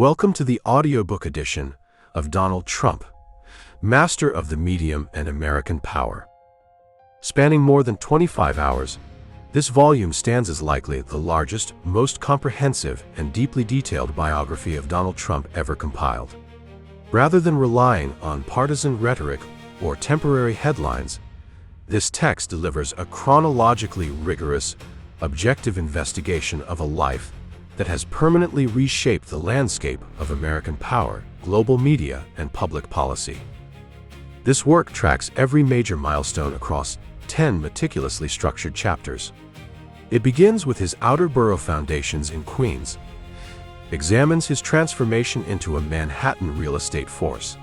Welcome to the audiobook edition of Donald Trump, Master of the Medium and American Power. Spanning more than 25 hours, this volume stands as likely the largest, most comprehensive, and deeply detailed biography of Donald Trump ever compiled. Rather than relying on partisan rhetoric or temporary headlines, this text delivers a chronologically rigorous, objective investigation of a life that has permanently reshaped the landscape of American power, global media, and public policy. This work tracks every major milestone across 10 meticulously structured chapters. It begins with his Outer-Borough foundations in Queens, examines his transformation into a Manhattan real estate force,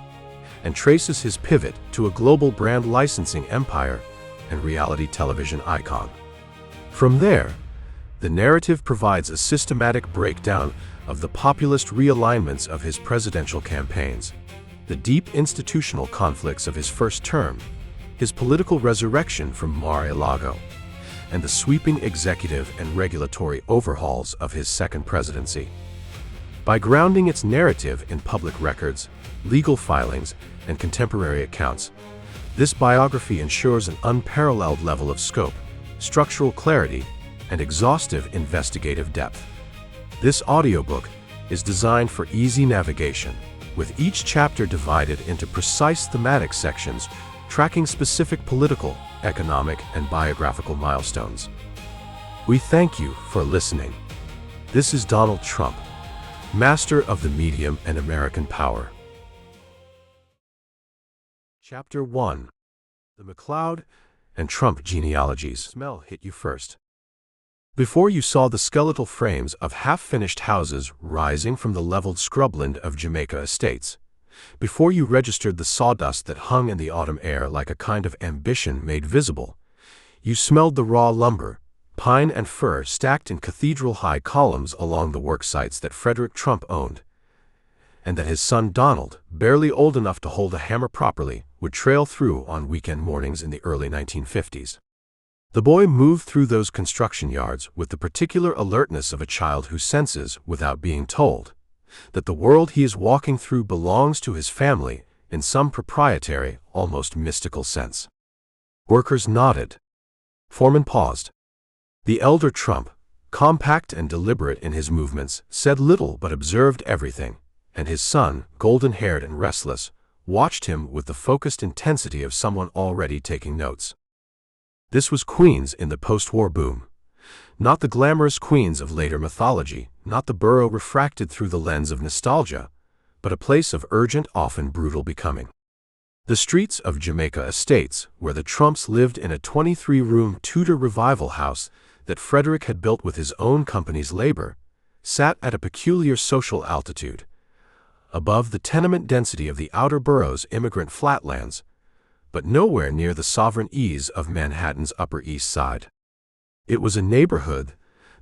and traces his pivot to a global brand licensing empire and reality television icon. From there, the narrative provides a systematic breakdown of the populist realignments of his presidential campaigns, the deep institutional conflicts of his first term, his political resurrection from Mar-a-Lago, and the sweeping executive and regulatory overhauls of his second presidency. By grounding its narrative in public records, legal filings, and contemporary accounts, this biography ensures an unparalleled level of scope, structural clarity, and exhaustive investigative depth. This audiobook is designed for easy navigation, with each chapter divided into precise thematic sections tracking specific political, economic, and biographical milestones. We thank you for listening. This is Donald Trump, Master of the Medium and American Power. Chapter 1. The McLeod and Trump Genealogies. Smell hit you first. Before you saw the skeletal frames of half-finished houses rising from the leveled scrubland of Jamaica Estates, before you registered the sawdust that hung in the autumn air like a kind of ambition made visible, you smelled the raw lumber, pine and fir stacked in cathedral-high columns along the work sites that Frederick Trump owned, and that his son Donald, barely old enough to hold a hammer properly, would trail through on weekend mornings in the early 1950s. The boy moved through those construction yards with the particular alertness of a child who senses, without being told, that the world he is walking through belongs to his family in some proprietary, almost mystical sense. Workers nodded. Foreman paused. The elder Trump, compact and deliberate in his movements, said little but observed everything, and his son, golden-haired and restless, watched him with the focused intensity of someone already taking notes. This was Queens in the post-war boom. Not the glamorous Queens of later mythology, not the borough refracted through the lens of nostalgia, but a place of urgent, often brutal becoming. The streets of Jamaica Estates, where the Trumps lived in a 23-room Tudor revival house that Frederick had built with his own company's labor, sat at a peculiar social altitude, above the tenement density of the outer borough's immigrant flatlands, but nowhere near the sovereign ease of Manhattan's Upper East Side. It was a neighborhood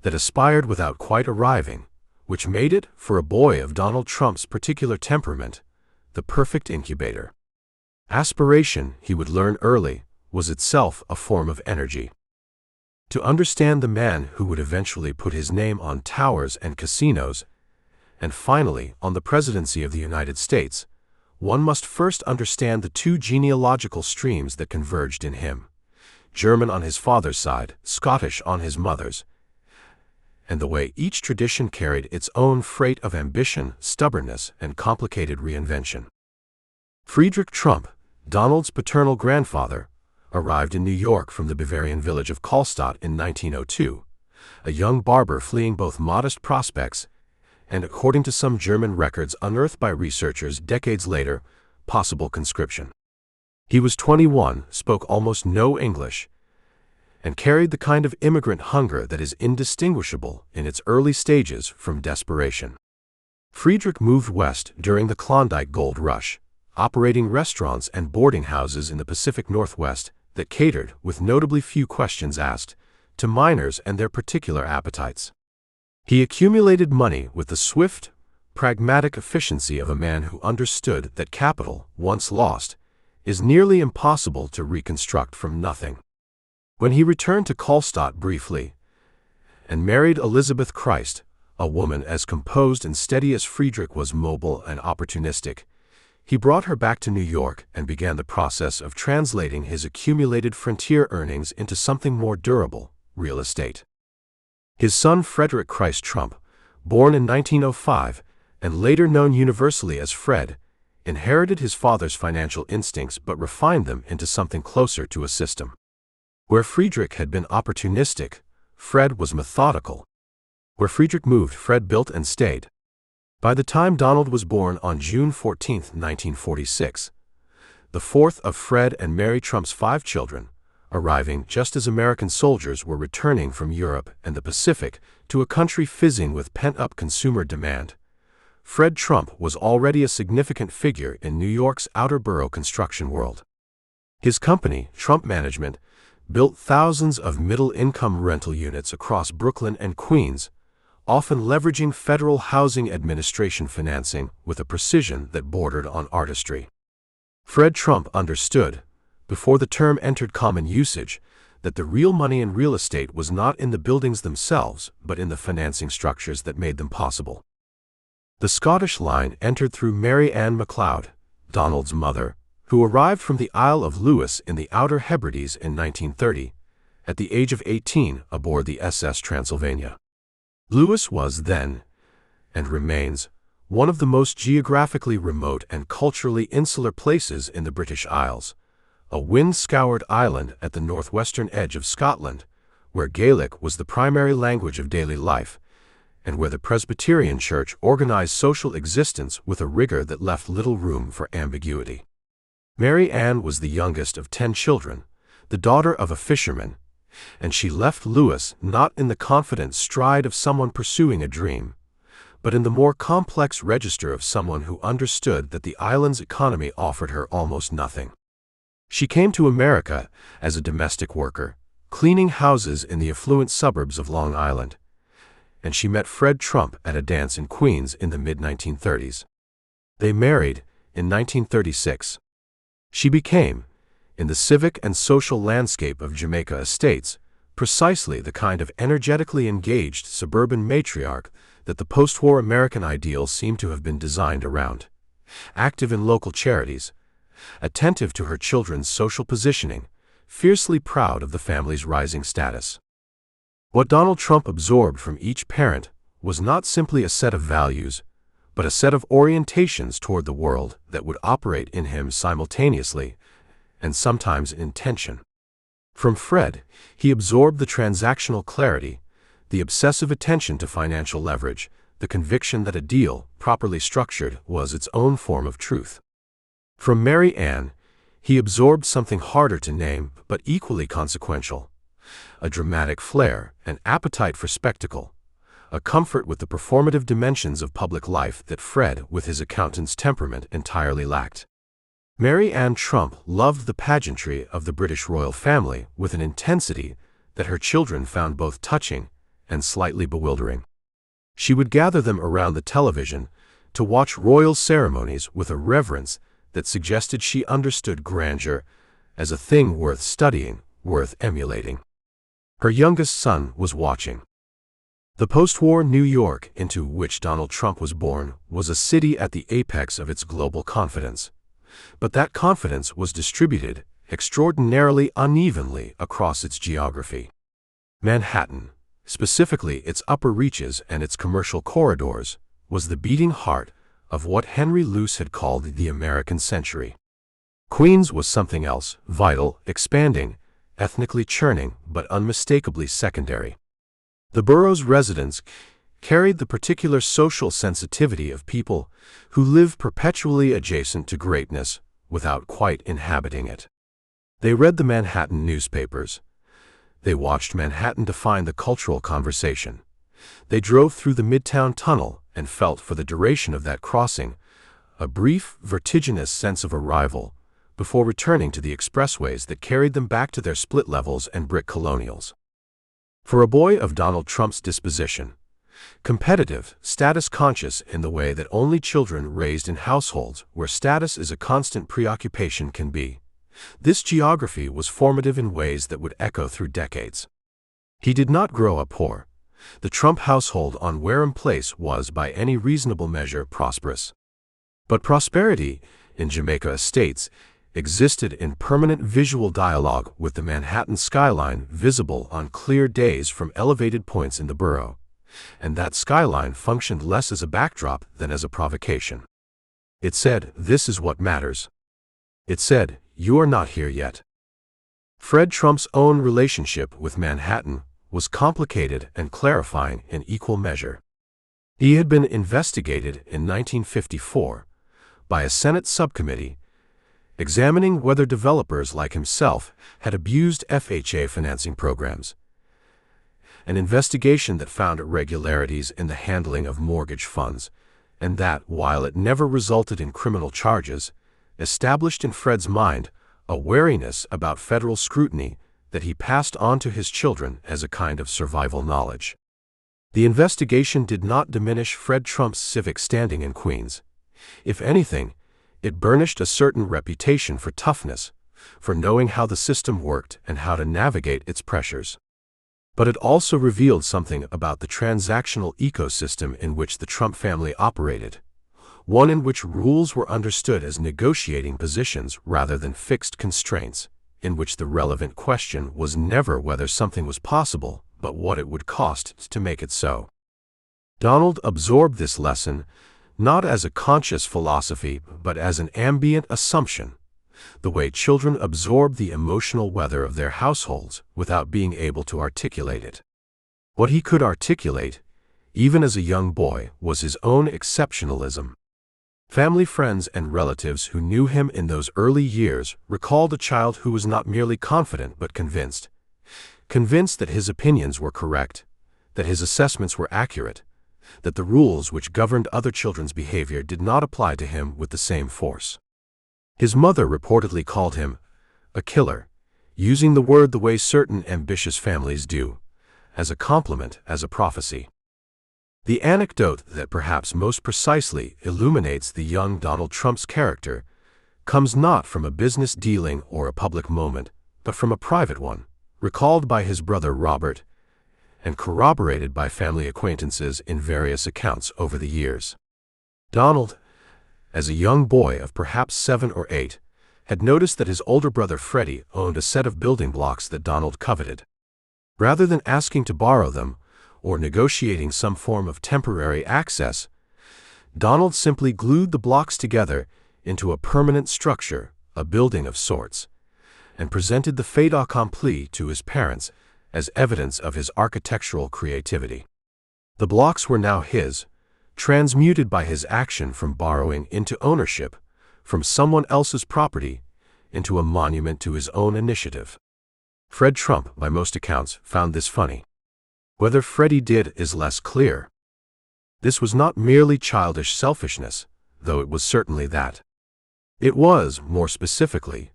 that aspired without quite arriving, which made it, for a boy of Donald Trump's particular temperament, the perfect incubator. Aspiration, he would learn early, was itself a form of energy. To understand the man who would eventually put his name on towers and casinos, and finally on the presidency of the United States, one must first understand the two genealogical streams that converged in him, German on his father's side, Scottish on his mother's, and the way each tradition carried its own freight of ambition, stubbornness, and complicated reinvention. Friedrich Trump, Donald's paternal grandfather, arrived in New York from the Bavarian village of Karlstadt in 1902, a young barber fleeing both modest prospects and, according to some German records unearthed by researchers decades later, possible conscription. He was 21, spoke almost no English, and carried the kind of immigrant hunger that is indistinguishable in its early stages from desperation. Friedrich moved west during the Klondike Gold Rush, operating restaurants and boarding houses in the Pacific Northwest that catered, with notably few questions asked, to miners and their particular appetites. He accumulated money with the swift, pragmatic efficiency of a man who understood that capital, once lost, is nearly impossible to reconstruct from nothing. When he returned to Karlstadt briefly and married Elizabeth Christ, a woman as composed and steady as Friedrich was mobile and opportunistic. He brought her back to New York and began the process of translating his accumulated frontier earnings into something more durable, real estate. His son Frederick Christ Trump, born in 1905 and later known universally as Fred, inherited his father's financial instincts but refined them into something closer to a system. Where Friedrich had been opportunistic, Fred was methodical. Where Friedrich moved, Fred built and stayed. By the time Donald was born on June 14, 1946, the fourth of Fred and Mary Trump's 5 children, arriving just as American soldiers were returning from Europe and the Pacific to a country fizzing with pent-up consumer demand, Fred Trump was already a significant figure in New York's Outer-Borough construction world. His company, Trump Management, built thousands of middle-income rental units across Brooklyn and Queens, often leveraging Federal Housing Administration financing with a precision that bordered on artistry. Fred Trump understood, before the term entered common usage, that the real money in real estate was not in the buildings themselves but in the financing structures that made them possible. The Scottish line entered through Mary Ann MacLeod, Donald's mother, who arrived from the Isle of Lewis in the Outer Hebrides in 1930, at the age of 18 aboard the SS Transylvania. Lewis was then, and remains, one of the most geographically remote and culturally insular places in the British Isles, a wind-scoured island at the northwestern edge of Scotland, where Gaelic was the primary language of daily life, and where the Presbyterian Church organized social existence with a rigor that left little room for ambiguity. Mary Ann was the youngest of 10 children, the daughter of a fisherman, and she left Lewis not in the confident stride of someone pursuing a dream, but in the more complex register of someone who understood that the island's economy offered her almost nothing. She came to America as a domestic worker, cleaning houses in the affluent suburbs of Long Island, and she met Fred Trump at a dance in Queens in the mid-1930s. They married in 1936. She became, in the civic and social landscape of Jamaica Estates, precisely the kind of energetically engaged suburban matriarch that the post-war American ideal seemed to have been designed around. Active in local charities, attentive to her children's social positioning, fiercely proud of the family's rising status. What Donald Trump absorbed from each parent was not simply a set of values, but a set of orientations toward the world that would operate in him simultaneously and sometimes in tension. From Fred, he absorbed the transactional clarity, the obsessive attention to financial leverage, the conviction that a deal, properly structured, was its own form of truth. From Mary Ann, he absorbed something harder to name but equally consequential, a dramatic flair, an appetite for spectacle, a comfort with the performative dimensions of public life that Fred, with his accountant's temperament, entirely lacked. Mary Ann Trump loved the pageantry of the British royal family with an intensity that her children found both touching and slightly bewildering. She would gather them around the television to watch royal ceremonies with a reverence that suggested she understood grandeur as a thing worth studying, worth emulating. Her youngest son was watching. The post-war New York into which Donald Trump was born was a city at the apex of its global confidence. But that confidence was distributed extraordinarily unevenly across its geography. Manhattan, specifically its upper reaches and its commercial corridors, was the beating heart of what Henry Luce had called the American century. Queens was something else, vital, expanding, ethnically churning, but unmistakably secondary. The borough's residents carried the particular social sensitivity of people who live perpetually adjacent to greatness without quite inhabiting it. They read the Manhattan newspapers. They watched Manhattan define the cultural conversation. They drove through the Midtown Tunnel and felt for the duration of that crossing a brief, vertiginous sense of arrival before returning to the expressways that carried them back to their split levels and brick colonials. For a boy of Donald Trump's disposition, competitive, status-conscious in the way that only children raised in households where status is a constant preoccupation can be, this geography was formative in ways that would echo through decades. He did not grow up poor, The Trump household on Wareham Place was, by any reasonable measure, prosperous. But prosperity, in Jamaica Estates, existed in permanent visual dialogue with the Manhattan skyline visible on clear days from elevated points in the borough, and that skyline functioned less as a backdrop than as a provocation. It said, "This is what matters." It said, "You are not here yet." Fred Trump's own relationship with Manhattan was complicated and clarifying in equal measure. He had been investigated in 1954 by a Senate subcommittee examining whether developers like himself had abused FHA financing programs, an investigation that found irregularities in the handling of mortgage funds, and that, while it never resulted in criminal charges, established in Fred's mind a wariness about federal scrutiny that he passed on to his children as a kind of survival knowledge. The investigation did not diminish Fred Trump's civic standing in Queens. If anything, it burnished a certain reputation for toughness, for knowing how the system worked and how to navigate its pressures. But it also revealed something about the transactional ecosystem in which the Trump family operated, one in which rules were understood as negotiating positions rather than fixed constraints, in which the relevant question was never whether something was possible, but what it would cost to make it so. Donald absorbed this lesson not as a conscious philosophy, but as an ambient assumption, the way children absorb the emotional weather of their households without being able to articulate it. What he could articulate, even as a young boy, was his own exceptionalism. Family friends and relatives who knew him in those early years recalled a child who was not merely confident but convinced that his opinions were correct, that his assessments were accurate, that the rules which governed other children's behavior did not apply to him with the same force. His mother reportedly called him a killer, using the word the way certain ambitious families do, as a compliment, as a prophecy. The anecdote that perhaps most precisely illuminates the young Donald Trump's character comes not from a business dealing or a public moment, but from a private one, recalled by his brother Robert, and corroborated by family acquaintances in various accounts over the years. Donald, as a young boy of perhaps 7 or 8, had noticed that his older brother Freddie owned a set of building blocks that Donald coveted. Rather than asking to borrow them, or negotiating some form of temporary access, Donald simply glued the blocks together into a permanent structure, a building of sorts, and presented the fait accompli to his parents as evidence of his architectural creativity. The blocks were now his, transmuted by his action from borrowing into ownership, from someone else's property, into a monument to his own initiative. Fred Trump, by most accounts, found this funny. Whether Freddie did is less clear. This was not merely childish selfishness, though it was certainly that. It was, more specifically,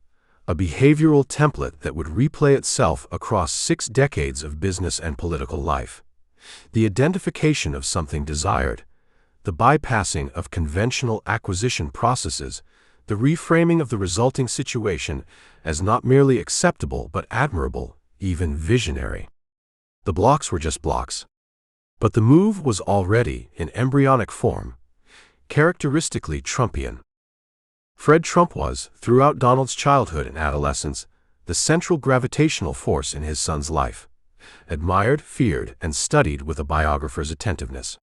a behavioral template that would replay itself across 6 decades of business and political life. The identification of something desired, the bypassing of conventional acquisition processes, the reframing of the resulting situation as not merely acceptable but admirable, even visionary. The blocks were just blocks. But the move was already, in embryonic form, characteristically Trumpian. Fred Trump was, throughout Donald's childhood and adolescence, the central gravitational force in his son's life, admired, feared, and studied with a biographer's attentiveness.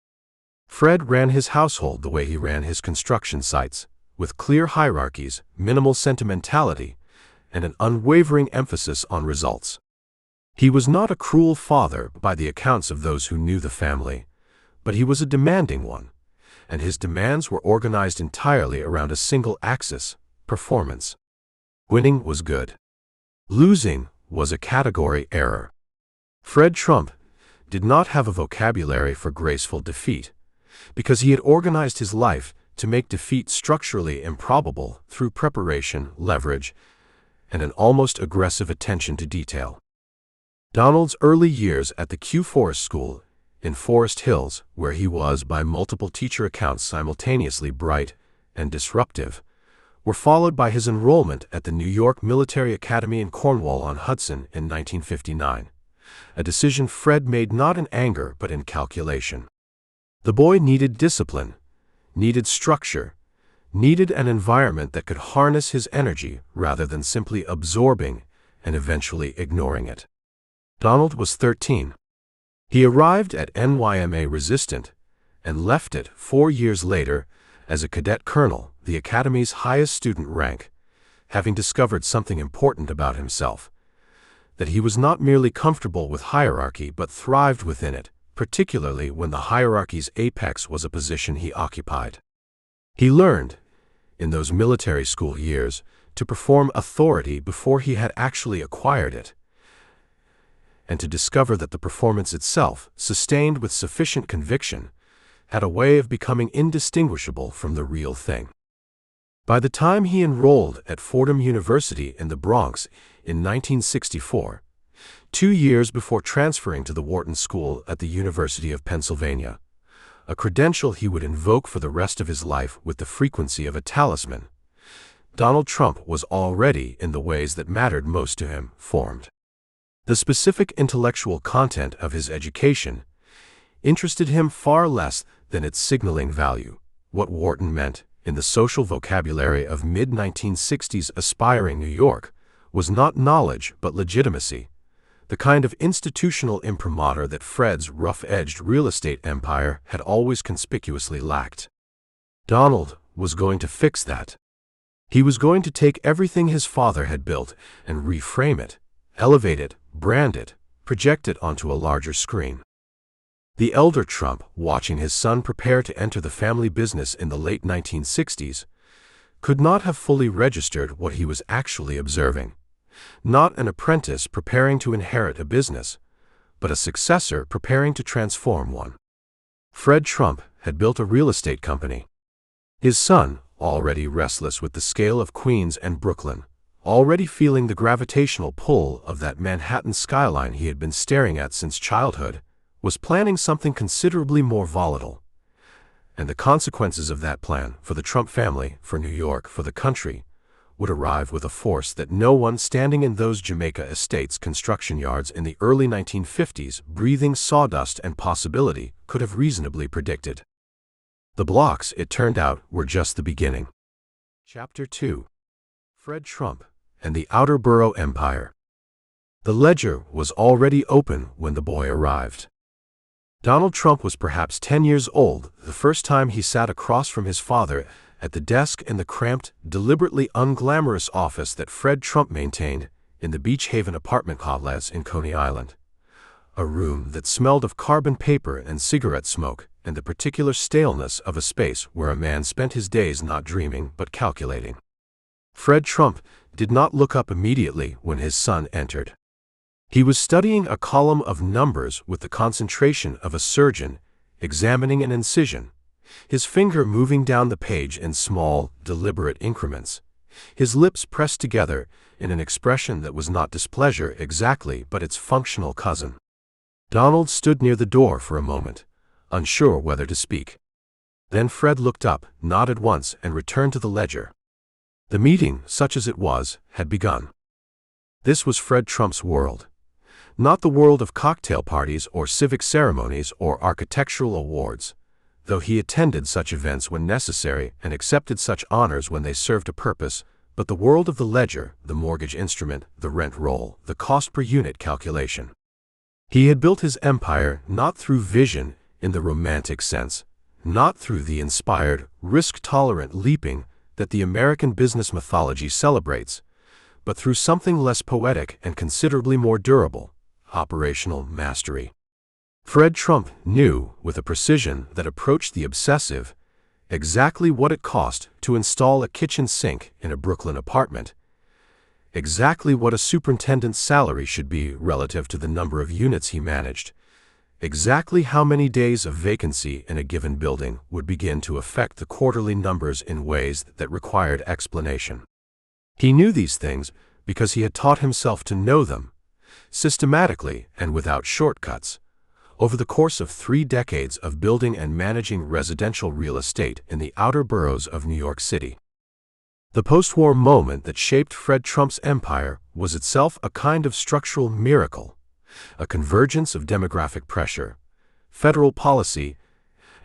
Fred ran his household the way he ran his construction sites, with clear hierarchies, minimal sentimentality, and an unwavering emphasis on results. He was not a cruel father by the accounts of those who knew the family, but he was a demanding one, and his demands were organized entirely around a single axis: performance. Winning was good. Losing was a category error. Fred Trump did not have a vocabulary for graceful defeat, because he had organized his life to make defeat structurally improbable through preparation, leverage, and an almost aggressive attention to detail. Donald's early years at the Q Forest School in Forest Hills, where he was by multiple teacher accounts simultaneously bright and disruptive, were followed by his enrollment at the New York Military Academy in Cornwall-on-Hudson in 1959, a decision Fred made not in anger but in calculation. The boy needed discipline, needed structure, needed an environment that could harness his energy rather than simply absorbing and eventually ignoring it. Donald was 13. He arrived at NYMA resistant and left it 4 years later as a cadet colonel, the Academy's highest student rank, having discovered something important about himself, that he was not merely comfortable with hierarchy but thrived within it, particularly when the hierarchy's apex was a position he occupied. He learned, in those military school years, to perform authority before he had actually acquired it, and to discover that the performance itself, sustained with sufficient conviction, had a way of becoming indistinguishable from the real thing. By the time he enrolled at Fordham University in the Bronx in 1964, 2 years before transferring to the Wharton School at the University of Pennsylvania, a credential he would invoke for the rest of his life with the frequency of a talisman, Donald Trump was already, in the ways that mattered most to him, formed. The specific intellectual content of his education interested him far less than its signaling value. What Wharton meant, in the social vocabulary of mid-1960s aspiring New York, was not knowledge but legitimacy, the kind of institutional imprimatur that Fred's rough-edged real estate empire had always conspicuously lacked. Donald was going to fix that. He was going to take everything his father had built and reframe it, elevate it, brand it, project it onto a larger screen. The elder Trump, watching his son prepare to enter the family business in the late 1960s, could not have fully registered what he was actually observing. Not an apprentice preparing to inherit a business, but a successor preparing to transform one. Fred Trump had built a real estate company. His son, already restless with the scale of Queens and Brooklyn, already feeling the gravitational pull of that Manhattan skyline he had been staring at since childhood, was planning something considerably more volatile. And the consequences of that plan, for the Trump family, for New York, for the country, would arrive with a force that no one standing in those Jamaica Estates construction yards in the early 1950s, breathing sawdust and possibility, could have reasonably predicted. The blocks, it turned out, were just the beginning. Chapter 2. Fred Trump and the Outer-Borough Empire. The ledger was already open when the boy arrived. Donald Trump was perhaps 10 years old the first time he sat across from his father at the desk in the cramped, deliberately unglamorous office that Fred Trump maintained in the Beach Haven apartment complex in Coney Island. A room that smelled of carbon paper and cigarette smoke and the particular staleness of a space where a man spent his days not dreaming but calculating. Fred Trump did not look up immediately when his son entered. He was studying a column of numbers with the concentration of a surgeon examining an incision, his finger moving down the page in small, deliberate increments, his lips pressed together in an expression that was not displeasure exactly but its functional cousin. Donald stood near the door for a moment, unsure whether to speak. Then Fred looked up, nodded once, and returned to the ledger. The meeting, such as it was, had begun. This was Fred Trump's world. Not the world of cocktail parties or civic ceremonies or architectural awards, though he attended such events when necessary and accepted such honors when they served a purpose, but the world of the ledger, the mortgage instrument, the rent roll, the cost per unit calculation. He had built his empire not through vision in the romantic sense, not through the inspired, risk-tolerant leaping that the American business mythology celebrates, but through something less poetic and considerably more durable: operational mastery. Fred Trump knew, with a precision that approached the obsessive, exactly what it cost to install a kitchen sink in a Brooklyn apartment, exactly what a superintendent's salary should be relative to the number of units he managed, exactly how many days of vacancy in a given building would begin to affect the quarterly numbers in ways that required explanation. He knew these things because he had taught himself to know them, systematically and without shortcuts, over the course of 3 decades of building and managing residential real estate in the outer boroughs of New York City. The post-war moment that shaped Fred Trump's empire was itself a kind of structural miracle, a convergence of demographic pressure, federal policy,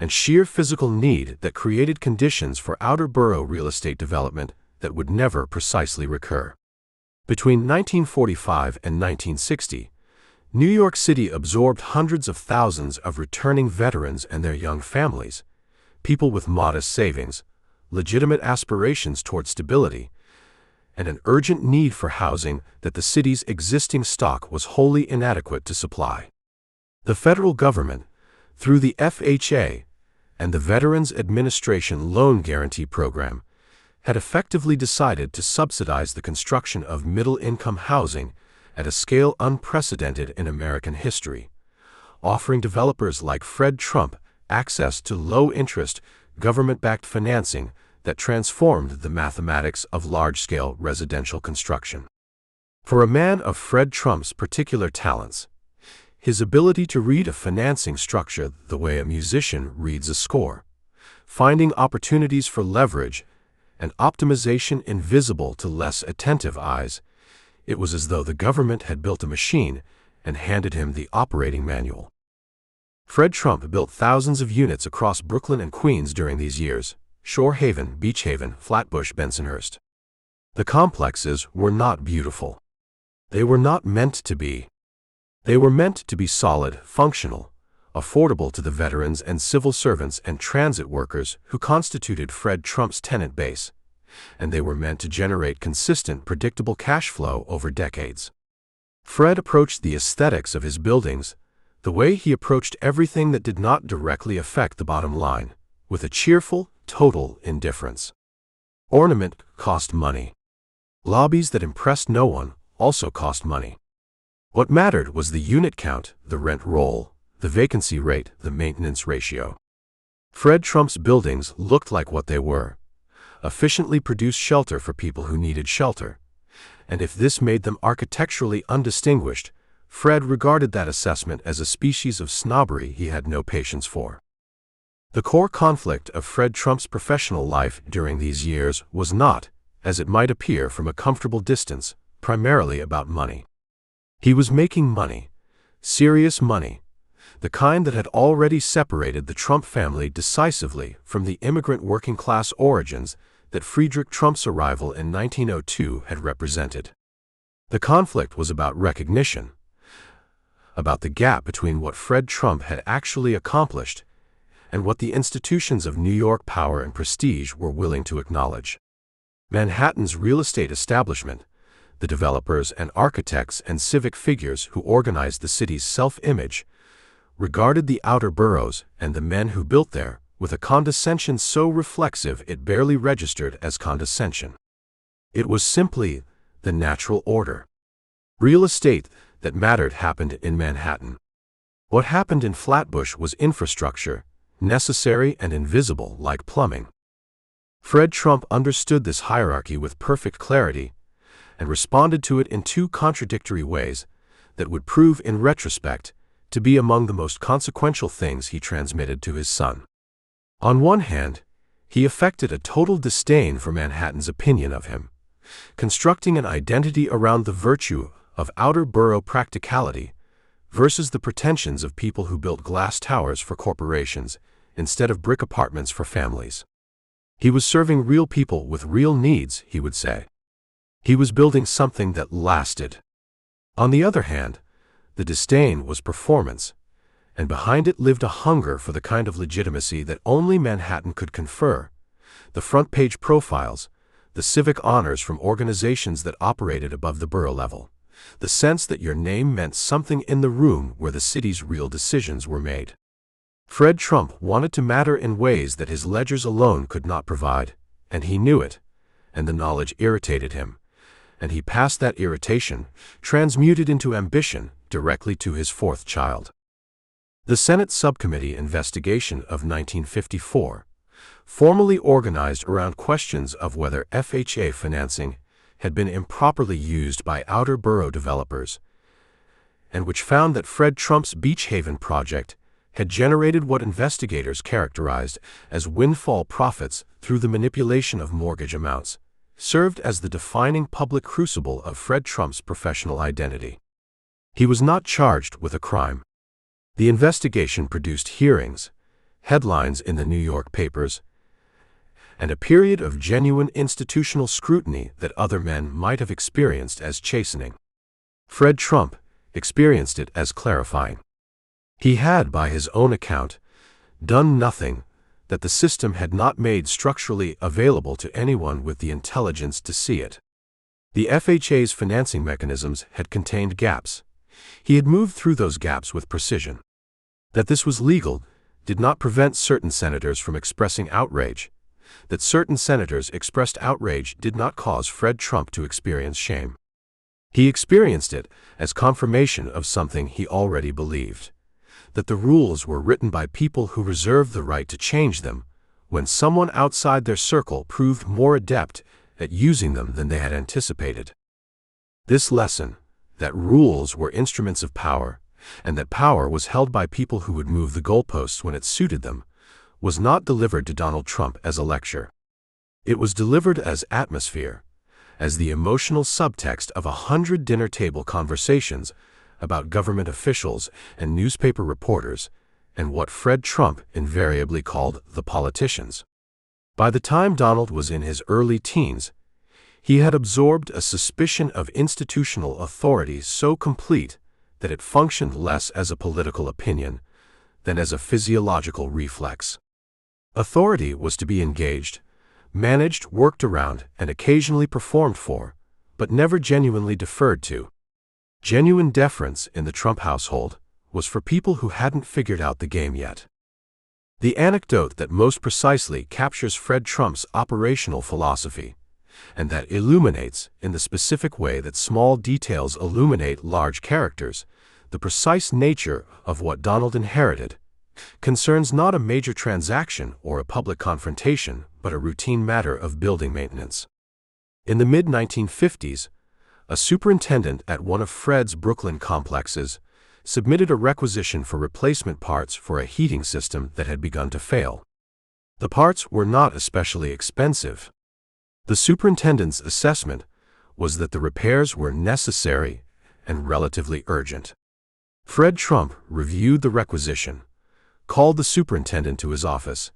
and sheer physical need that created conditions for outer-borough real estate development that would never precisely recur. Between 1945 and 1960, New York City absorbed hundreds of thousands of returning veterans and their young families, people with modest savings, legitimate aspirations toward stability, and an urgent need for housing that the city's existing stock was wholly inadequate to supply. The federal government, through the FHA and the Veterans Administration Loan Guarantee Program, had effectively decided to subsidize the construction of middle-income housing at a scale unprecedented in American history, offering developers like Fred Trump access to low-interest, government-backed financing that transformed the mathematics of large-scale residential construction. For a man of Fred Trump's particular talents, his ability to read a financing structure the way a musician reads a score, finding opportunities for leverage and optimization invisible to less attentive eyes, it was as though the government had built a machine and handed him the operating manual. Fred Trump built thousands of units across Brooklyn and Queens during these years: Shore Haven, Beach Haven, Flatbush, Bensonhurst. The complexes were not beautiful. They were not meant to be. They were meant to be solid, functional, affordable to the veterans and civil servants and transit workers who constituted Fred Trump's tenant base, and they were meant to generate consistent, predictable cash flow over decades. Fred approached the aesthetics of his buildings the way he approached everything that did not directly affect the bottom line, with a cheerful, total indifference. Ornament cost money. Lobbies that impressed no one also cost money. What mattered was the unit count, the rent roll, the vacancy rate, the maintenance ratio. Fred Trump's buildings looked like what they were: efficiently produced shelter for people who needed shelter, and if this made them architecturally undistinguished, Fred regarded that assessment as a species of snobbery he had no patience for. The core conflict of Fred Trump's professional life during these years was not, as it might appear from a comfortable distance, primarily about money. He was making money, serious money, the kind that had already separated the Trump family decisively from the immigrant working-class origins that Friedrich Trump's arrival in 1902 had represented. The conflict was about recognition, about the gap between what Fred Trump had actually accomplished and what the institutions of New York power and prestige were willing to acknowledge. Manhattan's real estate establishment, the developers and architects and civic figures who organized the city's self-image, regarded the outer boroughs and the men who built there with a condescension so reflexive it barely registered as condescension. It was simply the natural order. Real estate that mattered happened in Manhattan. What happened in Flatbush was infrastructure, necessary and invisible like plumbing. Fred Trump understood this hierarchy with perfect clarity and responded to it in two contradictory ways that would prove in retrospect to be among the most consequential things he transmitted to his son. On one hand, he affected a total disdain for Manhattan's opinion of him, constructing an identity around the virtue of outer borough practicality versus the pretensions of people who built glass towers for corporations instead of brick apartments for families. He was serving real people with real needs, he would say. He was building something that lasted. On the other hand, the disdain was performance, and behind it lived a hunger for the kind of legitimacy that only Manhattan could confer: the front-page profiles, the civic honors from organizations that operated above the borough level, the sense that your name meant something in the room where the city's real decisions were made. Fred Trump wanted to matter in ways that his ledgers alone could not provide, and he knew it, and the knowledge irritated him, and he passed that irritation, transmuted into ambition, directly to his fourth child. The Senate Subcommittee investigation of 1954, formally organized around questions of whether FHA financing had been improperly used by outer borough developers, and which found that Fred Trump's Beach Haven project had generated what investigators characterized as windfall profits through the manipulation of mortgage amounts, served as the defining public crucible of Fred Trump's professional identity. He was not charged with a crime. The investigation produced hearings, headlines in the New York papers, and a period of genuine institutional scrutiny that other men might have experienced as chastening. Fred Trump experienced it as clarifying. He had, by his own account, done nothing that the system had not made structurally available to anyone with the intelligence to see it. The FHA's financing mechanisms had contained gaps. He had moved through those gaps with precision. That this was legal did not prevent certain senators from expressing outrage. That certain senators expressed outrage did not cause Fred Trump to experience shame. He experienced it as confirmation of something he already believed, that the rules were written by people who reserved the right to change them when someone outside their circle proved more adept at using them than they had anticipated. This lesson, that rules were instruments of power, and that power was held by people who would move the goalposts when it suited them, was not delivered to Donald Trump as a lecture. It was delivered as atmosphere, as the emotional subtext of 100 dinner table conversations about government officials and newspaper reporters, and what Fred Trump invariably called the politicians. By the time Donald was in his early teens, he had absorbed a suspicion of institutional authority so complete that it functioned less as a political opinion than as a physiological reflex. Authority was to be engaged, managed, worked around, and occasionally performed for, but never genuinely deferred to. Genuine deference in the Trump household was for people who hadn't figured out the game yet. The anecdote that most precisely captures Fred Trump's operational philosophy, and that illuminates, in the specific way that small details illuminate large characters, the precise nature of what Donald inherited, concerns not a major transaction or a public confrontation, but a routine matter of building maintenance. In the mid-1950s, a superintendent at one of Fred's Brooklyn complexes submitted a requisition for replacement parts for a heating system that had begun to fail. The parts were not especially expensive. The superintendent's assessment was that the repairs were necessary and relatively urgent. Fred Trump reviewed the requisition, called the superintendent to his office,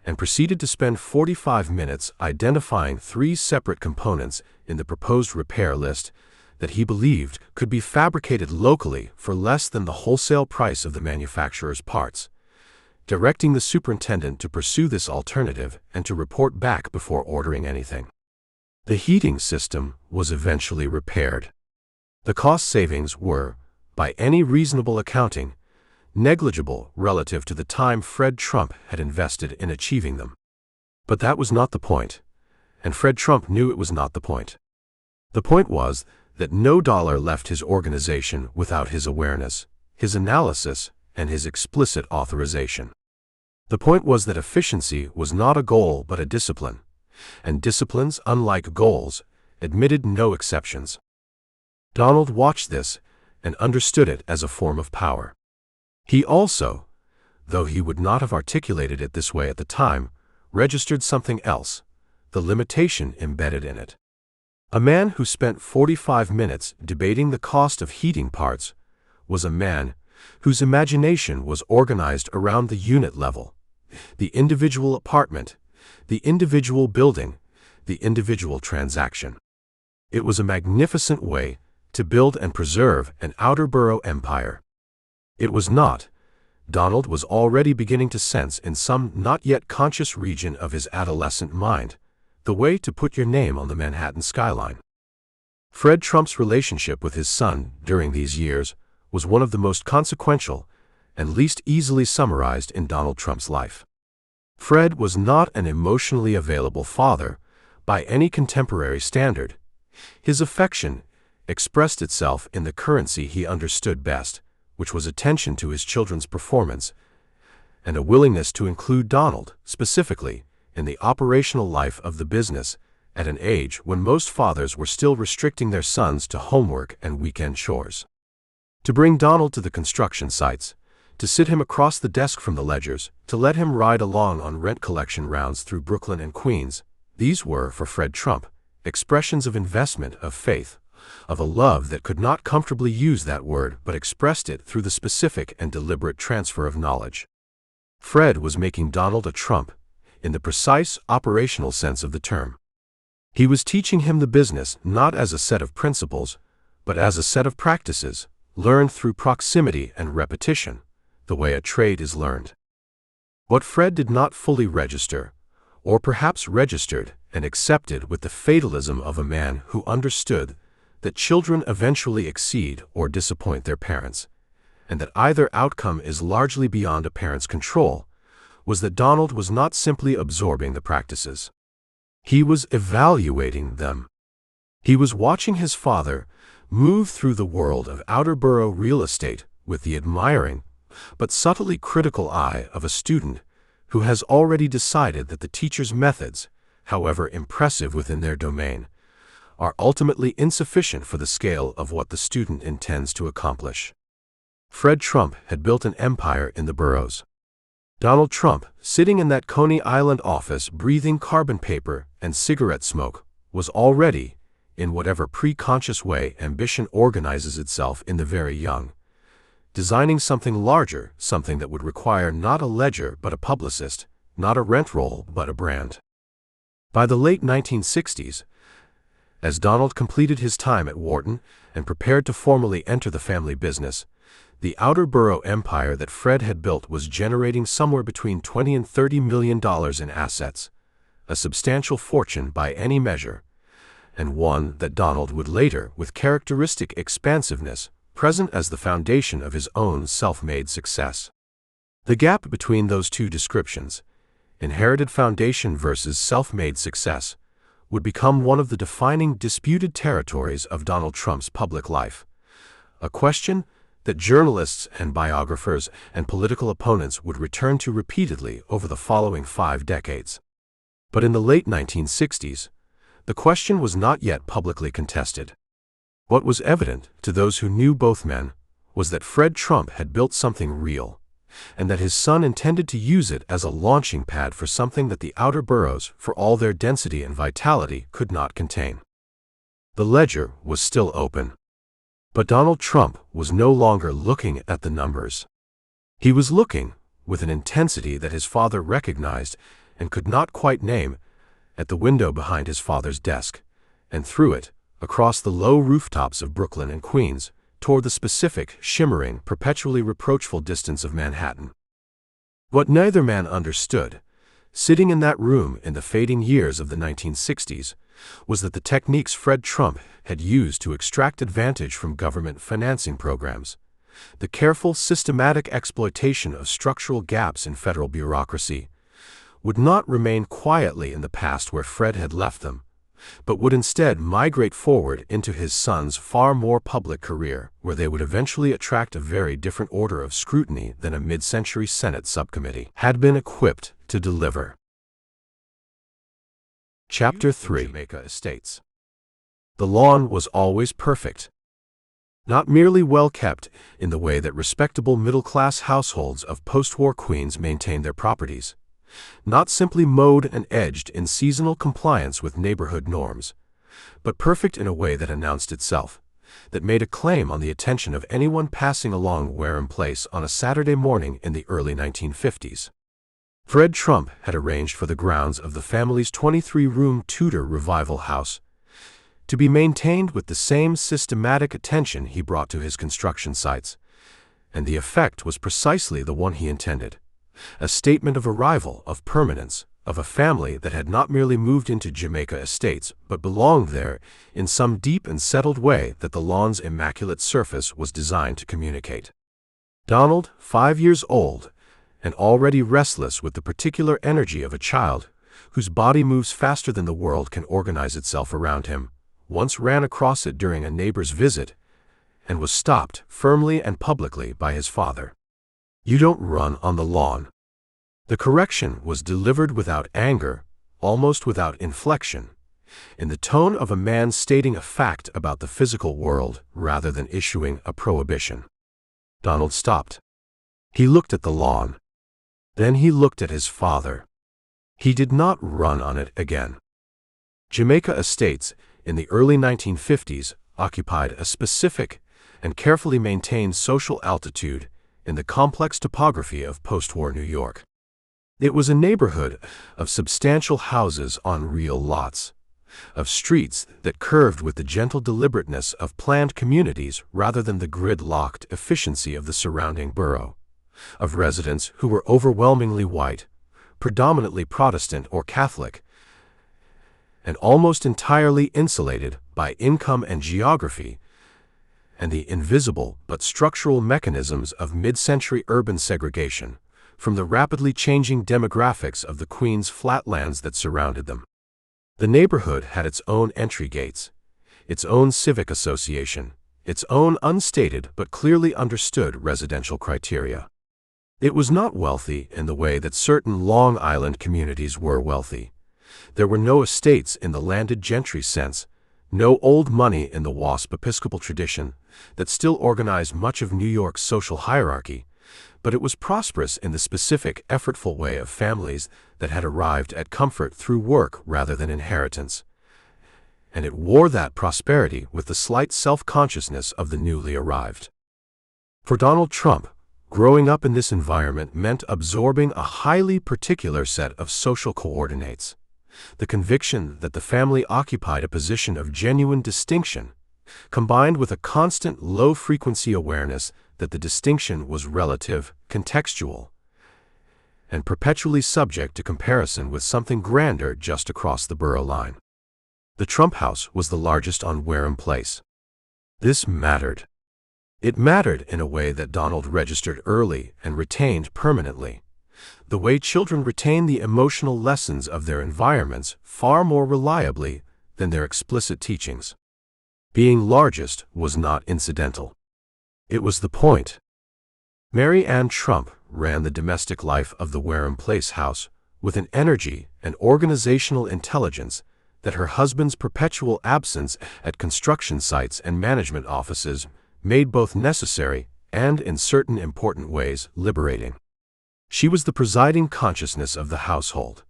and proceeded to spend 45 minutes identifying 3 separate components in the proposed repair list that he believed could be fabricated locally for less than the wholesale price of the manufacturer's parts, directing the superintendent to pursue this alternative and to report back before ordering anything. The heating system was eventually repaired. The cost savings were, by any reasonable accounting, negligible relative to the time Fred Trump had invested in achieving them. But that was not the point, and Fred Trump knew it was not the point. The point was that no dollar left his organization without his awareness, his analysis, and his explicit authorization. The point was that efficiency was not a goal but a discipline, and disciplines, unlike goals, admitted no exceptions. Donald watched this and understood it as a form of power. He also, though he would not have articulated it this way at the time, registered something else, the limitation embedded in it. A man who spent 45 minutes debating the cost of heating parts was a man whose imagination was organized around the unit level, the individual apartment, the individual building, the individual transaction. It was a magnificent way to build and preserve an Outer-Borough empire. It was not, Donald was already beginning to sense in some not yet conscious region of his adolescent mind, the way to put your name on the Manhattan skyline. Fred Trump's relationship with his son during these years was one of the most consequential and least easily summarized in Donald Trump's life. Fred was not an emotionally available father by any contemporary standard. His affection expressed itself in the currency he understood best, which was attention to his children's performance, and a willingness to include Donald, specifically, in the operational life of the business at an age when most fathers were still restricting their sons to homework and weekend chores. To bring Donald to the construction sites, to sit him across the desk from the ledgers, to let him ride along on rent collection rounds through Brooklyn and Queens, these were, for Fred Trump, expressions of investment, of faith, of a love that could not comfortably use that word but expressed it through the specific and deliberate transfer of knowledge. Fred was making Donald a trump, in the precise operational sense of the term. He was teaching him the business not as a set of principles, but as a set of practices, learned through proximity and repetition, the way a trade is learned. What Fred did not fully register, or perhaps registered and accepted with the fatalism of a man who understood that children eventually exceed or disappoint their parents, and that either outcome is largely beyond a parent's control, was that Donald was not simply absorbing the practices. He was evaluating them. He was watching his father move through the world of Outer-Borough real estate with the admiring but subtly critical eye of a student who has already decided that the teacher's methods, however impressive within their domain, are ultimately insufficient for the scale of what the student intends to accomplish. Fred Trump had built an empire in the boroughs. Donald Trump, sitting in that Coney Island office breathing carbon paper and cigarette smoke, was already, in whatever pre-conscious way ambition organizes itself in the very young, designing something larger, something that would require not a ledger but a publicist, not a rent roll but a brand. By the late 1960s, as Donald completed his time at Wharton and prepared to formally enter the family business, the Outer-Borough empire that Fred had built was generating somewhere between $20 and $30 million in assets, a substantial fortune by any measure, and one that Donald would later, with characteristic expansiveness, present as the foundation of his own self-made success. The gap between those two descriptions, inherited foundation versus self-made success, would become one of the defining disputed territories of Donald Trump's public life, a question that journalists and biographers and political opponents would return to repeatedly over the following 5 decades. But in the late 1960s, the question was not yet publicly contested. What was evident to those who knew both men was that Fred Trump had built something real, and that his son intended to use it as a launching pad for something that the outer boroughs, for all their density and vitality, could not contain. The ledger was still open. But Donald Trump was no longer looking at the numbers. He was looking, with an intensity that his father recognized and could not quite name, at the window behind his father's desk, and through it, across the low rooftops of Brooklyn and Queens, toward the specific, shimmering, perpetually reproachful distance of Manhattan. What neither man understood, sitting in that room in the fading years of the 1960s, was that the techniques Fred Trump had used to extract advantage from government financing programs, the careful, systematic exploitation of structural gaps in federal bureaucracy, would not remain quietly in the past where Fred had left them, but would instead migrate forward into his son's far more public career, where they would eventually attract a very different order of scrutiny than a mid-century Senate subcommittee had been equipped to deliver. Chapter 3: Jamaica Estates. The lawn was always perfect. Not merely well kept in the way that respectable middle-class households of post-war Queens maintained their properties, not simply mowed and edged in seasonal compliance with neighborhood norms, but perfect in a way that announced itself, that made a claim on the attention of anyone passing along Wareham Place on a Saturday morning in the early 1950s. Fred Trump had arranged for the grounds of the family's 23-room Tudor revival house to be maintained with the same systematic attention he brought to his construction sites, and the effect was precisely the one he intended. A statement of arrival, of permanence, of a family that had not merely moved into Jamaica Estates, but belonged there in some deep and settled way that the lawn's immaculate surface was designed to communicate. Donald, 5 years old, and already restless with the particular energy of a child whose body moves faster than the world can organize itself around him, once ran across it during a neighbor's visit and was stopped firmly and publicly by his father. "You don't run on the lawn." The correction was delivered without anger, almost without inflection, in the tone of a man stating a fact about the physical world rather than issuing a prohibition. Donald stopped. He looked at the lawn. Then he looked at his father. He did not run on it again. Jamaica Estates, in the early 1950s, occupied a specific and carefully maintained social altitude in the complex topography of post-war New York. It was a neighborhood of substantial houses on real lots, of streets that curved with the gentle deliberateness of planned communities rather than the grid-locked efficiency of the surrounding borough, of residents who were overwhelmingly white, predominantly Protestant or Catholic, and almost entirely insulated by income and geography and the invisible but structural mechanisms of mid-century urban segregation from the rapidly changing demographics of the Queens flatlands that surrounded them. The neighborhood had its own entry gates, its own civic association, its own unstated but clearly understood residential criteria. It was not wealthy in the way that certain Long Island communities were wealthy. There were no estates in the landed gentry sense, no old money in the WASP Episcopal tradition that still organized much of New York's social hierarchy, but it was prosperous in the specific, effortful way of families that had arrived at comfort through work rather than inheritance. And it wore that prosperity with the slight self-consciousness of the newly arrived. For Donald Trump, growing up in this environment meant absorbing a highly particular set of social coordinates. The conviction that the family occupied a position of genuine distinction, combined with a constant low-frequency awareness that the distinction was relative, contextual, and perpetually subject to comparison with something grander just across the borough line. The Trump house was the largest on Wareham Place. This mattered. It mattered in a way that Donald registered early and retained permanently. The way children retain the emotional lessons of their environments far more reliably than their explicit teachings. Being largest was not incidental. It was the point. Mary Ann Trump ran the domestic life of the Wareham Place house with an energy and organizational intelligence that her husband's perpetual absence at construction sites and management offices made both necessary and, in certain important ways, liberating. She was the presiding consciousness of the household,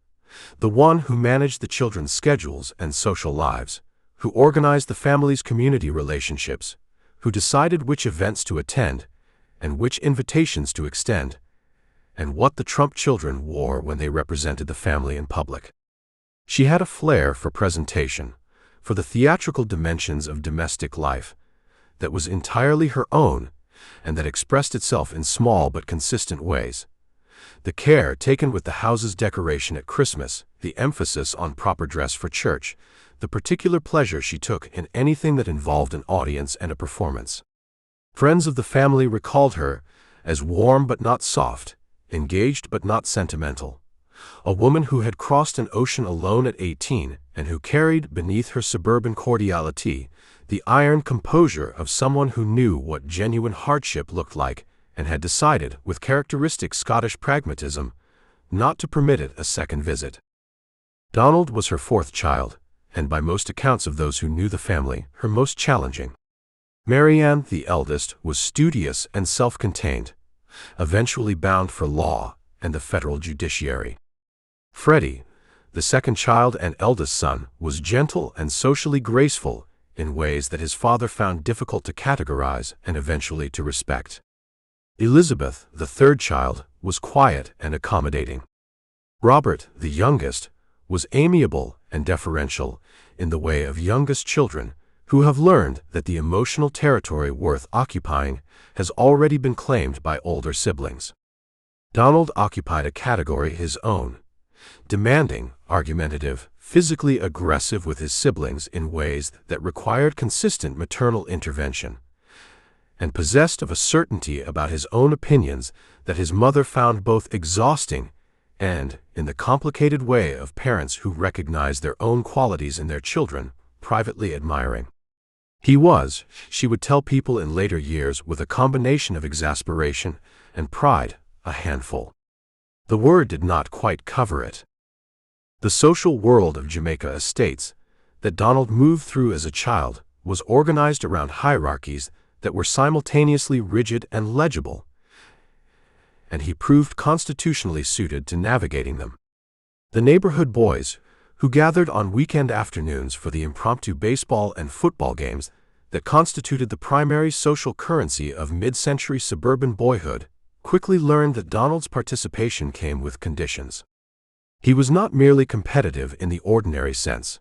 the one who managed the children's schedules and social lives, who organized the family's community relationships, who decided which events to attend and which invitations to extend, and what the Trump children wore when they represented the family in public. She had a flair for presentation, for the theatrical dimensions of domestic life, that was entirely her own and that expressed itself in small but consistent ways. The care taken with the house's decoration at Christmas, the emphasis on proper dress for church, the particular pleasure she took in anything that involved an audience and a performance. Friends of the family recalled her as warm but not soft, engaged but not sentimental, a woman who had crossed an ocean alone at 18 and who carried beneath her suburban cordiality the iron composure of someone who knew what genuine hardship looked like and had decided, with characteristic Scottish pragmatism, not to permit it a second visit. Donald was her fourth child, and by most accounts of those who knew the family, her most challenging. Mary Ann, the eldest, was studious and self-contained, eventually bound for law and the federal judiciary. Freddie, the second child and eldest son, was gentle and socially graceful in ways that his father found difficult to categorize and eventually to respect. Elizabeth, the third child, was quiet and accommodating. Robert, the youngest, was amiable and deferential in the way of youngest children who have learned that the emotional territory worth occupying has already been claimed by older siblings. Donald occupied a category his own, demanding, argumentative, physically aggressive with his siblings in ways that required consistent maternal intervention, and possessed of a certainty about his own opinions that his mother found both exhausting and, in the complicated way of parents who recognize their own qualities in their children, privately admiring. He was, she would tell people in later years with a combination of exasperation and pride, a handful. The word did not quite cover it. The social world of Jamaica Estates, that Donald moved through as a child, was organized around hierarchies that were simultaneously rigid and legible, and he proved constitutionally suited to navigating them. The neighborhood boys, who gathered on weekend afternoons for the impromptu baseball and football games that constituted the primary social currency of mid-century suburban boyhood, quickly learned that Donald's participation came with conditions. He was not merely competitive in the ordinary sense,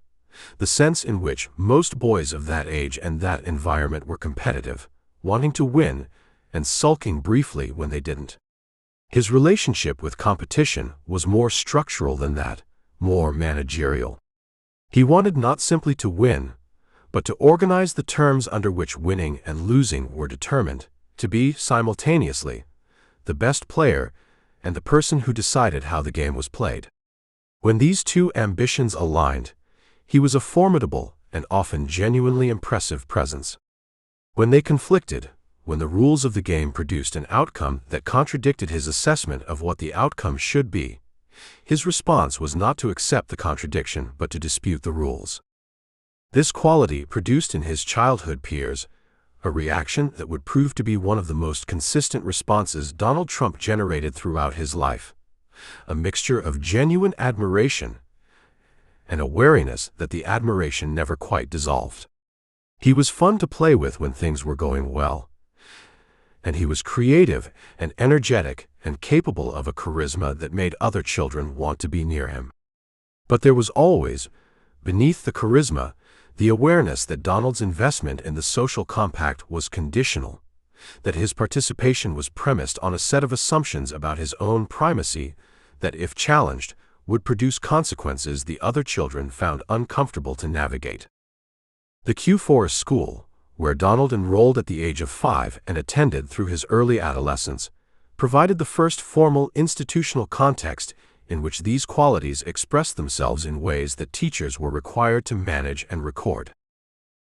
the sense in which most boys of that age and that environment were competitive, wanting to win and sulking briefly when they didn't. His relationship with competition was more structural than that, more managerial. He wanted not simply to win, but to organize the terms under which winning and losing were determined, to be, simultaneously, the best player and the person who decided how the game was played. When these two ambitions aligned, he was a formidable and often genuinely impressive presence. When they conflicted, when the rules of the game produced an outcome that contradicted his assessment of what the outcome should be, his response was not to accept the contradiction but to dispute the rules. This quality produced in his childhood peers a reaction that would prove to be one of the most consistent responses Donald Trump generated throughout his life, a mixture of genuine admiration and a wariness that the admiration never quite dissolved. He was fun to play with when things were going well, and he was creative and energetic and capable of a charisma that made other children want to be near him. But there was always, beneath the charisma, the awareness that Donald's investment in the social compact was conditional, that his participation was premised on a set of assumptions about his own primacy that, if challenged, would produce consequences the other children found uncomfortable to navigate. The Forest School, where Donald enrolled at the age of 5 and attended through his early adolescence, provided the first formal institutional context in which these qualities expressed themselves in ways that teachers were required to manage and record.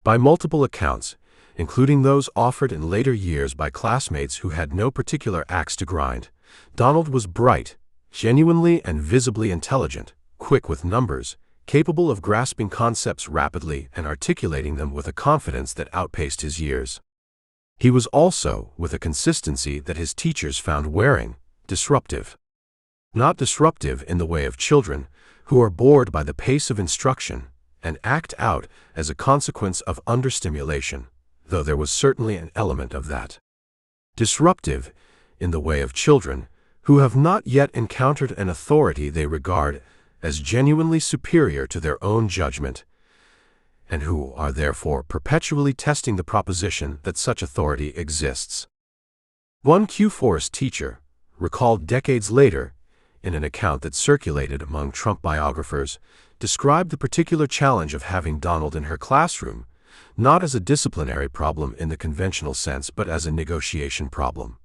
By multiple accounts, including those offered in later years by classmates who had no particular axe to grind, Donald was bright, genuinely and visibly intelligent, quick with numbers, capable of grasping concepts rapidly and articulating them with a confidence that outpaced his years. He was also, with a consistency that his teachers found wearing, disruptive. Not disruptive in the way of children, who are bored by the pace of instruction and act out as a consequence of understimulation, though there was certainly an element of that. Disruptive in the way of children, who have not yet encountered an authority they regard as genuinely superior to their own judgment, and who are therefore perpetually testing the proposition that such authority exists. One Forest teacher, recalled decades later, in an account that circulated among Trump biographers, described the particular challenge of having Donald in her classroom, not as a disciplinary problem in the conventional sense but as a negotiation problem.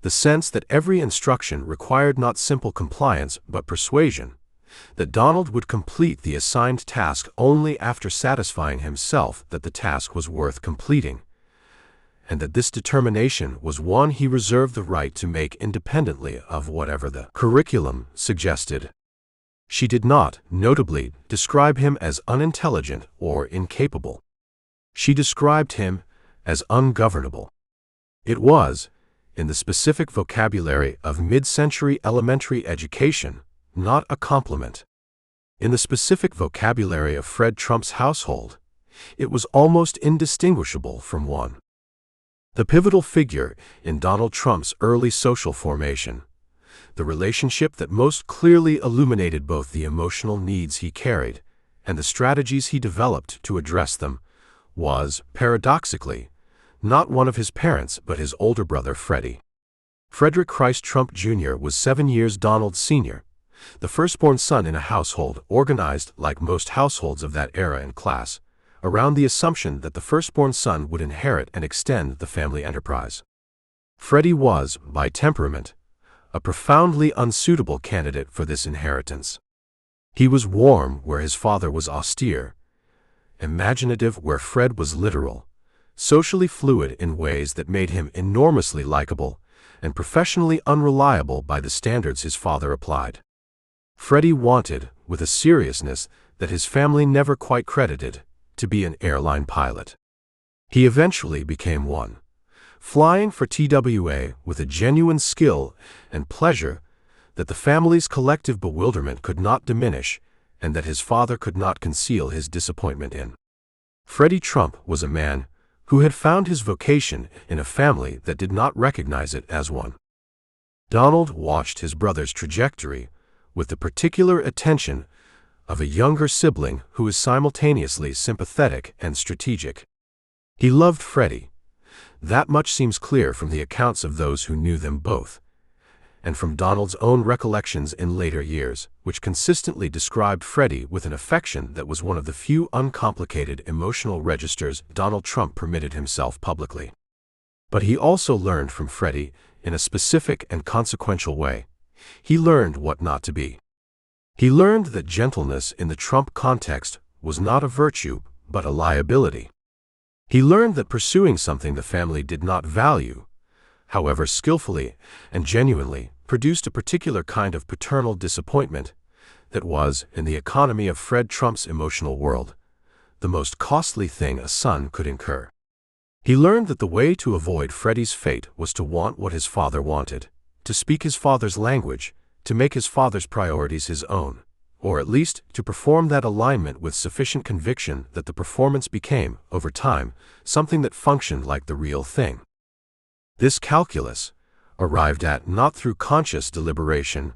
The sense that every instruction required not simple compliance but persuasion, that Donald would complete the assigned task only after satisfying himself that the task was worth completing, and that this determination was one he reserved the right to make independently of whatever the curriculum suggested. She did not, notably, describe him as unintelligent or incapable. She described him as ungovernable. It was, in the specific vocabulary of mid-century elementary education, not a compliment. In the specific vocabulary of Fred Trump's household, it was almost indistinguishable from one. The pivotal figure in Donald Trump's early social formation, the relationship that most clearly illuminated both the emotional needs he carried and the strategies he developed to address them, was, paradoxically, not one of his parents but his older brother Freddie. Frederick Christ Trump Jr. was 7 years Donald's senior, the firstborn son in a household organized, like most households of that era and class, around the assumption that the firstborn son would inherit and extend the family enterprise. Freddie was, by temperament, a profoundly unsuitable candidate for this inheritance. He was warm where his father was austere, imaginative where Fred was literal, socially fluid in ways that made him enormously likable, and professionally unreliable by the standards his father applied. Freddie wanted, with a seriousness that his family never quite credited, to be an airline pilot. He eventually became one, flying for TWA with a genuine skill and pleasure that the family's collective bewilderment could not diminish and that his father could not conceal his disappointment in. Freddie Trump was a man who had found his vocation in a family that did not recognize it as one. Donald watched his brother's trajectory with the particular attention of a younger sibling who is simultaneously sympathetic and strategic. He loved Freddie. That much seems clear from the accounts of those who knew them both, and from Donald's own recollections in later years, which consistently described Freddie with an affection that was one of the few uncomplicated emotional registers Donald Trump permitted himself publicly. But he also learned from Freddie in a specific and consequential way. He learned what not to be. He learned that gentleness in the Trump context was not a virtue, but a liability. He learned that pursuing something the family did not value, however skillfully and genuinely, produced a particular kind of paternal disappointment that was, in the economy of Fred Trump's emotional world, the most costly thing a son could incur. He learned that the way to avoid Freddie's fate was to want what his father wanted, to speak his father's language, to make his father's priorities his own, or at least to perform that alignment with sufficient conviction that the performance became, over time, something that functioned like the real thing. This calculus, arrived at not through conscious deliberation,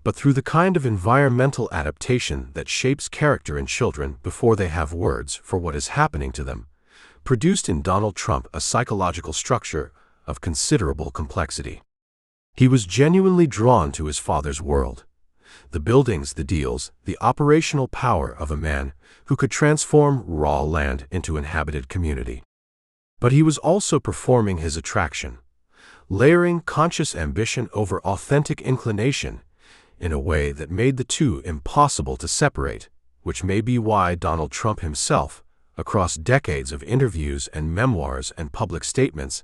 but through the kind of environmental adaptation that shapes character in children before they have words for what is happening to them, produced in Donald Trump a psychological structure of considerable complexity. He was genuinely drawn to his father's world, the buildings, the deals, the operational power of a man who could transform raw land into inhabited community. But he was also performing his attraction, layering conscious ambition over authentic inclination in a way that made the two impossible to separate, which may be why Donald Trump himself, across decades of interviews and memoirs and public statements,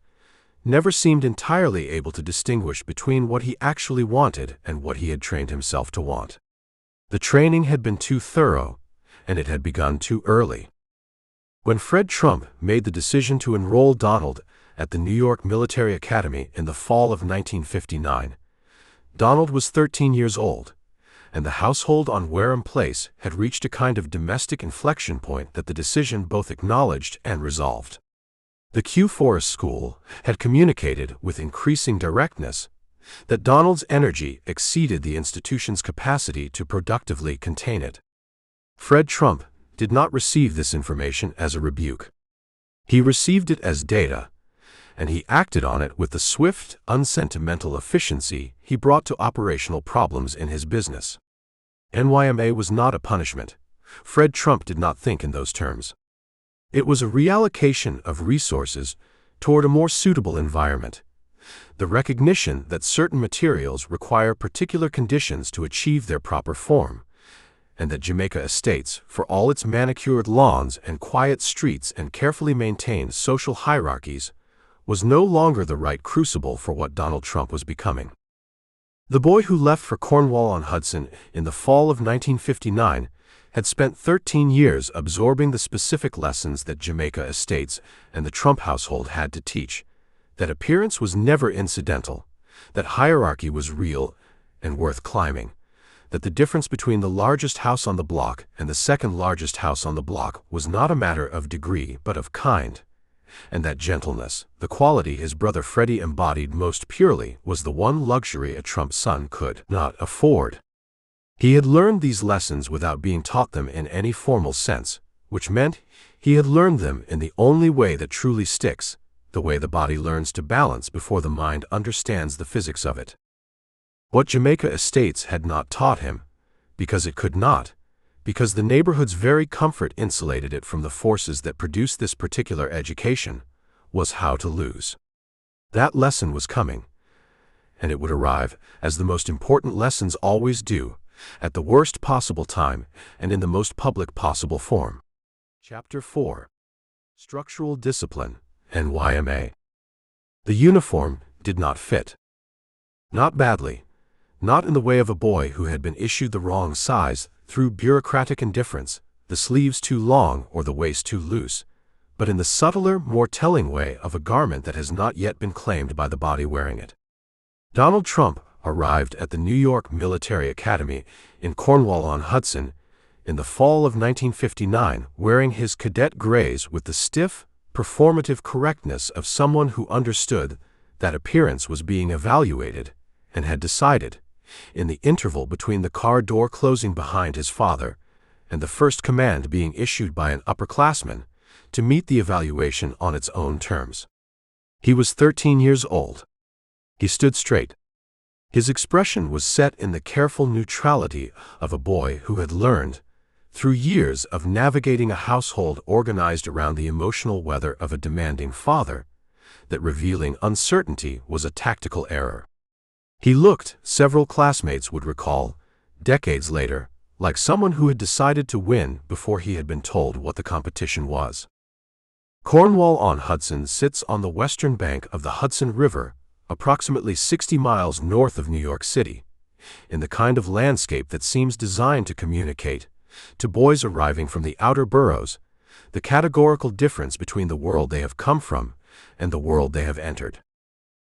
never seemed entirely able to distinguish between what he actually wanted and what he had trained himself to want. The training had been too thorough, and it had begun too early. When Fred Trump made the decision to enroll Donald at the New York Military Academy in the fall of 1959, Donald was 13 years old, and the household on Wareham Place had reached a kind of domestic inflection point that the decision both acknowledged and resolved. The Q Forest School had communicated with increasing directness that Donald's energy exceeded the institution's capacity to productively contain it. Fred Trump did not receive this information as a rebuke. He received it as data, and he acted on it with the swift, unsentimental efficiency he brought to operational problems in his business. NYMA was not a punishment. Fred Trump did not think in those terms. It was a reallocation of resources toward a more suitable environment, the recognition that certain materials require particular conditions to achieve their proper form, and that Jamaica Estates, for all its manicured lawns and quiet streets and carefully maintained social hierarchies, was no longer the right crucible for what Donald Trump was becoming. The boy who left for Cornwall-on-Hudson in the fall of 1959 had spent 13 years absorbing the specific lessons that Jamaica Estates and the Trump household had to teach, that appearance was never incidental, that hierarchy was real and worth climbing, that the difference between the largest house on the block and the second largest house on the block was not a matter of degree but of kind, and that gentleness, the quality his brother Freddie embodied most purely, was the one luxury a Trump son could not afford. He had learned these lessons without being taught them in any formal sense, which meant he had learned them in the only way that truly sticks, the way the body learns to balance before the mind understands the physics of it. What Jamaica Estates had not taught him, because it could not, because the neighborhood's very comfort insulated it from the forces that produced this particular education, was how to lose. That lesson was coming, and it would arrive, as the most important lessons always do, at the worst possible time and in the most public possible form. Chapter 4. Structural Discipline, NYMA. The uniform did not fit. Not badly, not in the way of a boy who had been issued the wrong size through bureaucratic indifference, the sleeves too long or the waist too loose, but in the subtler, more telling way of a garment that has not yet been claimed by the body wearing it. Donald Trump arrived at the New York Military Academy in Cornwall-on-Hudson in the fall of 1959 wearing his cadet grays with the stiff, performative correctness of someone who understood that appearance was being evaluated and had decided, in the interval between the car door closing behind his father and the first command being issued by an upperclassman, to meet the evaluation on its own terms. He was 13 years old. He stood straight. His expression was set in the careful neutrality of a boy who had learned, through years of navigating a household organized around the emotional weather of a demanding father, that revealing uncertainty was a tactical error. He looked, several classmates would recall, decades later, like someone who had decided to win before he had been told what the competition was. Cornwall-on-Hudson sits on the western bank of the Hudson River, approximately 60 miles north of New York City, in the kind of landscape that seems designed to communicate, to boys arriving from the outer boroughs, the categorical difference between the world they have come from and the world they have entered.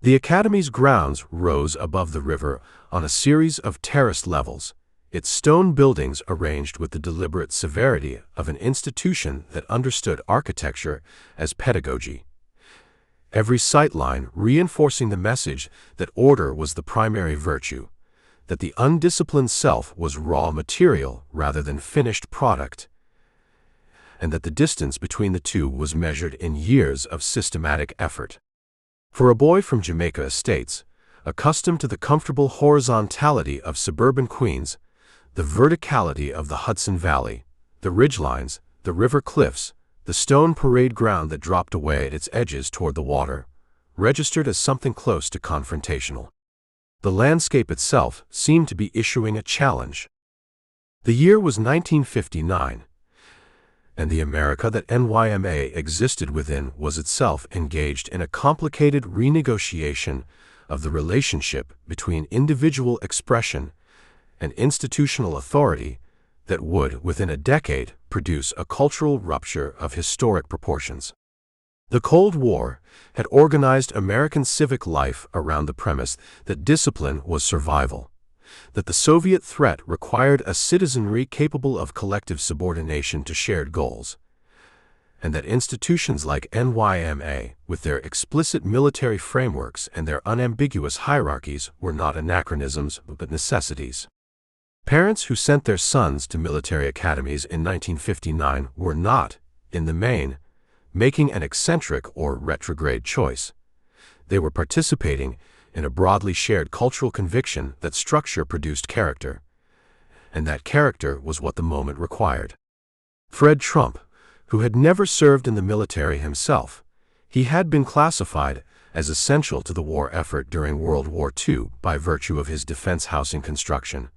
The Academy's grounds rose above the river on a series of terraced levels, its stone buildings arranged with the deliberate severity of an institution that understood architecture as pedagogy. Every sightline reinforcing the message that order was the primary virtue, that the undisciplined self was raw material rather than finished product, and that the distance between the two was measured in years of systematic effort. For a boy from Jamaica Estates, accustomed to the comfortable horizontality of suburban Queens, the verticality of the Hudson Valley, the ridgelines, the river cliffs, the stone parade ground that dropped away at its edges toward the water, registered as something close to confrontational. The landscape itself seemed to be issuing a challenge. The year was 1959, and the America that NYMA existed within was itself engaged in a complicated renegotiation of the relationship between individual expression and institutional authority that would, within a decade, produce a cultural rupture of historic proportions. The Cold War had organized American civic life around the premise that discipline was survival, that the Soviet threat required a citizenry capable of collective subordination to shared goals, and that institutions like NYMA, with their explicit military frameworks and their unambiguous hierarchies, were not anachronisms but necessities. Parents who sent their sons to military academies in 1959 were not, in the main, making an eccentric or retrograde choice. They were participating in a broadly shared cultural conviction that structure produced character, and that character was what the moment required. Fred Trump, who had never served in the military himself, he had been classified as essential to the war effort during World War II by virtue of his defense housing construction,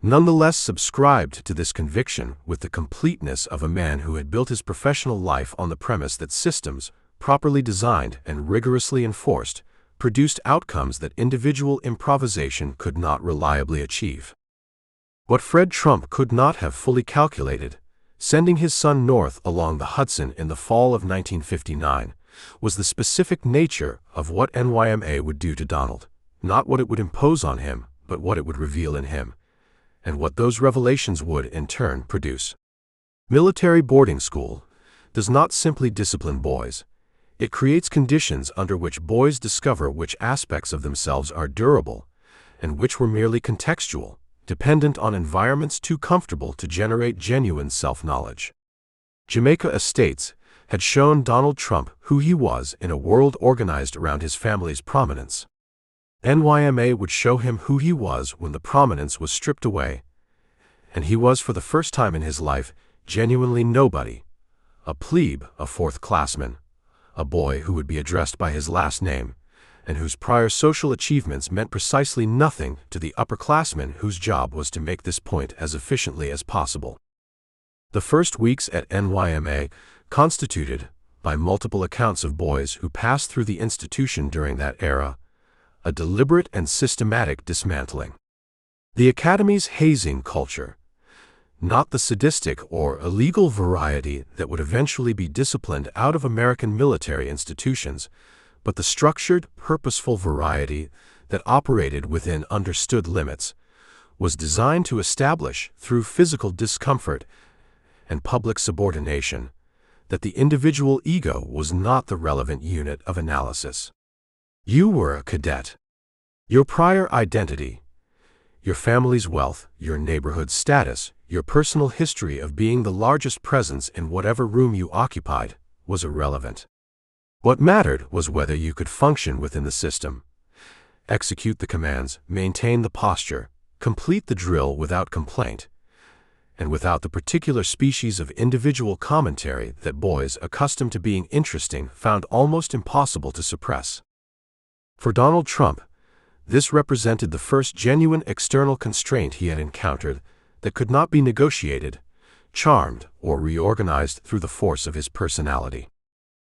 nonetheless subscribed to this conviction with the completeness of a man who had built his professional life on the premise that systems, properly designed and rigorously enforced, produced outcomes that individual improvisation could not reliably achieve. What Fred Trump could not have fully calculated, sending his son north along the Hudson in the fall of 1959, was the specific nature of what NYMA would do to Donald, not what it would impose on him, but what it would reveal in him, and what those revelations would, in turn, produce. Military boarding school does not simply discipline boys. It creates conditions under which boys discover which aspects of themselves are durable and which were merely contextual, dependent on environments too comfortable to generate genuine self-knowledge. Jamaica Estates had shown Donald Trump who he was in a world organized around his family's prominence. NYMA would show him who he was when the prominence was stripped away, and he was for the first time in his life genuinely nobody, a plebe, a fourth-classman, a boy who would be addressed by his last name, and whose prior social achievements meant precisely nothing to the upperclassmen whose job was to make this point as efficiently as possible. The first weeks at NYMA constituted, by multiple accounts of boys who passed through the institution during that era, a deliberate and systematic dismantling. The Academy's hazing culture, not the sadistic or illegal variety that would eventually be disciplined out of American military institutions, but the structured, purposeful variety that operated within understood limits, was designed to establish, through physical discomfort and public subordination, that the individual ego was not the relevant unit of analysis. You were a cadet. Your prior identity, your family's wealth, your neighborhood status, your personal history of being the largest presence in whatever room you occupied, was irrelevant. What mattered was whether you could function within the system, execute the commands, maintain the posture, complete the drill without complaint, and without the particular species of individual commentary that boys accustomed to being interesting found almost impossible to suppress. For Donald Trump, this represented the first genuine external constraint he had encountered that could not be negotiated, charmed, or reorganized through the force of his personality.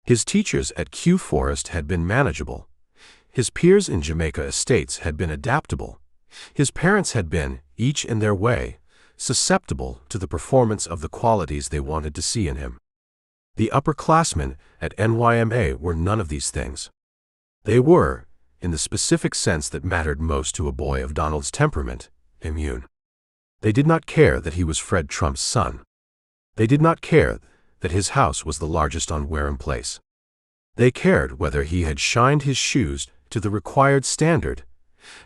His teachers at Kew Forest had been manageable. His peers in Jamaica Estates had been adaptable. His parents had been, each in their way, susceptible to the performance of the qualities they wanted to see in him. The upperclassmen at NYMA were none of these things. They were, in the specific sense that mattered most to a boy of Donald's temperament, immune. They did not care that he was Fred Trump's son. They did not care that his house was the largest on Wareham Place. They cared whether he had shined his shoes to the required standard,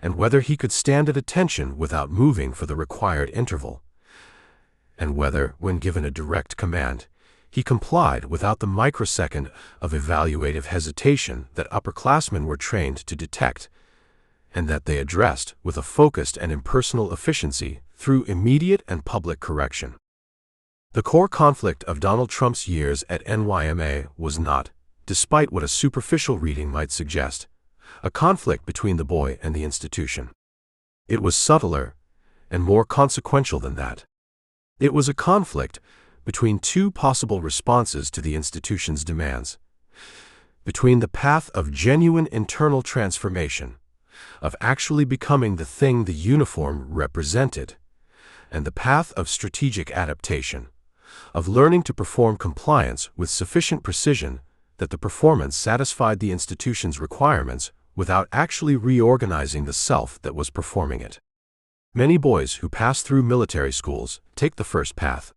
and whether he could stand at attention without moving for the required interval, and whether, when given a direct command, he complied without the microsecond of evaluative hesitation that upperclassmen were trained to detect, and that they addressed with a focused and impersonal efficiency through immediate and public correction. The core conflict of Donald Trump's years at NYMA was not, despite what a superficial reading might suggest, a conflict between the boy and the institution. It was subtler and more consequential than that. It was a conflict between two possible responses to the institution's demands, between the path of genuine internal transformation, of actually becoming the thing the uniform represented, and the path of strategic adaptation, of learning to perform compliance with sufficient precision that the performance satisfied the institution's requirements without actually reorganizing the self that was performing it. Many boys who pass through military schools take the first path.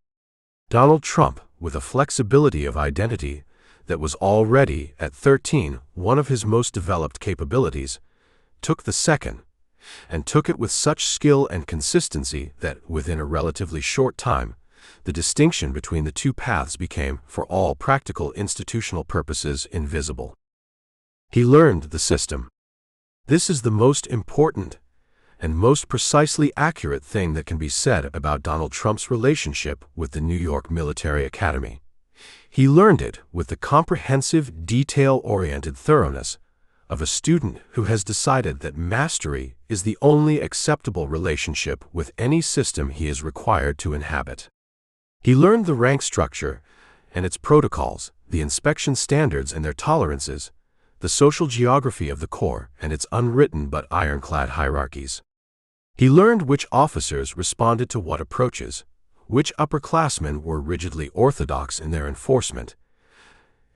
Donald Trump, with a flexibility of identity that was already, at 13, one of his most developed capabilities, took the second, and took it with such skill and consistency that, within a relatively short time, the distinction between the two paths became, for all practical institutional purposes, invisible. He learned the system. This is the most important and most precisely accurate thing that can be said about Donald Trump's relationship with the New York Military Academy. He learned it with the comprehensive, detail-oriented thoroughness of a student who has decided that mastery is the only acceptable relationship with any system he is required to inhabit. He learned the rank structure and its protocols, the inspection standards and their tolerances, the social geography of the Corps and its unwritten but ironclad hierarchies. He learned which officers responded to what approaches, which upperclassmen were rigidly orthodox in their enforcement,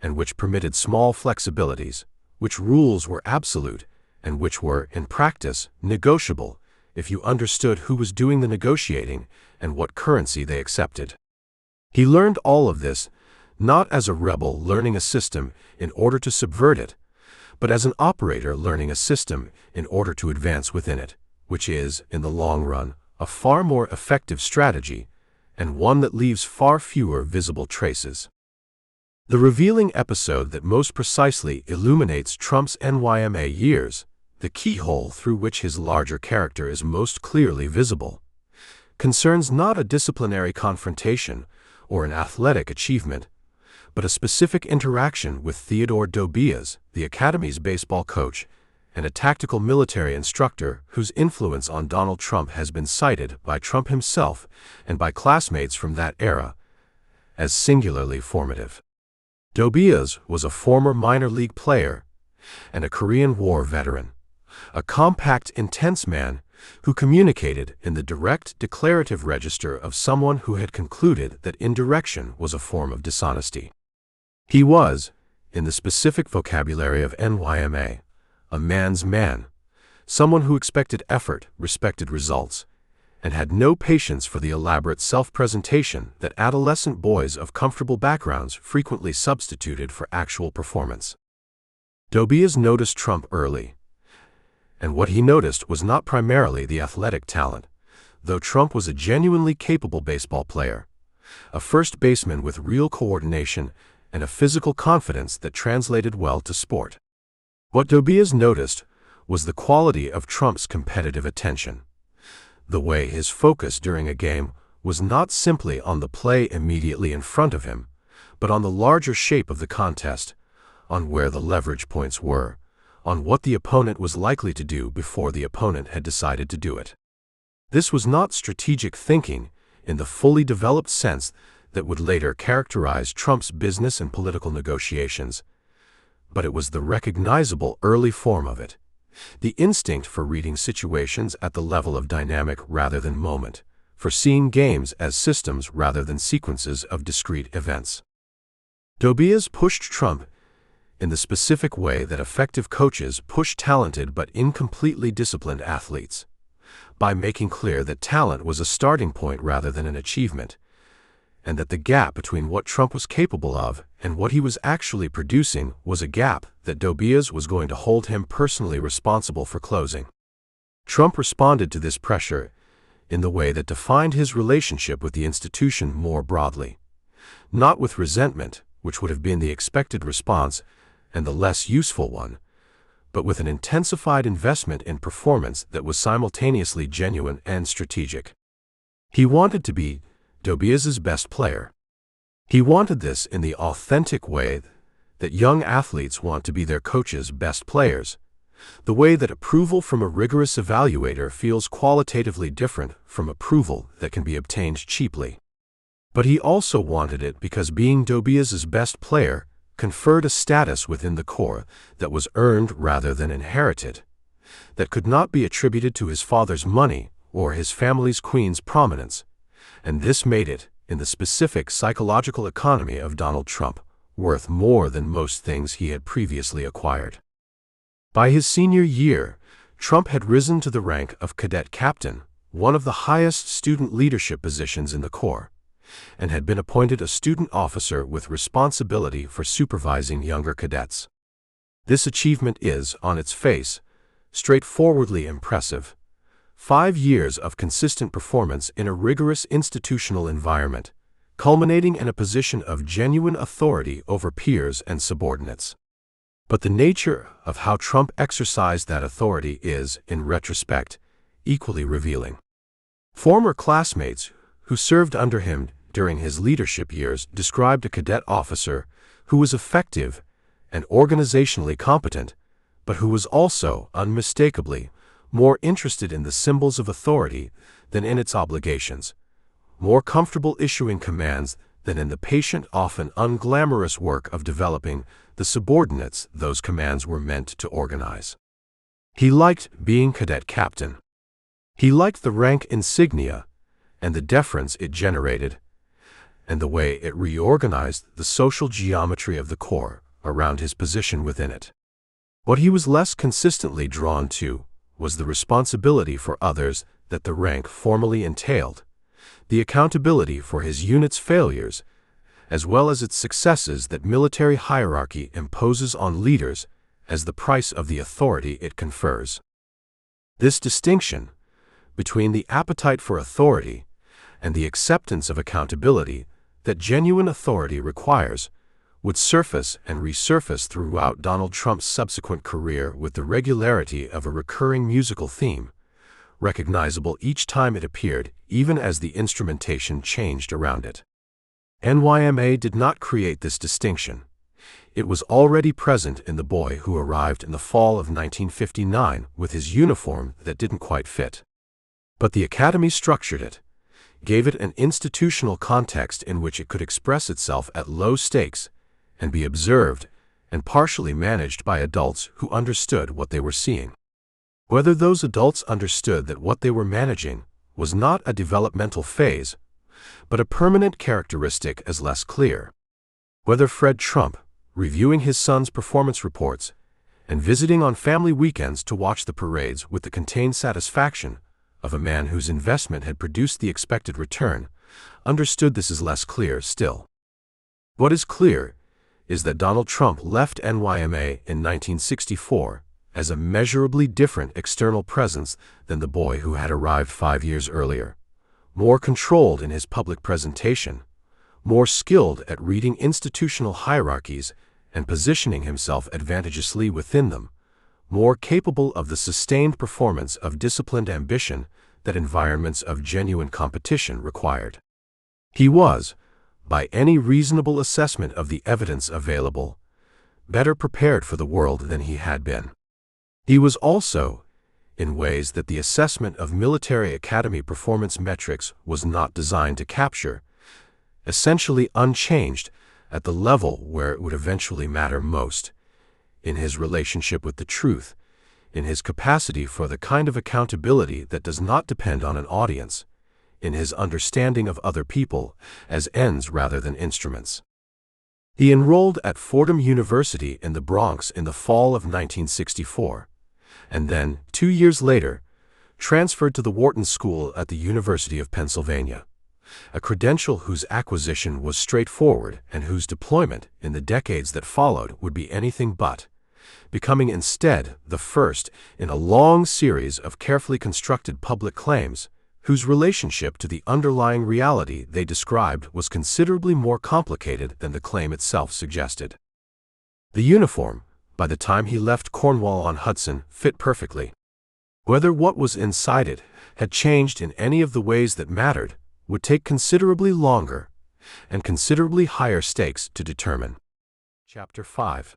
and which permitted small flexibilities, which rules were absolute, and which were, in practice, negotiable if you understood who was doing the negotiating and what currency they accepted. He learned all of this, not as a rebel learning a system in order to subvert it, but as an operator learning a system in order to advance within it, which is, in the long run, a far more effective strategy, and one that leaves far fewer visible traces. The revealing episode that most precisely illuminates Trump's NYMA years, the keyhole through which his larger character is most clearly visible, concerns not a disciplinary confrontation or an athletic achievement, but a specific interaction with Theodore Dobias, the Academy's baseball coach, and a tactical military instructor whose influence on Donald Trump has been cited by Trump himself and by classmates from that era as singularly formative. Dobias was a former minor league player and a Korean War veteran, a compact, intense man who communicated in the direct, declarative register of someone who had concluded that indirection was a form of dishonesty. He was, in the specific vocabulary of NYMA, a man's man, someone who expected effort, respected results, and had no patience for the elaborate self-presentation that adolescent boys of comfortable backgrounds frequently substituted for actual performance. Tobias noticed Trump early, and what he noticed was not primarily the athletic talent, though Trump was a genuinely capable baseball player, a first baseman with real coordination and a physical confidence that translated well to sport. What Tobias noticed was the quality of Trump's competitive attention. The way his focus during a game was not simply on the play immediately in front of him, but on the larger shape of the contest, on where the leverage points were, on what the opponent was likely to do before the opponent had decided to do it. This was not strategic thinking in the fully developed sense that would later characterize Trump's business and political negotiations, but it was the recognizable early form of it, the instinct for reading situations at the level of dynamic rather than moment, for seeing games as systems rather than sequences of discrete events. Tobias pushed Trump in the specific way that effective coaches push talented but incompletely disciplined athletes, by making clear that talent was a starting point rather than an achievement, and that the gap between what Trump was capable of and what he was actually producing was a gap that Tobias was going to hold him personally responsible for closing. Trump responded to this pressure in the way that defined his relationship with the institution more broadly, not with resentment, which would have been the expected response and the less useful one, but with an intensified investment in performance that was simultaneously genuine and strategic. He wanted to be Tobias's best player. He wanted this in the authentic way that young athletes want to be their coach's best players, the way that approval from a rigorous evaluator feels qualitatively different from approval that can be obtained cheaply. But he also wanted it because being Tobias's best player conferred a status within the core that was earned rather than inherited, that could not be attributed to his father's money or his family's queen's prominence, and this made it, in the specific psychological economy of Donald Trump, worth more than most things he had previously acquired. By his senior year, Trump had risen to the rank of cadet captain, one of the highest student leadership positions in the Corps, and had been appointed a student officer with responsibility for supervising younger cadets. This achievement is, on its face, straightforwardly impressive. 5 years of consistent performance in a rigorous institutional environment, culminating in a position of genuine authority over peers and subordinates. But the nature of how Trump exercised that authority is, in retrospect, equally revealing. Former classmates who served under him during his leadership years described a cadet officer who was effective and organizationally competent, but who was also, unmistakably, more interested in the symbols of authority than in its obligations, more comfortable issuing commands than in the patient, often unglamorous work of developing the subordinates those commands were meant to organize. He liked being cadet captain. He liked the rank insignia and the deference it generated, and the way it reorganized the social geometry of the Corps around his position within it. What he was less consistently drawn to was the responsibility for others that the rank formally entailed, the accountability for his unit's failures, as well as its successes that military hierarchy imposes on leaders as the price of the authority it confers. This distinction between the appetite for authority and the acceptance of accountability that genuine authority requires would surface and resurface throughout Donald Trump's subsequent career with the regularity of a recurring musical theme, recognizable each time it appeared, even as the instrumentation changed around it. NYMA did not create this distinction. It was already present in the boy who arrived in the fall of 1959 with his uniform that didn't quite fit. But the Academy structured it, gave it an institutional context in which it could express itself at low stakes and be observed and partially managed by adults who understood what they were seeing. Whether those adults understood that what they were managing was not a developmental phase, but a permanent characteristic is less clear. Whether Fred Trump, reviewing his son's performance reports and visiting on family weekends to watch the parades with the contained satisfaction of a man whose investment had produced the expected return, understood this is less clear still. What is clear is that Donald Trump left NYMA in 1964 as a measurably different external presence than the boy who had arrived 5 years earlier, more controlled in his public presentation, more skilled at reading institutional hierarchies and positioning himself advantageously within them, more capable of the sustained performance of disciplined ambition that environments of genuine competition required. He was, by any reasonable assessment of the evidence available, better prepared for the world than he had been. He was also, in ways that the assessment of military academy performance metrics was not designed to capture, essentially unchanged at the level where it would eventually matter most, in his relationship with the truth, in his capacity for the kind of accountability that does not depend on an audience, in his understanding of other people as ends rather than instruments. He enrolled at Fordham University in the Bronx in the fall of 1964, and then, 2 years later, transferred to the Wharton School at the University of Pennsylvania, a credential whose acquisition was straightforward and whose deployment in the decades that followed would be anything but, becoming instead the first in a long series of carefully constructed public claims whose relationship to the underlying reality they described was considerably more complicated than the claim itself suggested. The uniform, by the time he left Cornwall-on-Hudson, fit perfectly. Whether what was inside it had changed in any of the ways that mattered would take considerably longer and considerably higher stakes to determine. Chapter 5.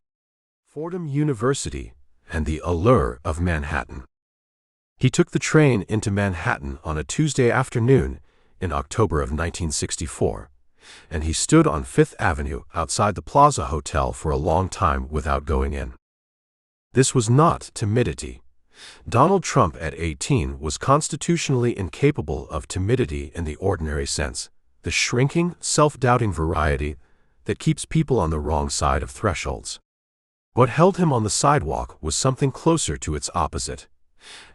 Fordham University and the Allure of Manhattan. He took the train into Manhattan on a Tuesday afternoon in October of 1964, and he stood on Fifth Avenue outside the Plaza Hotel for a long time without going in. This was not timidity. Donald Trump at 18 was constitutionally incapable of timidity in the ordinary sense, the shrinking, self-doubting variety that keeps people on the wrong side of thresholds. What held him on the sidewalk was something closer to its opposite,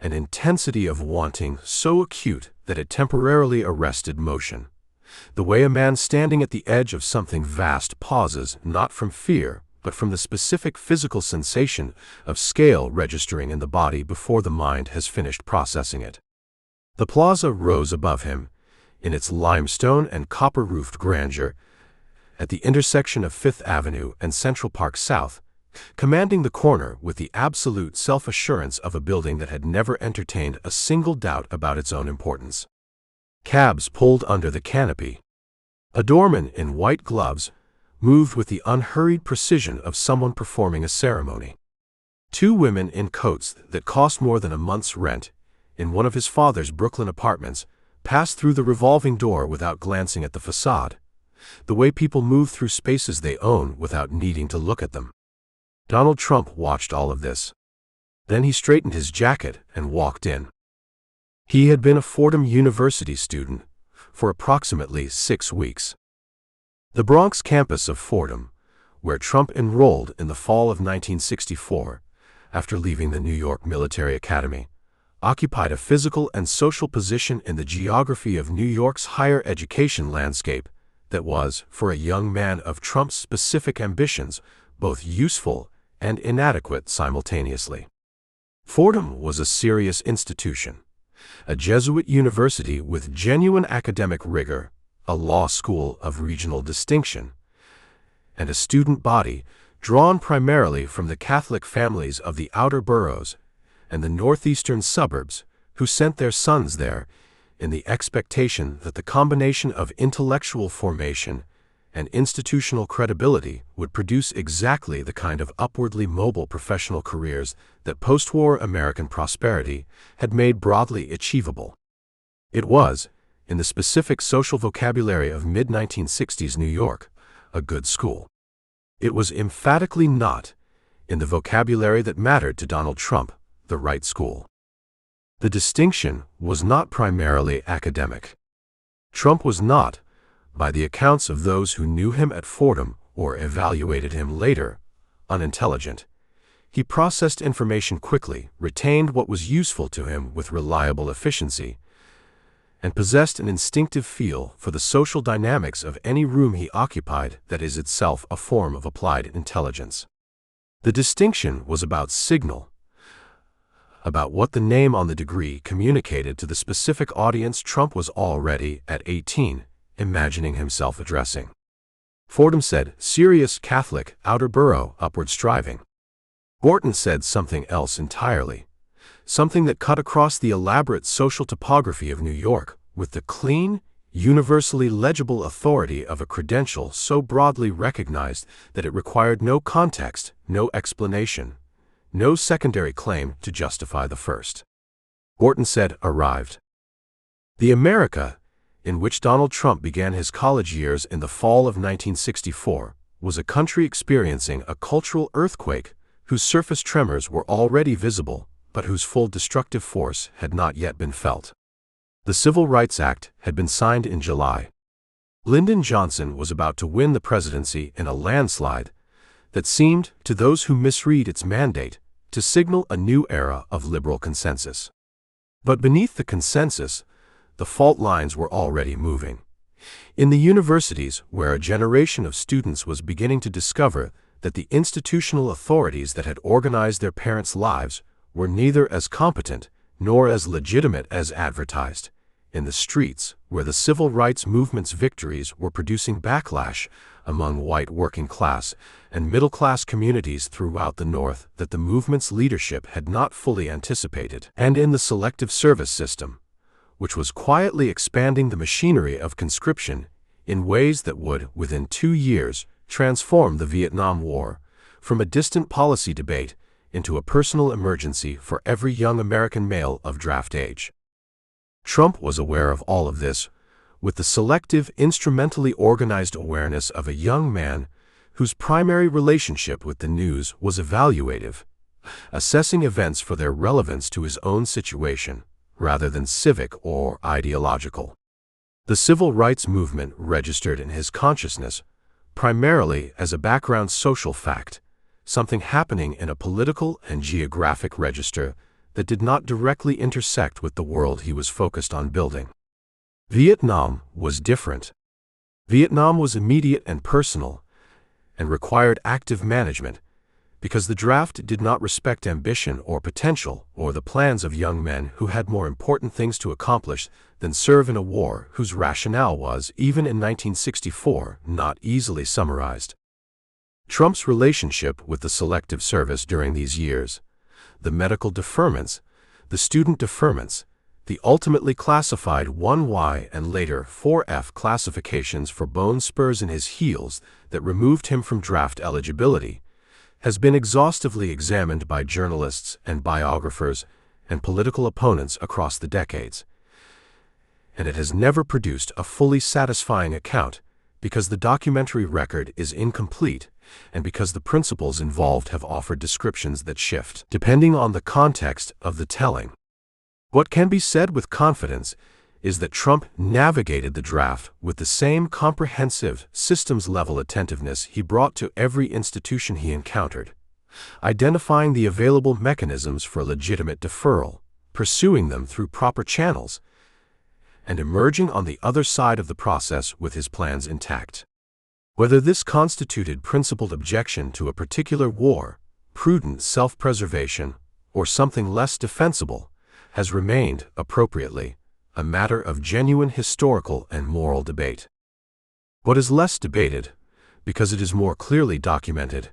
an intensity of wanting so acute that it temporarily arrested motion, the way a man standing at the edge of something vast pauses not from fear, but from the specific physical sensation of scale registering in the body before the mind has finished processing it. The plaza rose above him, in its limestone and copper-roofed grandeur, at the intersection of Fifth Avenue and Central Park South, commanding the corner with the absolute self-assurance of a building that had never entertained a single doubt about its own importance. Cabs pulled under the canopy. A doorman in white gloves moved with the unhurried precision of someone performing a ceremony. 2 women in coats that cost more than a month's rent, in one of his father's Brooklyn apartments, passed through the revolving door without glancing at the facade, the way people move through spaces they own without needing to look at them. Donald Trump watched all of this. Then he straightened his jacket and walked in. He had been a Fordham University student for approximately 6 weeks. The Bronx campus of Fordham, where Trump enrolled in the fall of 1964, after leaving the New York Military Academy, occupied a physical and social position in the geography of New York's higher education landscape that was, for a young man of Trump's specific ambitions, both useful and inadequate simultaneously. Fordham was a serious institution, a Jesuit university with genuine academic rigor, a law school of regional distinction, and a student body drawn primarily from the Catholic families of the outer boroughs and the northeastern suburbs who sent their sons there in the expectation that the combination of intellectual formation and institutional credibility would produce exactly the kind of upwardly mobile professional careers that post-war American prosperity had made broadly achievable. It was, in the specific social vocabulary of mid-1960s New York, a good school. It was emphatically not, in the vocabulary that mattered to Donald Trump, the right school. The distinction was not primarily academic. Trump was not, by the accounts of those who knew him at Fordham or evaluated him later, unintelligent. He processed information quickly, retained what was useful to him with reliable efficiency, and possessed an instinctive feel for the social dynamics of any room he occupied that is itself a form of applied intelligence. The distinction was about signal, about what the name on the degree communicated to the specific audience Trump was already, at 18, imagining himself addressing. Fordham said, "Serious, Catholic, Outer-Borough, upward striving." Wharton said something else entirely, something that cut across the elaborate social topography of New York with the clean, universally legible authority of a credential so broadly recognized that it required no context, no explanation, no secondary claim to justify the first. Wharton said, "Arrived." The America in which Donald Trump began his college years in the fall of 1964 was a country experiencing a cultural earthquake whose surface tremors were already visible, but whose full destructive force had not yet been felt. The Civil Rights Act had been signed in July. Lyndon Johnson was about to win the presidency in a landslide that seemed, to those who misread its mandate, to signal a new era of liberal consensus. But beneath the consensus, the fault lines were already moving. In the universities, where a generation of students was beginning to discover that the institutional authorities that had organized their parents' lives were neither as competent nor as legitimate as advertised. In the streets, where the civil rights movement's victories were producing backlash among white working-class and middle-class communities throughout the North that the movement's leadership had not fully anticipated, and in the selective service system, which was quietly expanding the machinery of conscription in ways that would, within 2 years, transform the Vietnam War from a distant policy debate into a personal emergency for every young American male of draft age. Trump was aware of all of this, with the selective, instrumentally organized awareness of a young man whose primary relationship with the news was evaluative, assessing events for their relevance to his own situation, rather than civic or ideological. The civil rights movement registered in his consciousness primarily as a background social fact, something happening in a political and geographic register that did not directly intersect with the world he was focused on building. Vietnam was different. Vietnam was immediate and personal, and required active management, because the draft did not respect ambition or potential or the plans of young men who had more important things to accomplish than serve in a war whose rationale was, even in 1964, not easily summarized. Trump's relationship with the selective service during these years, the medical deferments, the student deferments, the ultimately classified 1Y and later 4F classifications for bone spurs in his heels that removed him from draft eligibility, has been exhaustively examined by journalists and biographers and political opponents across the decades, and it has never produced a fully satisfying account because the documentary record is incomplete and because the principles involved have offered descriptions that shift depending on the context of the telling. What can be said with confidence is that Trump navigated the draft with the same comprehensive, systems-level attentiveness he brought to every institution he encountered, identifying the available mechanisms for legitimate deferral, pursuing them through proper channels, and emerging on the other side of the process with his plans intact. Whether this constituted principled objection to a particular war, prudent self-preservation, or something less defensible, has remained, appropriately, a matter of genuine historical and moral debate. What is less debated, because it is more clearly documented,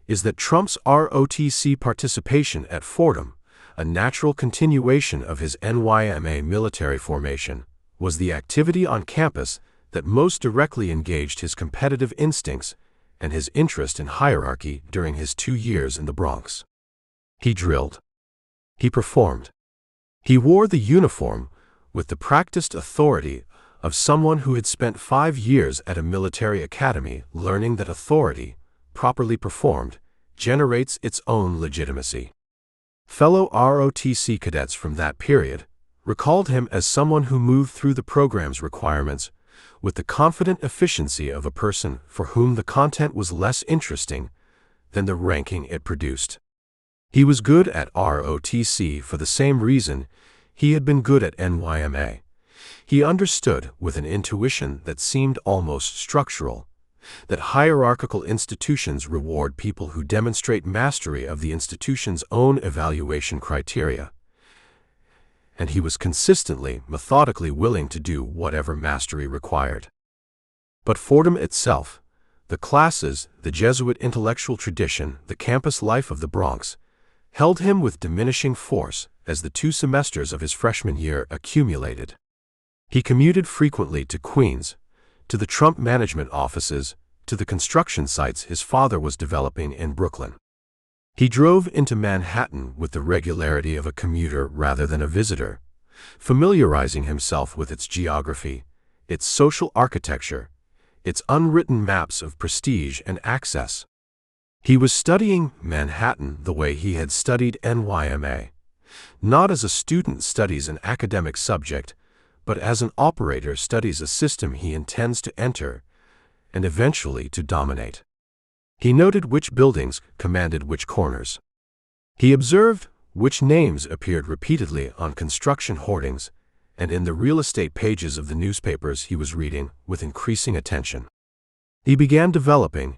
is that Trump's ROTC participation at Fordham, a natural continuation of his NYMA military formation, was the activity on campus that most directly engaged his competitive instincts and his interest in hierarchy during his 2 years in the Bronx. He drilled. He performed. He wore the uniform with the practiced authority of someone who had spent 5 years at a military academy learning that authority, properly performed, generates its own legitimacy. Fellow ROTC cadets from that period recalled him as someone who moved through the program's requirements with the confident efficiency of a person for whom the content was less interesting than the ranking it produced. He was good at ROTC for the same reason he had been good at NYMA. He understood, with an intuition that seemed almost structural, that hierarchical institutions reward people who demonstrate mastery of the institution's own evaluation criteria, and he was consistently, methodically willing to do whatever mastery required. But Fordham itself, the classes, the Jesuit intellectual tradition, the campus life of the Bronx, held him with diminishing force as the 2 semesters of his freshman year accumulated. He commuted frequently to Queens, to the Trump management offices, to the construction sites his father was developing in Brooklyn. He drove into Manhattan with the regularity of a commuter rather than a visitor, familiarizing himself with its geography, its social architecture, its unwritten maps of prestige and access. He was studying Manhattan the way he had studied NYMA, not as a student studies an academic subject, but as an operator studies a system he intends to enter and eventually to dominate. He noted which buildings commanded which corners. He observed which names appeared repeatedly on construction hoardings and in the real estate pages of the newspapers he was reading with increasing attention. He began developing,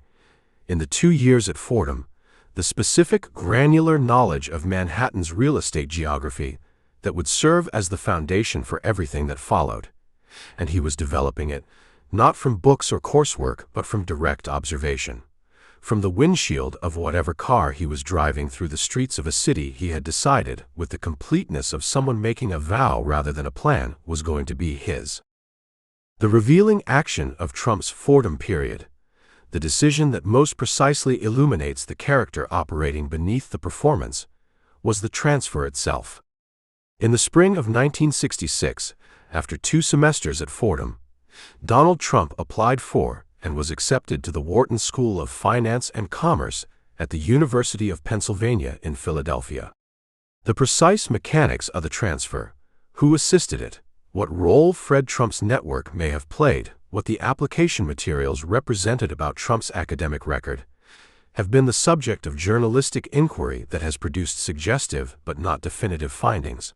in the 2 years at Fordham, the specific granular knowledge of Manhattan's real estate geography that would serve as the foundation for everything that followed, and he was developing it not from books or coursework but from direct observation, from the windshield of whatever car he was driving through the streets of a city he had decided, with the completeness of someone making a vow rather than a plan, was going to be his. The revealing action of Trump's Fordham period, the decision that most precisely illuminates the character operating beneath the performance, was the transfer itself. In the spring of 1966, after 2 semesters at Fordham, Donald Trump applied for and was accepted to the Wharton School of Finance and Commerce at the University of Pennsylvania in Philadelphia. The precise mechanics of the transfer, who assisted it, what role Fred Trump's network may have played, what the application materials represented about Trump's academic record, have been the subject of journalistic inquiry that has produced suggestive but not definitive findings.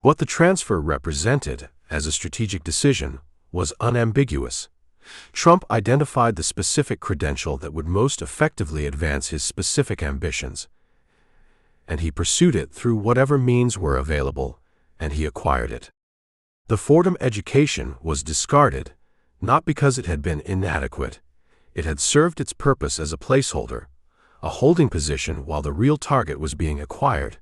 What the transfer represented, as a strategic decision, was unambiguous. Trump identified the specific credential that would most effectively advance his specific ambitions, and he pursued it through whatever means were available, and he acquired it. The Fordham education was discarded, not because it had been inadequate. It had served its purpose as a placeholder, a holding position while the real target was being acquired,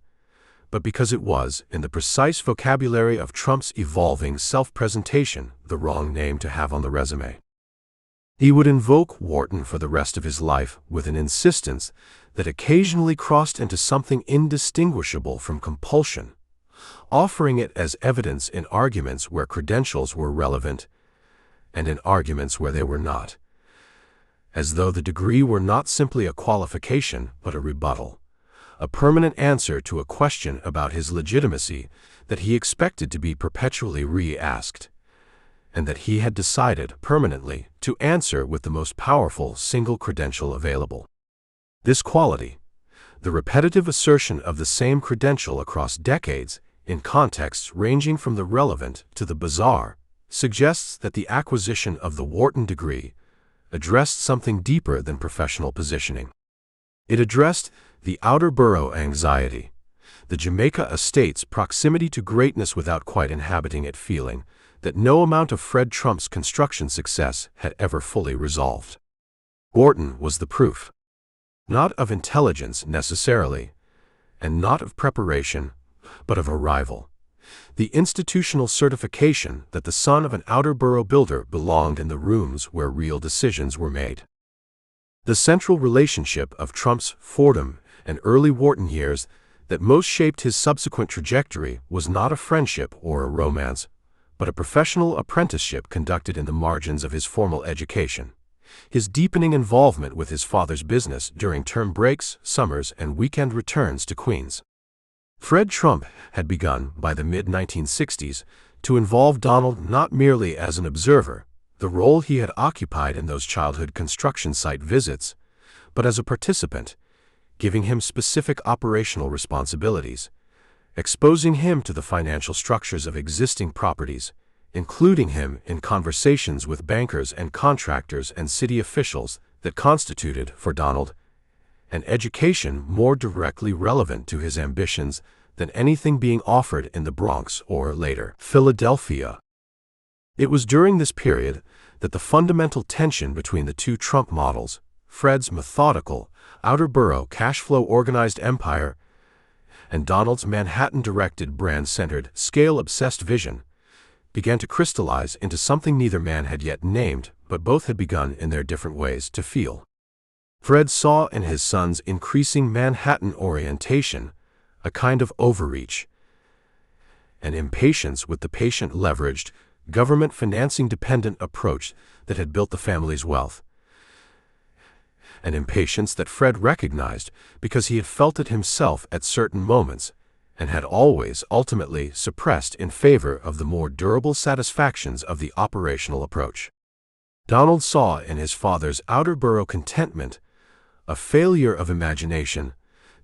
but because it was, in the precise vocabulary of Trump's evolving self-presentation, the wrong name to have on the resume. He would invoke Wharton for the rest of his life with an insistence that occasionally crossed into something indistinguishable from compulsion, offering it as evidence in arguments where credentials were relevant and in arguments where they were not, as though the degree were not simply a qualification but a rebuttal, a permanent answer to a question about his legitimacy that he expected to be perpetually re-asked, and that he had decided permanently to answer with the most powerful single credential available. This quality, the repetitive assertion of the same credential across decades in contexts ranging from the relevant to the bizarre, suggests that the acquisition of the Wharton degree addressed something deeper than professional positioning. It addressed the Outer-Borough anxiety, the Jamaica Estates proximity to greatness without quite inhabiting it feeling that no amount of Fred Trump's construction success had ever fully resolved. Wharton was the proof, not of intelligence necessarily, and not of preparation, but of arrival. The institutional certification that the son of an Outer-Borough builder belonged in the rooms where real decisions were made. The central relationship of Trump's Fordham and early Wharton years that most shaped his subsequent trajectory was not a friendship or a romance, but a professional apprenticeship conducted in the margins of his formal education, his deepening involvement with his father's business during term breaks, summers, and weekend returns to Queens. Fred Trump had begun, by the mid-1960s, to involve Donald not merely as an observer, the role he had occupied in those childhood construction site visits, but as a participant, giving him specific operational responsibilities, exposing him to the financial structures of existing properties, including him in conversations with bankers and contractors and city officials that constituted, for Donald, an education more directly relevant to his ambitions than anything being offered in the Bronx or, later, Philadelphia. It was during this period that the fundamental tension between the two Trump models, Fred's methodical, Outer-Borough cash-flow organized empire and Donald's Manhattan-directed, brand-centered, scale-obsessed vision, began to crystallize into something neither man had yet named, but both had begun in their different ways to feel. Fred saw in his son's increasing Manhattan orientation a kind of overreach, an impatience with the patient-leveraged, government financing-dependent approach that had built the family's wealth, an impatience that Fred recognized because he had felt it himself at certain moments and had always ultimately suppressed in favor of the more durable satisfactions of the operational approach. Donald saw in his father's Outer-Borough contentment a failure of imagination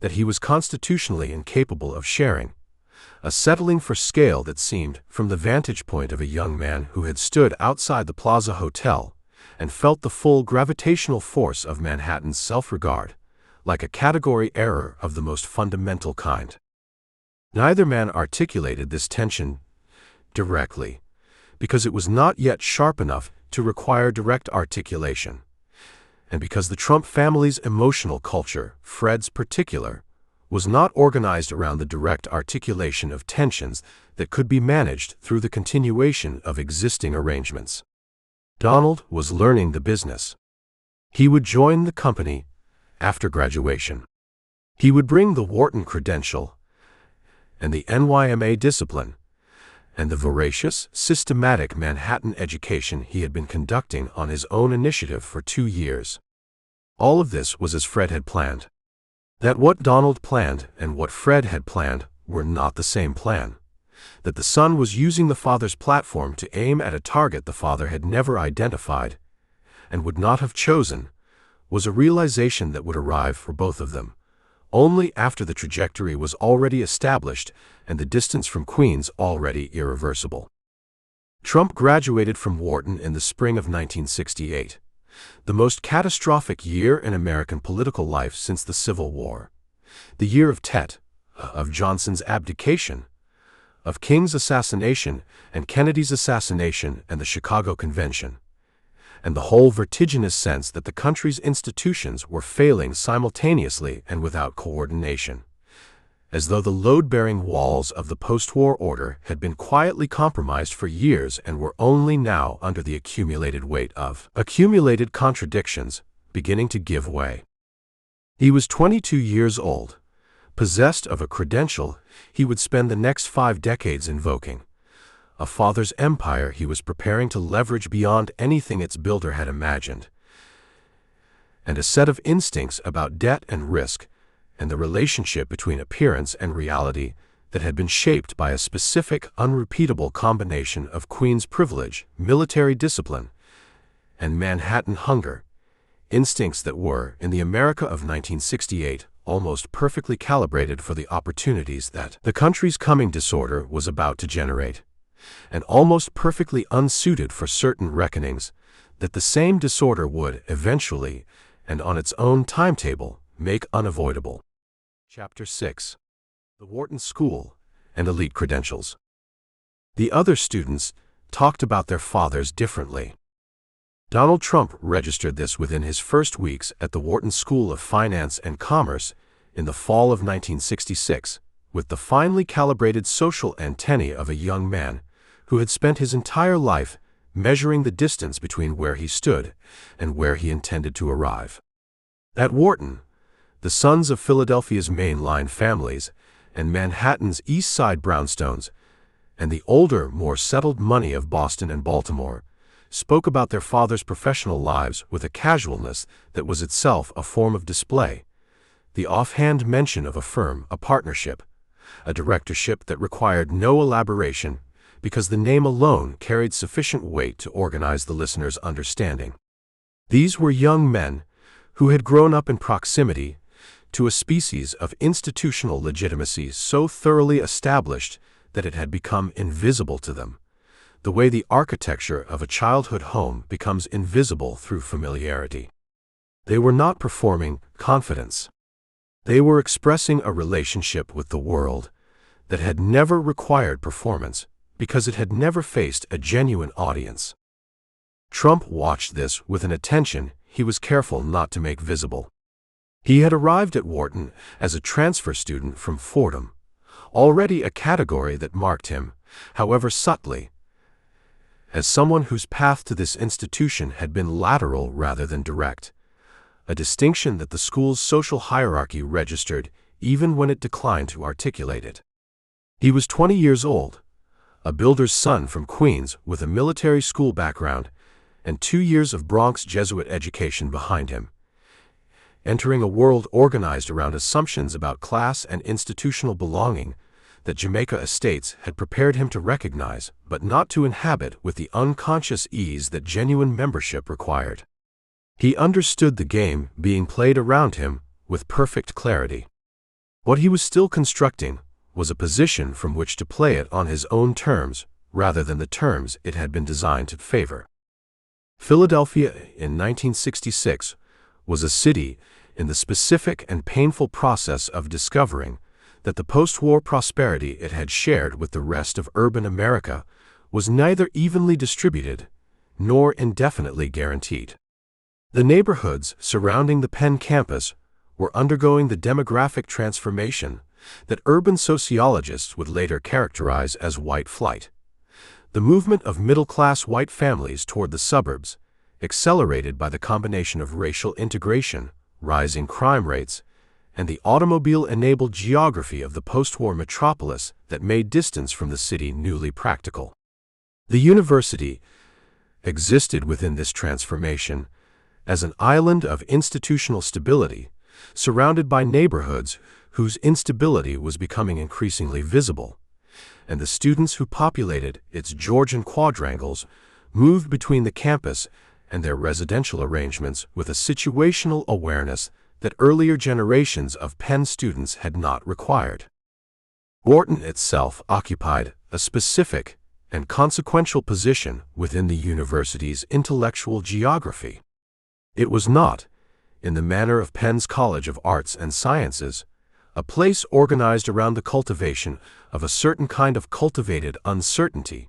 that he was constitutionally incapable of sharing, a settling for scale that seemed, from the vantage point of a young man who had stood outside the Plaza Hotel and felt the full gravitational force of Manhattan's self-regard, like a category error of the most fundamental kind. Neither man articulated this tension directly, because it was not yet sharp enough to require direct articulation, and because the Trump family's emotional culture, Fred's particular, was not organized around the direct articulation of tensions that could be managed through the continuation of existing arrangements. Donald was learning the business. He would join the company after graduation. He would bring the Wharton credential and the NYMA discipline and the voracious, systematic Manhattan education he had been conducting on his own initiative for 2 years. All of this was as Fred had planned. That what Donald planned and what Fred had planned were not the same plan. That the son was using the father's platform to aim at a target the father had never identified and would not have chosen was a realization that would arrive for both of them only after the trajectory was already established and the distance from Queens already irreversible. Trump graduated from Wharton in the spring of 1968, the most catastrophic year in American political life since the Civil War, the year of Tet, of Johnson's abdication, of King's assassination and Kennedy's assassination and the Chicago Convention, and the whole vertiginous sense that the country's institutions were failing simultaneously and without coordination, as though the load-bearing walls of the post-war order had been quietly compromised for years and were only now under the accumulated weight of accumulated contradictions beginning to give way. He was 22 years old, possessed of a credential he would spend the next 5 decades invoking, a father's empire he was preparing to leverage beyond anything its builder had imagined, and a set of instincts about debt and risk and the relationship between appearance and reality that had been shaped by a specific, unrepeatable combination of Queen's privilege, military discipline, and Manhattan hunger, instincts that were, in the America of 1968, almost perfectly calibrated for the opportunities that the country's coming disorder was about to generate, and almost perfectly unsuited for certain reckonings that the same disorder would eventually, and on its own timetable, make unavoidable. Chapter 6. The Wharton School and Elite Credentials. The other students talked about their fathers differently. Donald Trump registered this within his first weeks at the Wharton School of Finance and Commerce in the fall of 1966, with the finely calibrated social antennae of a young man who had spent his entire life measuring the distance between where he stood and where he intended to arrive. At Wharton, the sons of Philadelphia's mainline families and Manhattan's East Side brownstones and the older, more settled money of Boston and Baltimore spoke about their fathers' professional lives with a casualness that was itself a form of display, the offhand mention of a firm, a partnership, a directorship that required no elaboration because the name alone carried sufficient weight to organize the listener's understanding. These were young men who had grown up in proximity to a species of institutional legitimacy so thoroughly established that it had become invisible to them, the way the architecture of a childhood home becomes invisible through familiarity. They were not performing confidence. They were expressing a relationship with the world that had never required performance because it had never faced a genuine audience. Trump watched this with an attention he was careful not to make visible. He had arrived at Wharton as a transfer student from Fordham, already a category that marked him, however subtly, as someone whose path to this institution had been lateral rather than direct, a distinction that the school's social hierarchy registered even when it declined to articulate it. He was 20 years old, a builder's son from Queens with a military school background and 2 years of Bronx Jesuit education behind him, entering a world organized around assumptions about class and institutional belonging that Jamaica Estates had prepared him to recognize but not to inhabit with the unconscious ease that genuine membership required. He understood the game being played around him with perfect clarity. What he was still constructing was a position from which to play it on his own terms rather than the terms it had been designed to favor. Philadelphia in 1966 was a city in the specific and painful process of discovering that the post-war prosperity it had shared with the rest of urban America was neither evenly distributed nor indefinitely guaranteed. The neighborhoods surrounding the Penn campus were undergoing the demographic transformation that urban sociologists would later characterize as white flight. The movement of middle-class white families toward the suburbs, accelerated by the combination of racial integration, rising crime rates, and the automobile-enabled geography of the post-war metropolis that made distance from the city newly practical. The university existed within this transformation as an island of institutional stability, surrounded by neighborhoods whose instability was becoming increasingly visible, and the students who populated its Georgian quadrangles moved between the campus and their residential arrangements with a situational awareness that earlier generations of Penn students had not required. Wharton itself occupied a specific and consequential position within the university's intellectual geography. It was not, in the manner of Penn's College of Arts and Sciences, a place organized around the cultivation of a certain kind of cultivated uncertainty,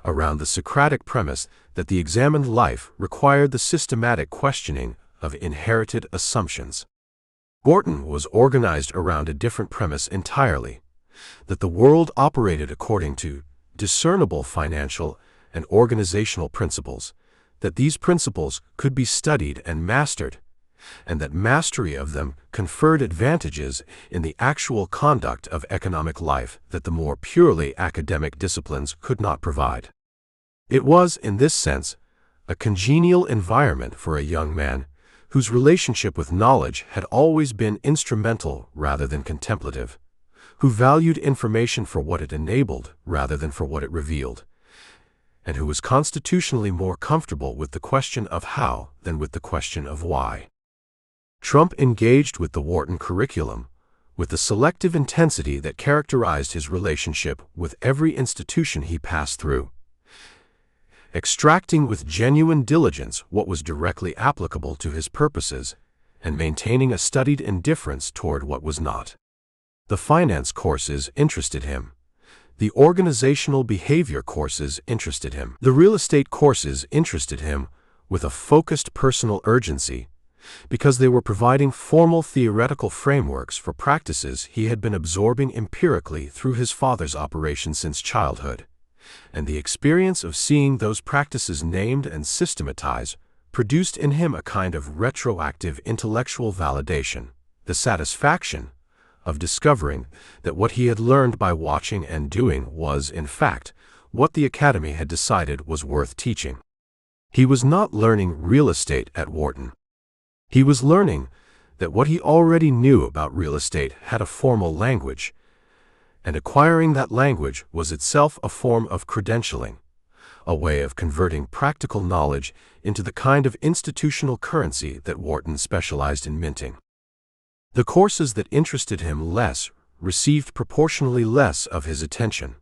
around the Socratic premise that the examined life required the systematic questioning of inherited assumptions. Wharton was organized around a different premise entirely, that the world operated according to discernible financial and organizational principles, that these principles could be studied and mastered, and that mastery of them conferred advantages in the actual conduct of economic life that the more purely academic disciplines could not provide. It was, in this sense, a congenial environment for a young man whose relationship with knowledge had always been instrumental rather than contemplative, who valued information for what it enabled rather than for what it revealed, and who was constitutionally more comfortable with the question of how than with the question of why. Trump engaged with the Wharton curriculum with the selective intensity that characterized his relationship with every institution he passed through, extracting with genuine diligence what was directly applicable to his purposes and maintaining a studied indifference toward what was not. The finance courses interested him. The organizational behavior courses interested him. The real estate courses interested him with a focused personal urgency because they were providing formal theoretical frameworks for practices he had been absorbing empirically through his father's operation since childhood, and the experience of seeing those practices named and systematized produced in him a kind of retroactive intellectual validation, the satisfaction of discovering that what he had learned by watching and doing was, in fact, what the Academy had decided was worth teaching. He was not learning real estate at Wharton. He was learning that what he already knew about real estate had a formal language, and acquiring that language was itself a form of credentialing, a way of converting practical knowledge into the kind of institutional currency that Wharton specialized in minting. The courses that interested him less received proportionally less of his attention,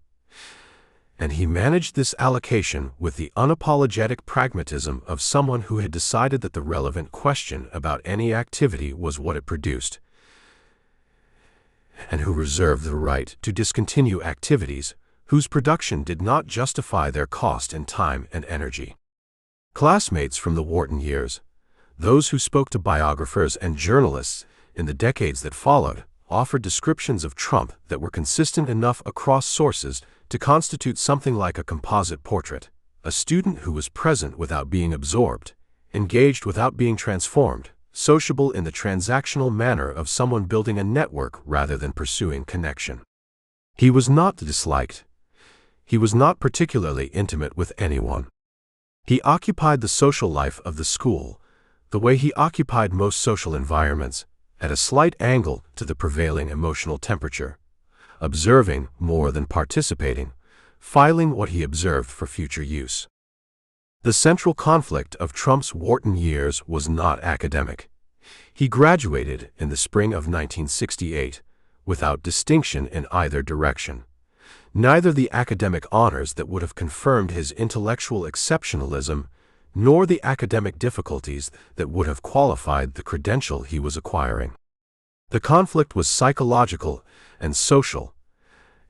and he managed this allocation with the unapologetic pragmatism of someone who had decided that the relevant question about any activity was what it produced, and who reserved the right to discontinue activities whose production did not justify their cost in time and energy. Classmates from the Wharton years, those who spoke to biographers and journalists in the decades that followed, offered descriptions of Trump that were consistent enough across sources to constitute something like a composite portrait: a student who was present without being absorbed, engaged without being transformed, sociable in the transactional manner of someone building a network rather than pursuing connection. He was not disliked. He was not particularly intimate with anyone. He occupied the social life of the school the way he occupied most social environments, at a slight angle to the prevailing emotional temperature, observing more than participating, filing what he observed for future use. The central conflict of Trump's Wharton years was not academic. He graduated in the spring of 1968 without distinction in either direction. Neither the academic honors that would have confirmed his intellectual exceptionalism, nor the academic difficulties that would have qualified the credential he was acquiring. The conflict was psychological and social,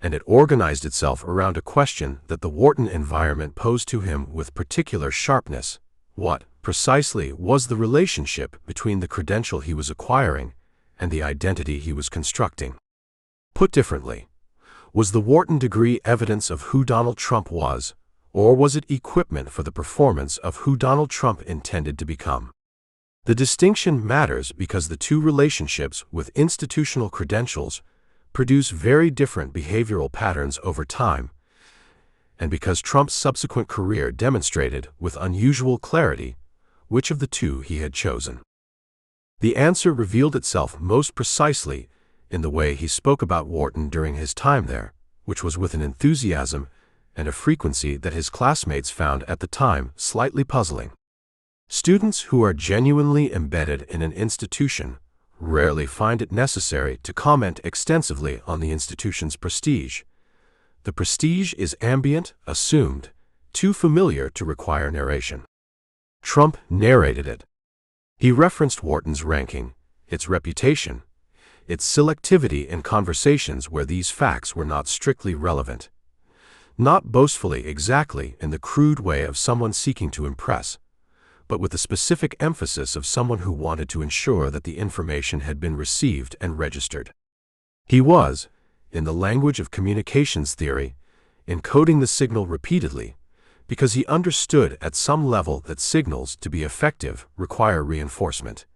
and it organized itself around a question that the Wharton environment posed to him with particular sharpness: what, precisely, was the relationship between the credential he was acquiring and the identity he was constructing? Put differently, was the Wharton degree evidence of who Donald Trump was, or was it equipment for the performance of who Donald Trump intended to become? The distinction matters because the two relationships with institutional credentials produce very different behavioral patterns over time, and because Trump's subsequent career demonstrated with unusual clarity which of the two he had chosen. The answer revealed itself most precisely in the way he spoke about Wharton during his time there, which was with an enthusiasm and a frequency that his classmates found at the time slightly puzzling. Students who are genuinely embedded in an institution rarely find it necessary to comment extensively on the institution's prestige. The prestige is ambient, assumed, too familiar to require narration. Trump narrated it. He referenced Wharton's ranking, its reputation, its selectivity in conversations where these facts were not strictly relevant. Not boastfully exactly in the crude way of someone seeking to impress, but with the specific emphasis of someone who wanted to ensure that the information had been received and registered. He was, in the language of communications theory, encoding the signal repeatedly, because he understood at some level that signals, to be effective, require reinforcement,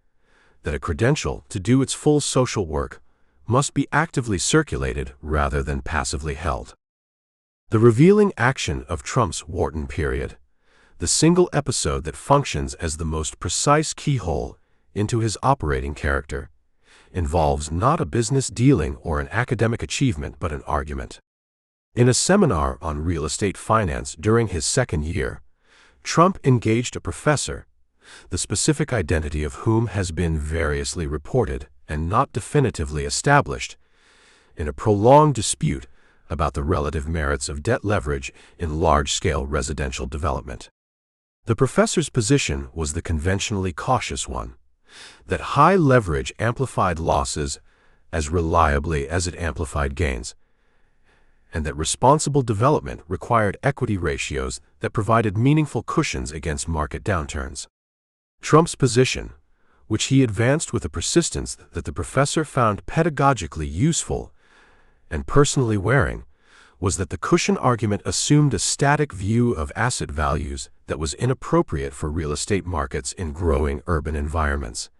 that a credential, to do its full social work, must be actively circulated rather than passively held. The revealing action of Trump's Wharton period, the single episode that functions as the most precise keyhole into his operating character, involves not a business dealing or an academic achievement but an argument. In a seminar on real estate finance during his second year, Trump engaged a professor, the specific identity of whom has been variously reported and not definitively established, in a prolonged dispute about the relative merits of debt leverage in large-scale residential development. The professor's position was the conventionally cautious one, that high leverage amplified losses as reliably as it amplified gains, and that responsible development required equity ratios that provided meaningful cushions against market downturns. Trump's position, which he advanced with a persistence that the professor found pedagogically useful and personally wearing, was that the cushion argument assumed a static view of asset values that was inappropriate for real estate markets in growing urban environments,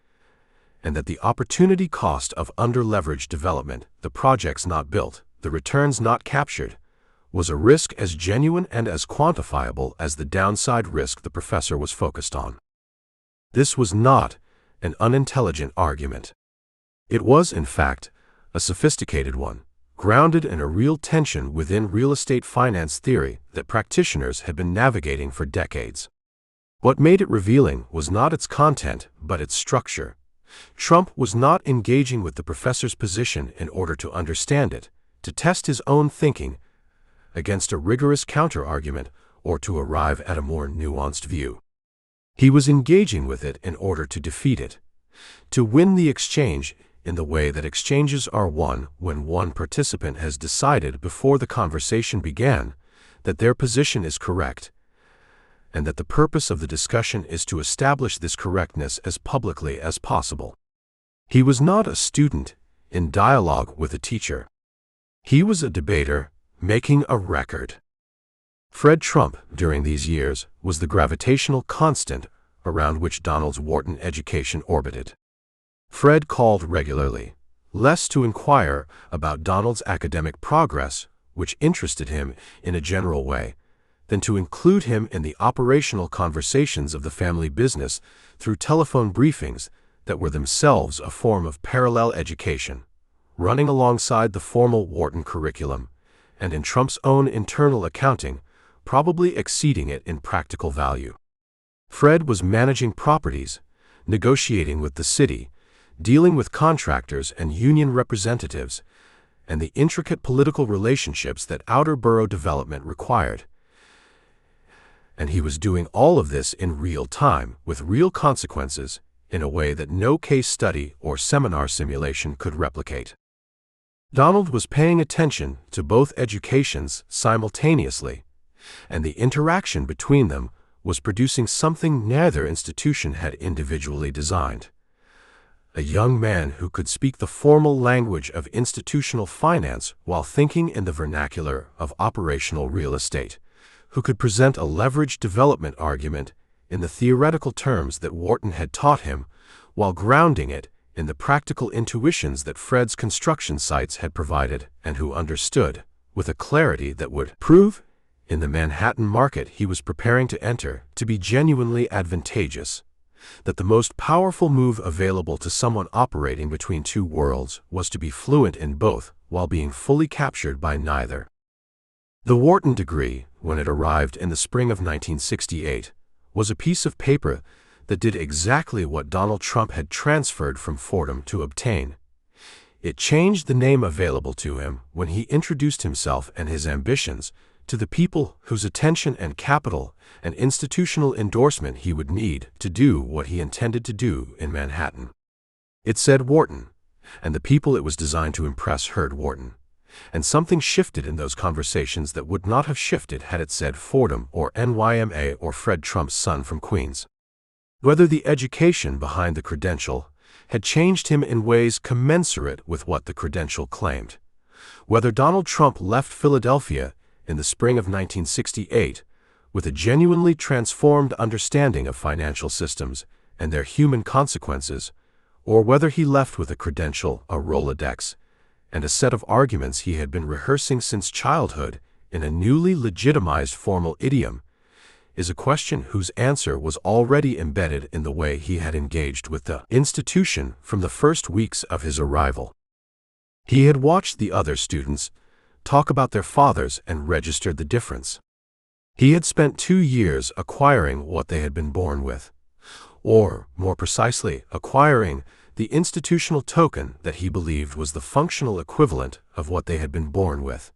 and that the opportunity cost of under-leveraged development, the projects not built, the returns not captured, was a risk as genuine and as quantifiable as the downside risk the professor was focused on. This was not an unintelligent argument. It was, in fact, a sophisticated one, grounded in a real tension within real estate finance theory that practitioners had been navigating for decades. What made it revealing was not its content but its structure, Trump was not engaging with the professor's position in order to understand it, to test his own thinking against a rigorous counter-argument, or to arrive at a more nuanced view. He was engaging with it in order to defeat it, to win the exchange in the way that exchanges are won when one participant has decided before the conversation began that their position is correct, and that the purpose of the discussion is to establish this correctness as publicly as possible. He was not a student in dialogue with a teacher. He was a debater making a record. Fred Trump, during these years, was the gravitational constant around which Donald's Wharton education orbited. Fred called regularly, less to inquire about Donald's academic progress, which interested him in a general way, than to include him in the operational conversations of the family business through telephone briefings that were themselves a form of parallel education, running alongside the formal Wharton curriculum, and in Trump's own internal accounting, probably exceeding it in practical value. Fred was managing properties, negotiating with the city, dealing with contractors and union representatives, and the intricate political relationships that Outer-Borough development required. And he was doing all of this in real time, with real consequences, in a way that no case study or seminar simulation could replicate. Donald was paying attention to both educations simultaneously, and the interaction between them was producing something neither institution had individually designed. A young man who could speak the formal language of institutional finance while thinking in the vernacular of operational real estate, who could present a leveraged development argument in the theoretical terms that Wharton had taught him, while grounding it in the practical intuitions that Fred's construction sites had provided, and who understood, with a clarity that would prove, in the Manhattan market he was preparing to enter, to be genuinely advantageous, that the most powerful move available to someone operating between two worlds was to be fluent in both while being fully captured by neither. The Wharton degree, when it arrived in the spring of 1968, was a piece of paper that did exactly what Donald Trump had transferred from Fordham to obtain. It changed the name available to him when he introduced himself and his ambitions to the people whose attention and capital and institutional endorsement he would need to do what he intended to do in Manhattan. It said Wharton, and the people it was designed to impress heard Wharton, and something shifted in those conversations that would not have shifted had it said Fordham or NYMA or Fred Trump's son from Queens. Whether the education behind the credential had changed him in ways commensurate with what the credential claimed, whether Donald Trump left Philadelphia in the spring of 1968 with a genuinely transformed understanding of financial systems and their human consequences, or whether he left with a credential, a Rolodex, and a set of arguments he had been rehearsing since childhood in a newly legitimized formal idiom, is a question whose answer was already embedded in the way he had engaged with the institution from the first weeks of his arrival. He had watched the other students talk about their fathers and registered the difference. He had spent 2 years acquiring what they had been born with, or, more precisely, acquiring the institutional token that he believed was the functional equivalent of what they had been born with,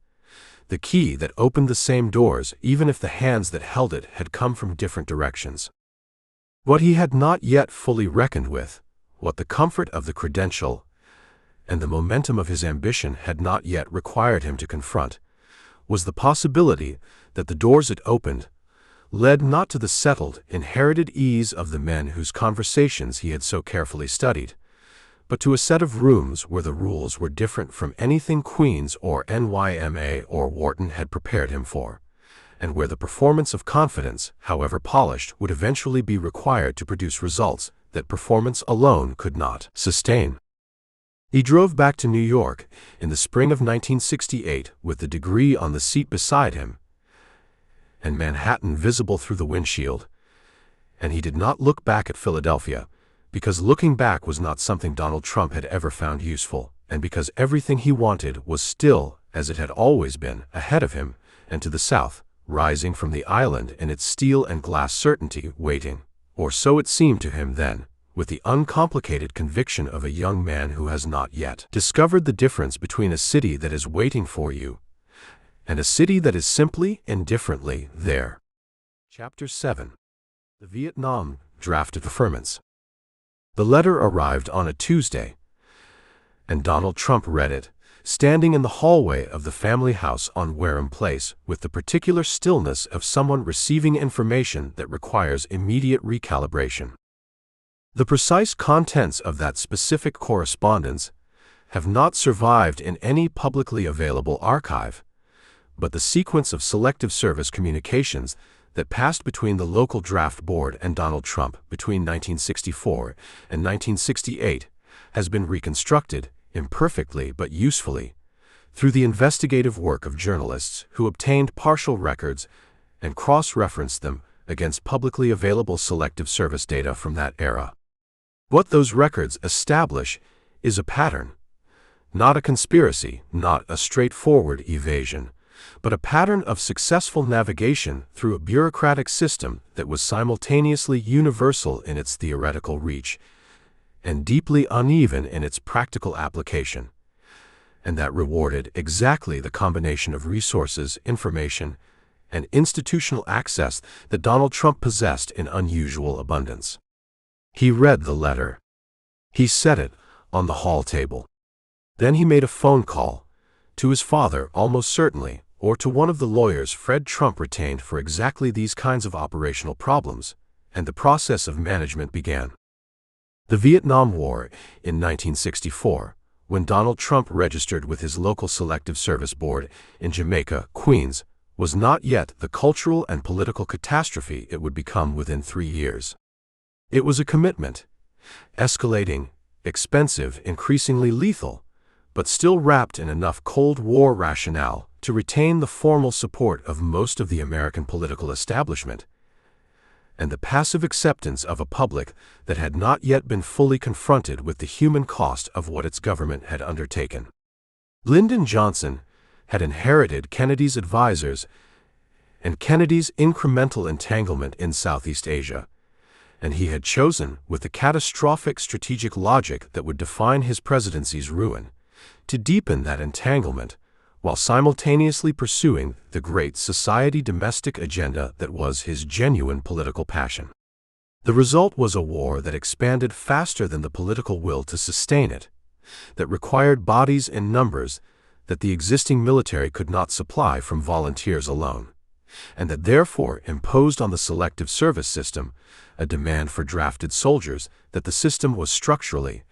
the key that opened the same doors even if the hands that held it had come from different directions. What he had not yet fully reckoned with, what the comfort of the credential and the momentum of his ambition had not yet required him to confront, was the possibility that the doors it opened led not to the settled, inherited ease of the men whose conversations he had so carefully studied, but to a set of rooms where the rules were different from anything Queens or NYMA or Wharton had prepared him for, and where the performance of confidence, however polished, would eventually be required to produce results that performance alone could not sustain. He drove back to New York in the spring of 1968 with the degree on the seat beside him and Manhattan visible through the windshield, and he did not look back at Philadelphia, because looking back was not something Donald Trump had ever found useful, and because everything he wanted was still, as it had always been, ahead of him and to the south, rising from the island in its steel and glass certainty, waiting, or so it seemed to him then, with the uncomplicated conviction of a young man who has not yet discovered the difference between a city that is waiting for you and a city that is simply, indifferently, there. Chapter 7. The Vietnam Draft Deferments. The letter arrived on a Tuesday, and Donald Trump read it, standing in the hallway of the family house on Wareham Place with the particular stillness of someone receiving information that requires immediate recalibration. The precise contents of that specific correspondence have not survived in any publicly available archive, but the sequence of selective service communications that passed between the local draft board and Donald Trump between 1964 and 1968 has been reconstructed, imperfectly but usefully, through the investigative work of journalists who obtained partial records and cross-referenced them against publicly available selective service data from that era. What those records establish is a pattern, not a conspiracy, not a straightforward evasion, but a pattern of successful navigation through a bureaucratic system that was simultaneously universal in its theoretical reach and deeply uneven in its practical application, and that rewarded exactly the combination of resources, information, and institutional access that Donald Trump possessed in unusual abundance. He read the letter. He set it on the hall table. Then he made a phone call, to his father almost certainly, or to one of the lawyers Fred Trump retained for exactly these kinds of operational problems, and the process of management began. The Vietnam War in 1964, when Donald Trump registered with his local Selective Service Board in Jamaica, Queens, was not yet the cultural and political catastrophe it would become within 3 years. It was a commitment, escalating, expensive, increasingly lethal, but still wrapped in enough Cold War rationale to retain the formal support of most of the American political establishment, and the passive acceptance of a public that had not yet been fully confronted with the human cost of what its government had undertaken. Lyndon Johnson had inherited Kennedy's advisors and Kennedy's incremental entanglement in Southeast Asia, and he had chosen, with the catastrophic strategic logic that would define his presidency's ruin, to deepen that entanglement while simultaneously pursuing the great society domestic agenda that was his genuine political passion. The result was a war that expanded faster than the political will to sustain it, that required bodies in numbers that the existing military could not supply from volunteers alone, and that therefore imposed on the selective service system a demand for drafted soldiers that the system was structurally,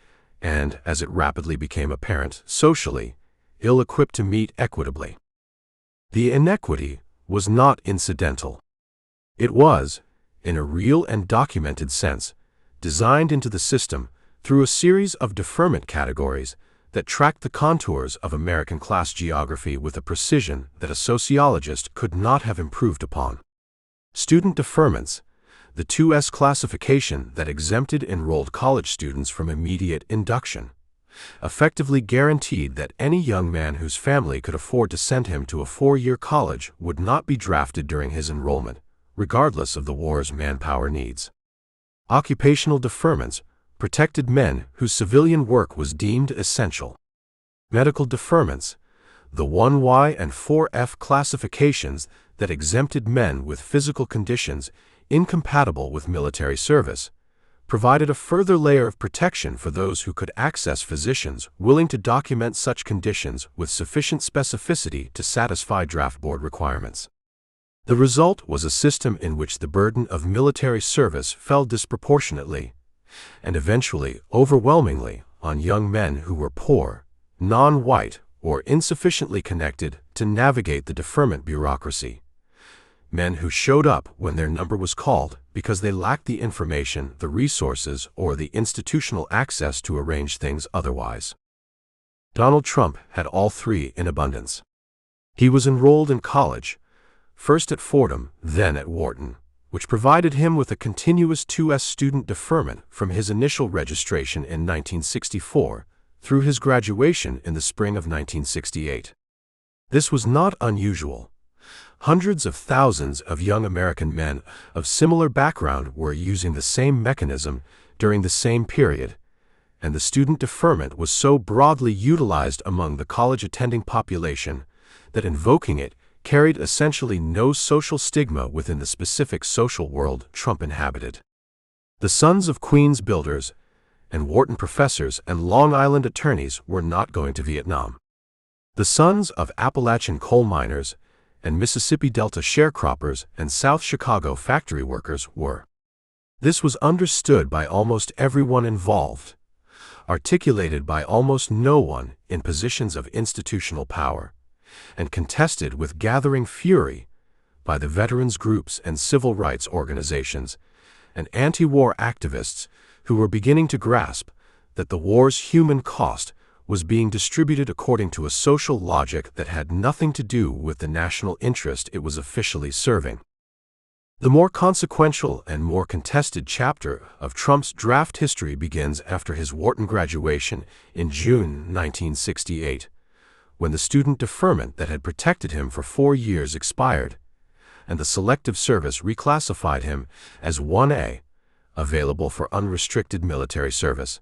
and, as it rapidly became apparent, socially, ill-equipped to meet equitably. The inequity was not incidental. It was, in a real and documented sense, designed into the system through a series of deferment categories that tracked the contours of American class geography with a precision that a sociologist could not have improved upon. Student deferments, the 2S classification that exempted enrolled college students from immediate induction, effectively guaranteed that any young man whose family could afford to send him to a 4-year college would not be drafted during his enrollment, regardless of the war's manpower needs. Occupational deferments protected men whose civilian work was deemed essential. Medical deferments, the 1Y and 4F classifications that exempted men with physical conditions incompatible with military service, provided a further layer of protection for those who could access physicians willing to document such conditions with sufficient specificity to satisfy draft board requirements. The result was a system in which the burden of military service fell disproportionately, and eventually overwhelmingly, on young men who were poor, non-white, or insufficiently connected to navigate the deferment bureaucracy. Men who showed up when their number was called because they lacked the information, the resources, or the institutional access to arrange things otherwise. Donald Trump had all three in abundance. He was enrolled in college, first at Fordham, then at Wharton, which provided him with a continuous 2S student deferment from his initial registration in 1964 through his graduation in the spring of 1968. This was not unusual. Hundreds of thousands of young American men of similar background were using the same mechanism during the same period, and the student deferment was so broadly utilized among the college-attending population that invoking it carried essentially no social stigma within the specific social world Trump inhabited. The sons of Queens builders and Wharton professors and Long Island attorneys were not going to Vietnam. The sons of Appalachian coal miners and Mississippi Delta sharecroppers and South Chicago factory workers were. This was understood by almost everyone involved, articulated by almost no one in positions of institutional power, and contested with gathering fury by the veterans groups and civil rights organizations and anti-war activists who were beginning to grasp that the war's human cost was being distributed according to a social logic that had nothing to do with the national interest it was officially serving. The more consequential and more contested chapter of Trump's draft history begins after his Wharton graduation in June 1968, when the student deferment that had protected him for 4 years expired, and the Selective Service reclassified him as 1A, available for unrestricted military service.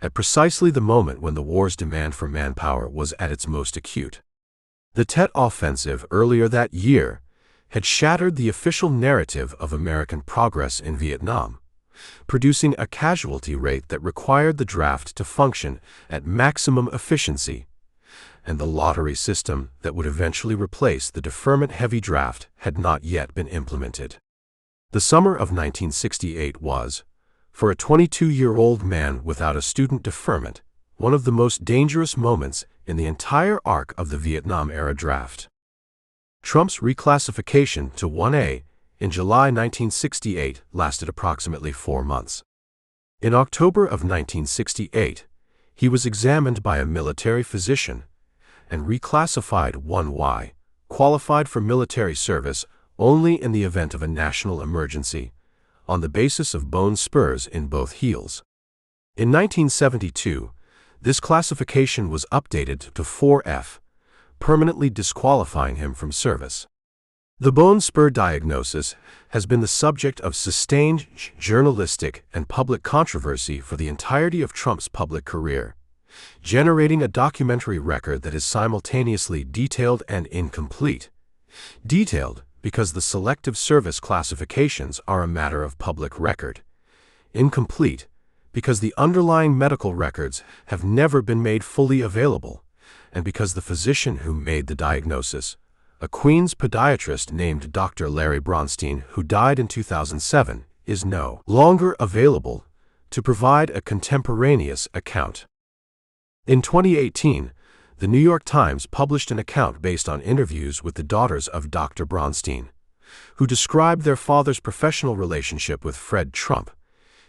At precisely the moment when the war's demand for manpower was at its most acute. The Tet Offensive earlier that year had shattered the official narrative of American progress in Vietnam, producing a casualty rate that required the draft to function at maximum efficiency, and the lottery system that would eventually replace the deferment-heavy draft had not yet been implemented. The summer of 1968 was, for a 22-year-old man without a student deferment, one of the most dangerous moments in the entire arc of the Vietnam-era draft. Trump's reclassification to 1A in July 1968 lasted approximately 4 months. In October of 1968, he was examined by a military physician and reclassified 1Y, qualified for military service only in the event of a national emergency, on the basis of bone spurs in both heels. In 1972, this classification was updated to 4F, permanently disqualifying him from service. The bone spur diagnosis has been the subject of sustained journalistic and public controversy for the entirety of Trump's public career, generating a documentary record that is simultaneously detailed and incomplete. Detailed because the Selective Service classifications are a matter of public record. Incomplete because the underlying medical records have never been made fully available, and because the physician who made the diagnosis, a Queens podiatrist named Dr. Larry Bronstein, who died in 2007, is no longer available to provide a contemporaneous account. In 2018, the New York Times published an account based on interviews with the daughters of Dr. Bronstein, who described their father's professional relationship with Fred Trump.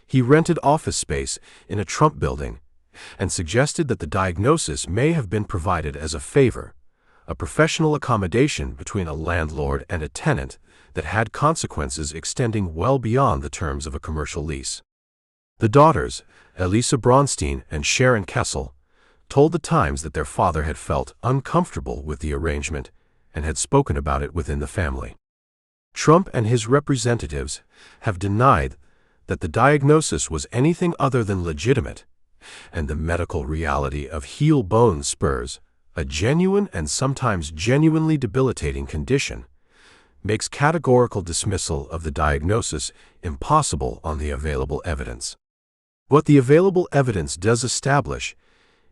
He rented office space in a Trump building and suggested that the diagnosis may have been provided as a favor, a professional accommodation between a landlord and a tenant that had consequences extending well beyond the terms of a commercial lease. The daughters, Elisa Bronstein and Sharon Kessel, told the Times that their father had felt uncomfortable with the arrangement and had spoken about it within the family. Trump and his representatives have denied that the diagnosis was anything other than legitimate, and the medical reality of heel bone spurs, a genuine and sometimes genuinely debilitating condition, makes categorical dismissal of the diagnosis impossible on the available evidence. What the available evidence does establish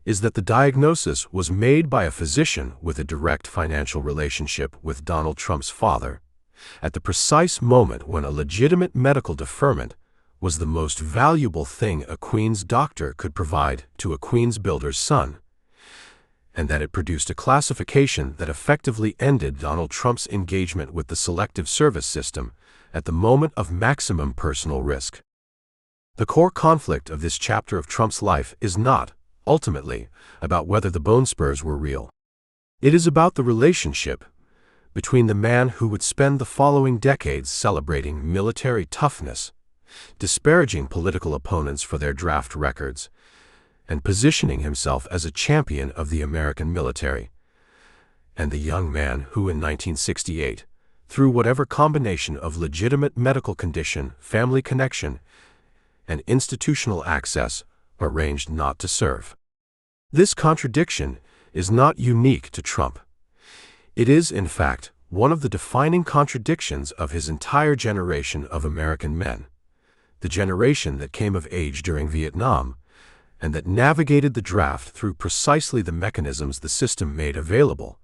is that the diagnosis was made by a physician with a direct financial relationship with Donald Trump's father, at the precise moment when a legitimate medical deferment was the most valuable thing a Queens doctor could provide to a Queens builder's son, and that it produced a classification that effectively ended Donald Trump's engagement with the Selective Service system at the moment of maximum personal risk. The core conflict of this chapter of Trump's life is not, ultimately, about whether the bone spurs were real. It is about the relationship between the man who would spend the following decades celebrating military toughness, disparaging political opponents for their draft records, and positioning himself as a champion of the American military, and the young man who in 1968, through whatever combination of legitimate medical condition, family connection, and institutional access arranged not to serve. This contradiction is not unique to Trump. It is, in fact, one of the defining contradictions of his entire generation of American men, the generation that came of age during Vietnam, and that navigated the draft through precisely the mechanisms the system made available,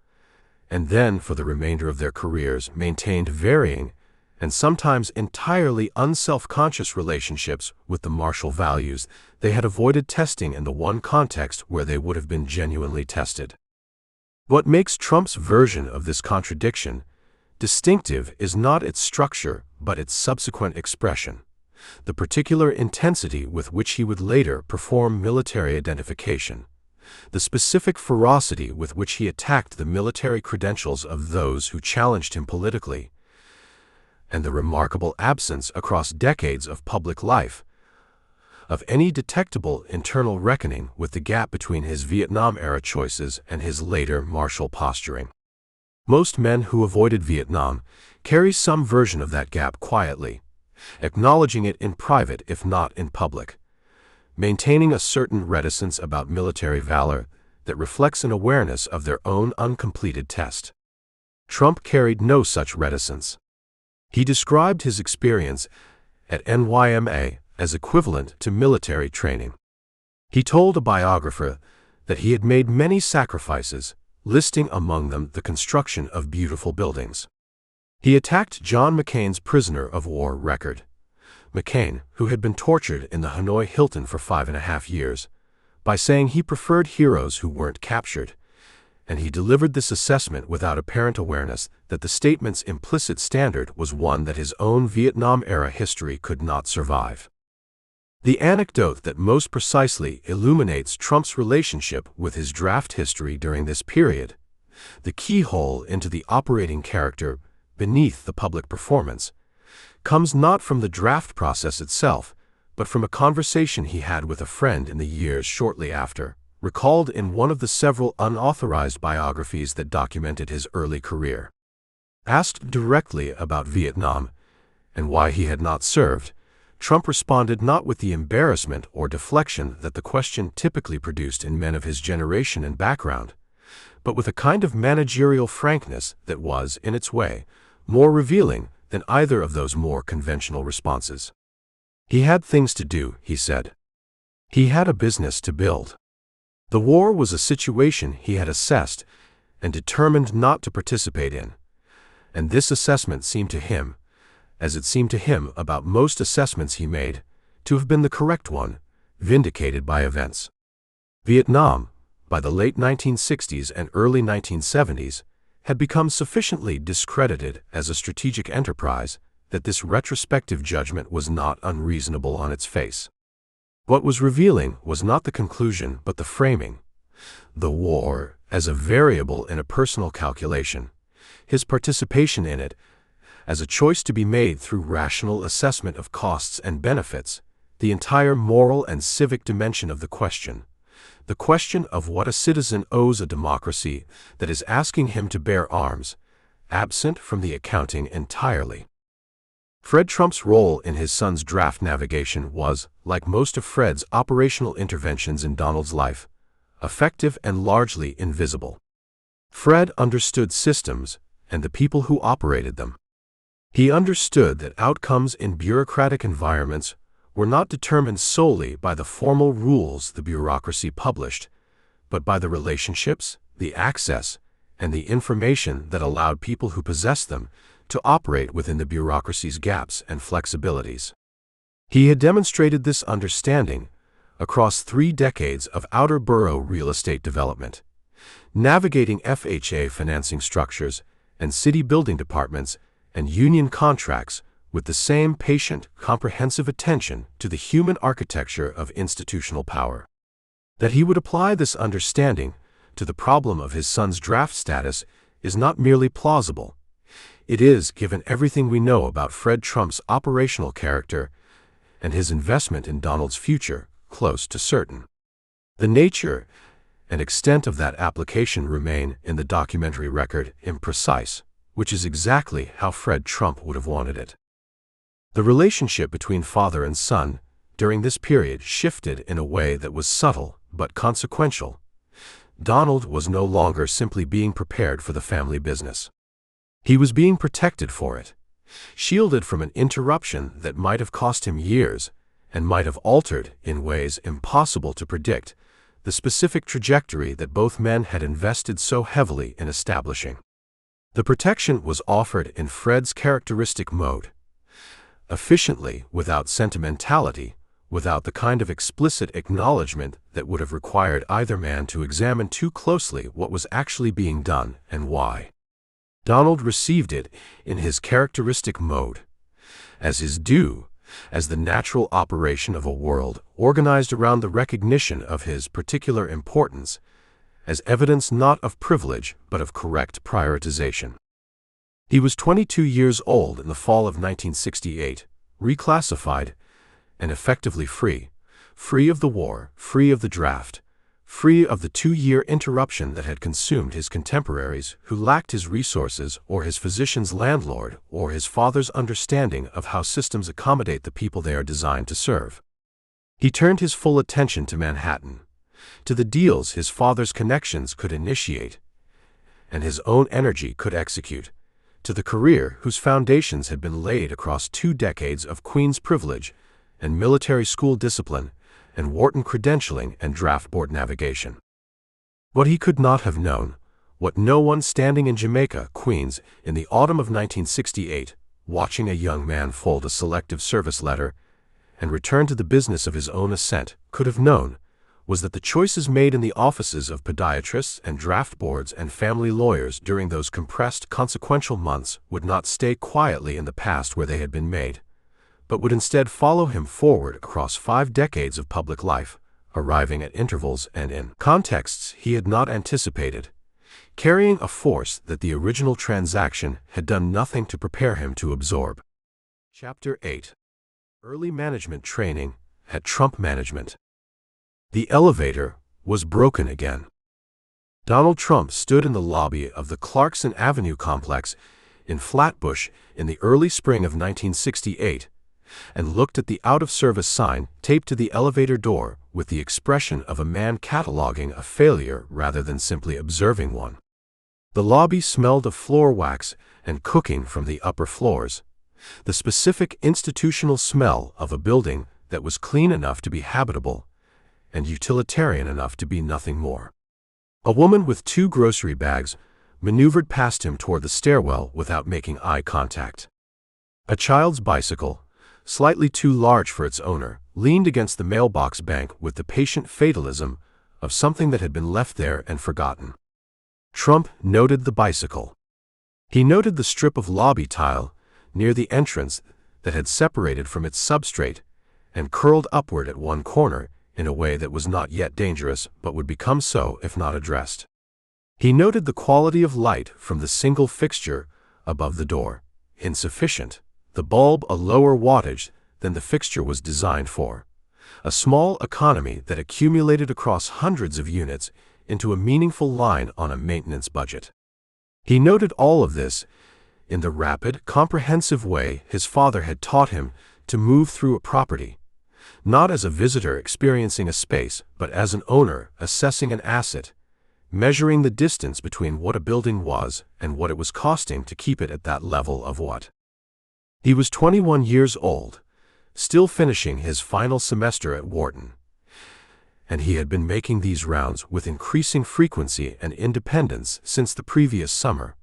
and then, for the remainder of their careers, maintained varying and sometimes entirely unself-conscious relationships with the martial values they had avoided testing in the one context where they would have been genuinely tested. What makes Trump's version of this contradiction distinctive is not its structure but its subsequent expression, the particular intensity with which he would later perform military identification, the specific ferocity with which he attacked the military credentials of those who challenged him politically, and the remarkable absence across decades of public life of any detectable internal reckoning with the gap between his Vietnam-era choices and his later martial posturing. Most men who avoided Vietnam carry some version of that gap quietly, acknowledging it in private if not in public, maintaining a certain reticence about military valor that reflects an awareness of their own uncompleted test. Trump carried no such reticence. He described his experience at NYMA as equivalent to military training. He told a biographer that he had made many sacrifices, listing among them the construction of beautiful buildings. He attacked John McCain's prisoner of war record. McCain, who had been tortured in the Hanoi Hilton for 5.5 years, by saying he preferred heroes who weren't captured, and he delivered this assessment without apparent awareness that the statement's implicit standard was one that his own Vietnam-era history could not survive. The anecdote that most precisely illuminates Trump's relationship with his draft history during this period, the keyhole into the operating character beneath the public performance, comes not from the draft process itself, but from a conversation he had with a friend in the years shortly after, recalled in one of the several unauthorized biographies that documented his early career. Asked directly about Vietnam and why he had not served, Trump responded not with the embarrassment or deflection that the question typically produced in men of his generation and background, but with a kind of managerial frankness that was, in its way, more revealing than either of those more conventional responses. He had things to do, he said. He had a business to build. The war was a situation he had assessed and determined not to participate in, and this assessment seemed to him, as it seemed to him about most assessments he made, to have been the correct one, vindicated by events. Vietnam, by the late 1960s and early 1970s, had become sufficiently discredited as a strategic enterprise that this retrospective judgment was not unreasonable on its face. What was revealing was not the conclusion but the framing. The war as a variable in a personal calculation, his participation in it as a choice to be made through rational assessment of costs and benefits, the entire moral and civic dimension of the question of what a citizen owes a democracy that is asking him to bear arms, absent from the accounting entirely. Fred Trump's role in his son's draft navigation was, like most of Fred's operational interventions in Donald's life, effective and largely invisible. Fred understood systems and the people who operated them. He understood that outcomes in bureaucratic environments were not determined solely by the formal rules the bureaucracy published, but by the relationships, the access, and the information that allowed people who possessed them to operate within the bureaucracy's gaps and flexibilities. He had demonstrated this understanding across 3 decades of Outer-Borough real estate development, navigating FHA financing structures and city building departments and union contracts with the same patient, comprehensive attention to the human architecture of institutional power. That he would apply this understanding to the problem of his son's draft status is not merely plausible. It is, given everything we know about Fred Trump's operational character and his investment in Donald's future, close to certain. The nature and extent of that application remain, in the documentary record, imprecise, which is exactly how Fred Trump would have wanted it. The relationship between father and son during this period shifted in a way that was subtle but consequential. Donald was no longer simply being prepared for the family business. He was being protected for it, shielded from an interruption that might have cost him years and might have altered, in ways impossible to predict, the specific trajectory that both men had invested so heavily in establishing. The protection was offered in Fred's characteristic mode, efficiently, without sentimentality, without the kind of explicit acknowledgement that would have required either man to examine too closely what was actually being done and why. Donald received it in his characteristic mode, as his due, as the natural operation of a world organized around the recognition of his particular importance, as evidence not of privilege but of correct prioritization. He was 22 years old in the fall of 1968, reclassified, and effectively free of the war, free of the draft, free of the 2-year interruption that had consumed his contemporaries who lacked his resources or his physician's landlord or his father's understanding of how systems accommodate the people they are designed to serve. He turned his full attention to Manhattan, to the deals his father's connections could initiate and his own energy could execute, to the career whose foundations had been laid across 2 decades of Queen's privilege and military school discipline and Wharton credentialing and draft board navigation. What he could not have known, what no one standing in Jamaica, Queens, in the autumn of 1968, watching a young man fold a selective service letter and return to the business of his own ascent, could have known, was that the choices made in the offices of podiatrists and draft boards and family lawyers during those compressed, consequential months would not stay quietly in the past where they had been made, but would instead follow him forward across 5 decades of public life, arriving at intervals and in contexts he had not anticipated, carrying a force that the original transaction had done nothing to prepare him to absorb. Chapter 8. Early Management Training at Trump Management. The elevator was broken again. Donald Trump stood in the lobby of the Clarkson Avenue complex in Flatbush in the early spring of 1968, and looked at the out-of-service sign taped to the elevator door with the expression of a man cataloging a failure rather than simply observing one. The lobby smelled of floor wax and cooking from the upper floors, the specific institutional smell of a building that was clean enough to be habitable and utilitarian enough to be nothing more. A woman with 2 grocery bags maneuvered past him toward the stairwell without making eye contact. A child's bicycle, slightly too large for its owner, leaned against the mailbox bank with the patient fatalism of something that had been left there and forgotten. Trump noted the bicycle. He noted the strip of lobby tile near the entrance that had separated from its substrate and curled upward at one corner in a way that was not yet dangerous but would become so if not addressed. He noted the quality of light from the single fixture above the door, insufficient, the bulb a lower wattage than the fixture was designed for, a small economy that accumulated across hundreds of units into a meaningful line on a maintenance budget. He noted all of this in the rapid, comprehensive way his father had taught him to move through a property, not as a visitor experiencing a space, but as an owner assessing an asset, measuring the distance between what a building was and what it was costing to keep it at that level of what. He was 21 years old, still finishing his final semester at Wharton, and he had been making these rounds with increasing frequency and independence since the previous summer,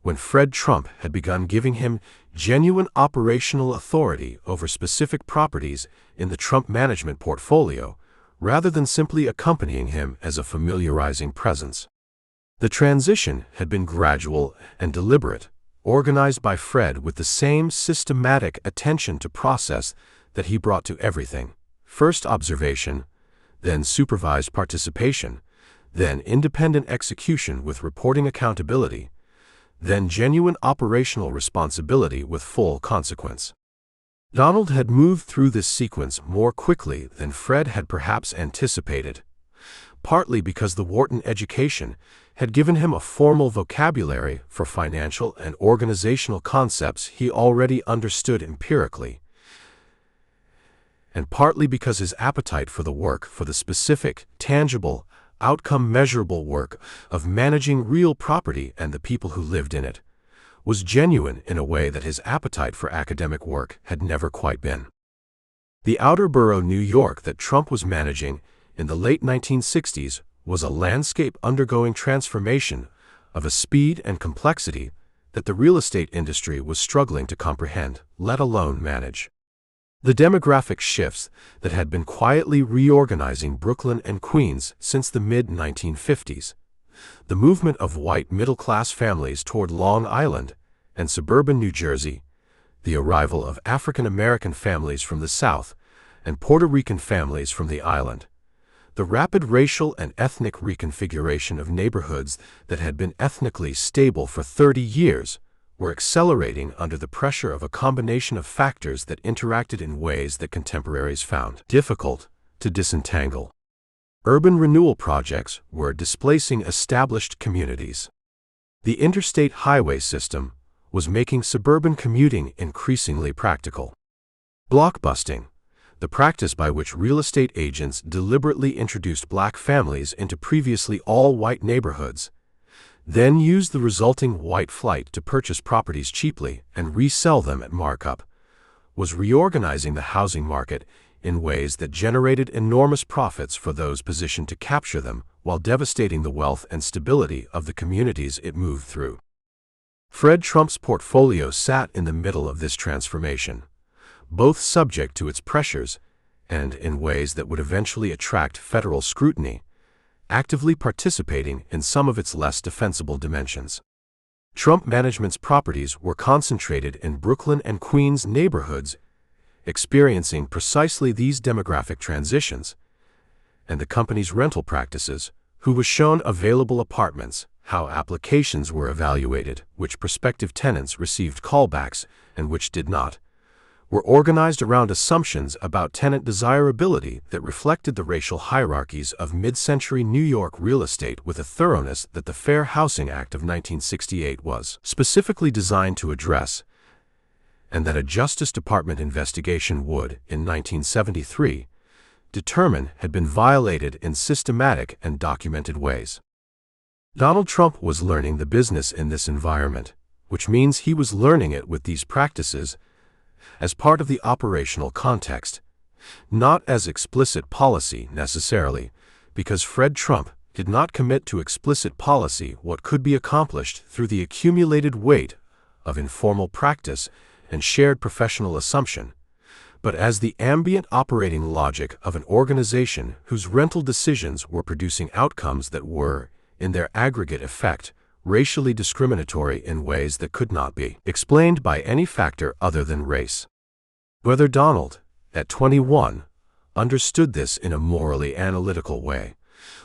when Fred Trump had begun giving him genuine operational authority over specific properties in the Trump management portfolio, rather than simply accompanying him as a familiarizing presence. The transition had been gradual and deliberate, organized by Fred with the same systematic attention to process that he brought to everything: first observation, then supervised participation, then independent execution with reporting accountability, then genuine operational responsibility with full consequence. Donald had moved through this sequence more quickly than Fred had perhaps anticipated, partly because the Wharton education had given him a formal vocabulary for financial and organizational concepts he already understood empirically, and partly because his appetite for the specific, tangible, outcome-measurable work of managing real property and the people who lived in it, was genuine in a way that his appetite for academic work had never quite been. The Outer-Borough, New York that Trump was managing in the late 1960s was a landscape undergoing transformation of a speed and complexity that the real estate industry was struggling to comprehend, let alone manage. The demographic shifts that had been quietly reorganizing Brooklyn and Queens since the mid-1950s, the movement of white middle-class families toward Long Island and suburban New Jersey, the arrival of African-American families from the South and Puerto Rican families from the island, the rapid racial and ethnic reconfiguration of neighborhoods that had been ethnically stable for 30 years were accelerating under the pressure of a combination of factors that interacted in ways that contemporaries found difficult to disentangle. Urban renewal projects were displacing established communities. The interstate highway system was making suburban commuting increasingly practical. Blockbusting, the practice by which real estate agents deliberately introduced black families into previously all-white neighborhoods, then used the resulting white flight to purchase properties cheaply and resell them at markup, was reorganizing the housing market in ways that generated enormous profits for those positioned to capture them while devastating the wealth and stability of the communities it moved through. Fred Trump's portfolio sat in the middle of this transformation, both subject to its pressures and, in ways that would eventually attract federal scrutiny, actively participating in some of its less defensible dimensions. Trump management's properties were concentrated in Brooklyn and Queens neighborhoods, experiencing precisely these demographic transitions, and the company's rental practices, who was shown available apartments, how applications were evaluated, which prospective tenants received callbacks and which did not, were organized around assumptions about tenant desirability that reflected the racial hierarchies of mid-century New York real estate with a thoroughness that the Fair Housing Act of 1968 was specifically designed to address, and that a Justice Department investigation would, in 1973, determine had been violated in systematic and documented ways. Donald Trump was learning the business in this environment, which means he was learning it with these practices as part of the operational context, not as explicit policy necessarily, because Fred Trump did not commit to explicit policy what could be accomplished through the accumulated weight of informal practice and shared professional assumption, but as the ambient operating logic of an organization whose rental decisions were producing outcomes that were, in their aggregate effect, racially discriminatory in ways that could not be explained by any factor other than race. Whether Donald, at 21, understood this in a morally analytical way,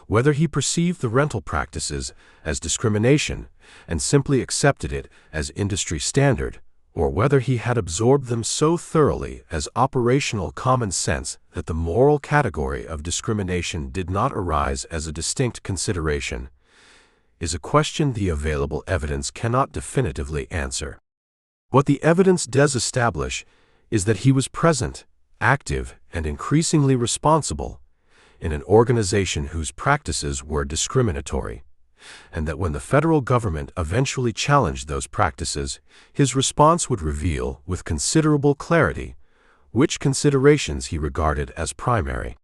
whether he perceived the rental practices as discrimination and simply accepted it as industry standard, or whether he had absorbed them so thoroughly as operational common sense that the moral category of discrimination did not arise as a distinct consideration, is a question the available evidence cannot definitively answer. What the evidence does establish is that he was present, active, and increasingly responsible in an organization whose practices were discriminatory, and that when the federal government eventually challenged those practices, his response would reveal with considerable clarity which considerations he regarded as primary.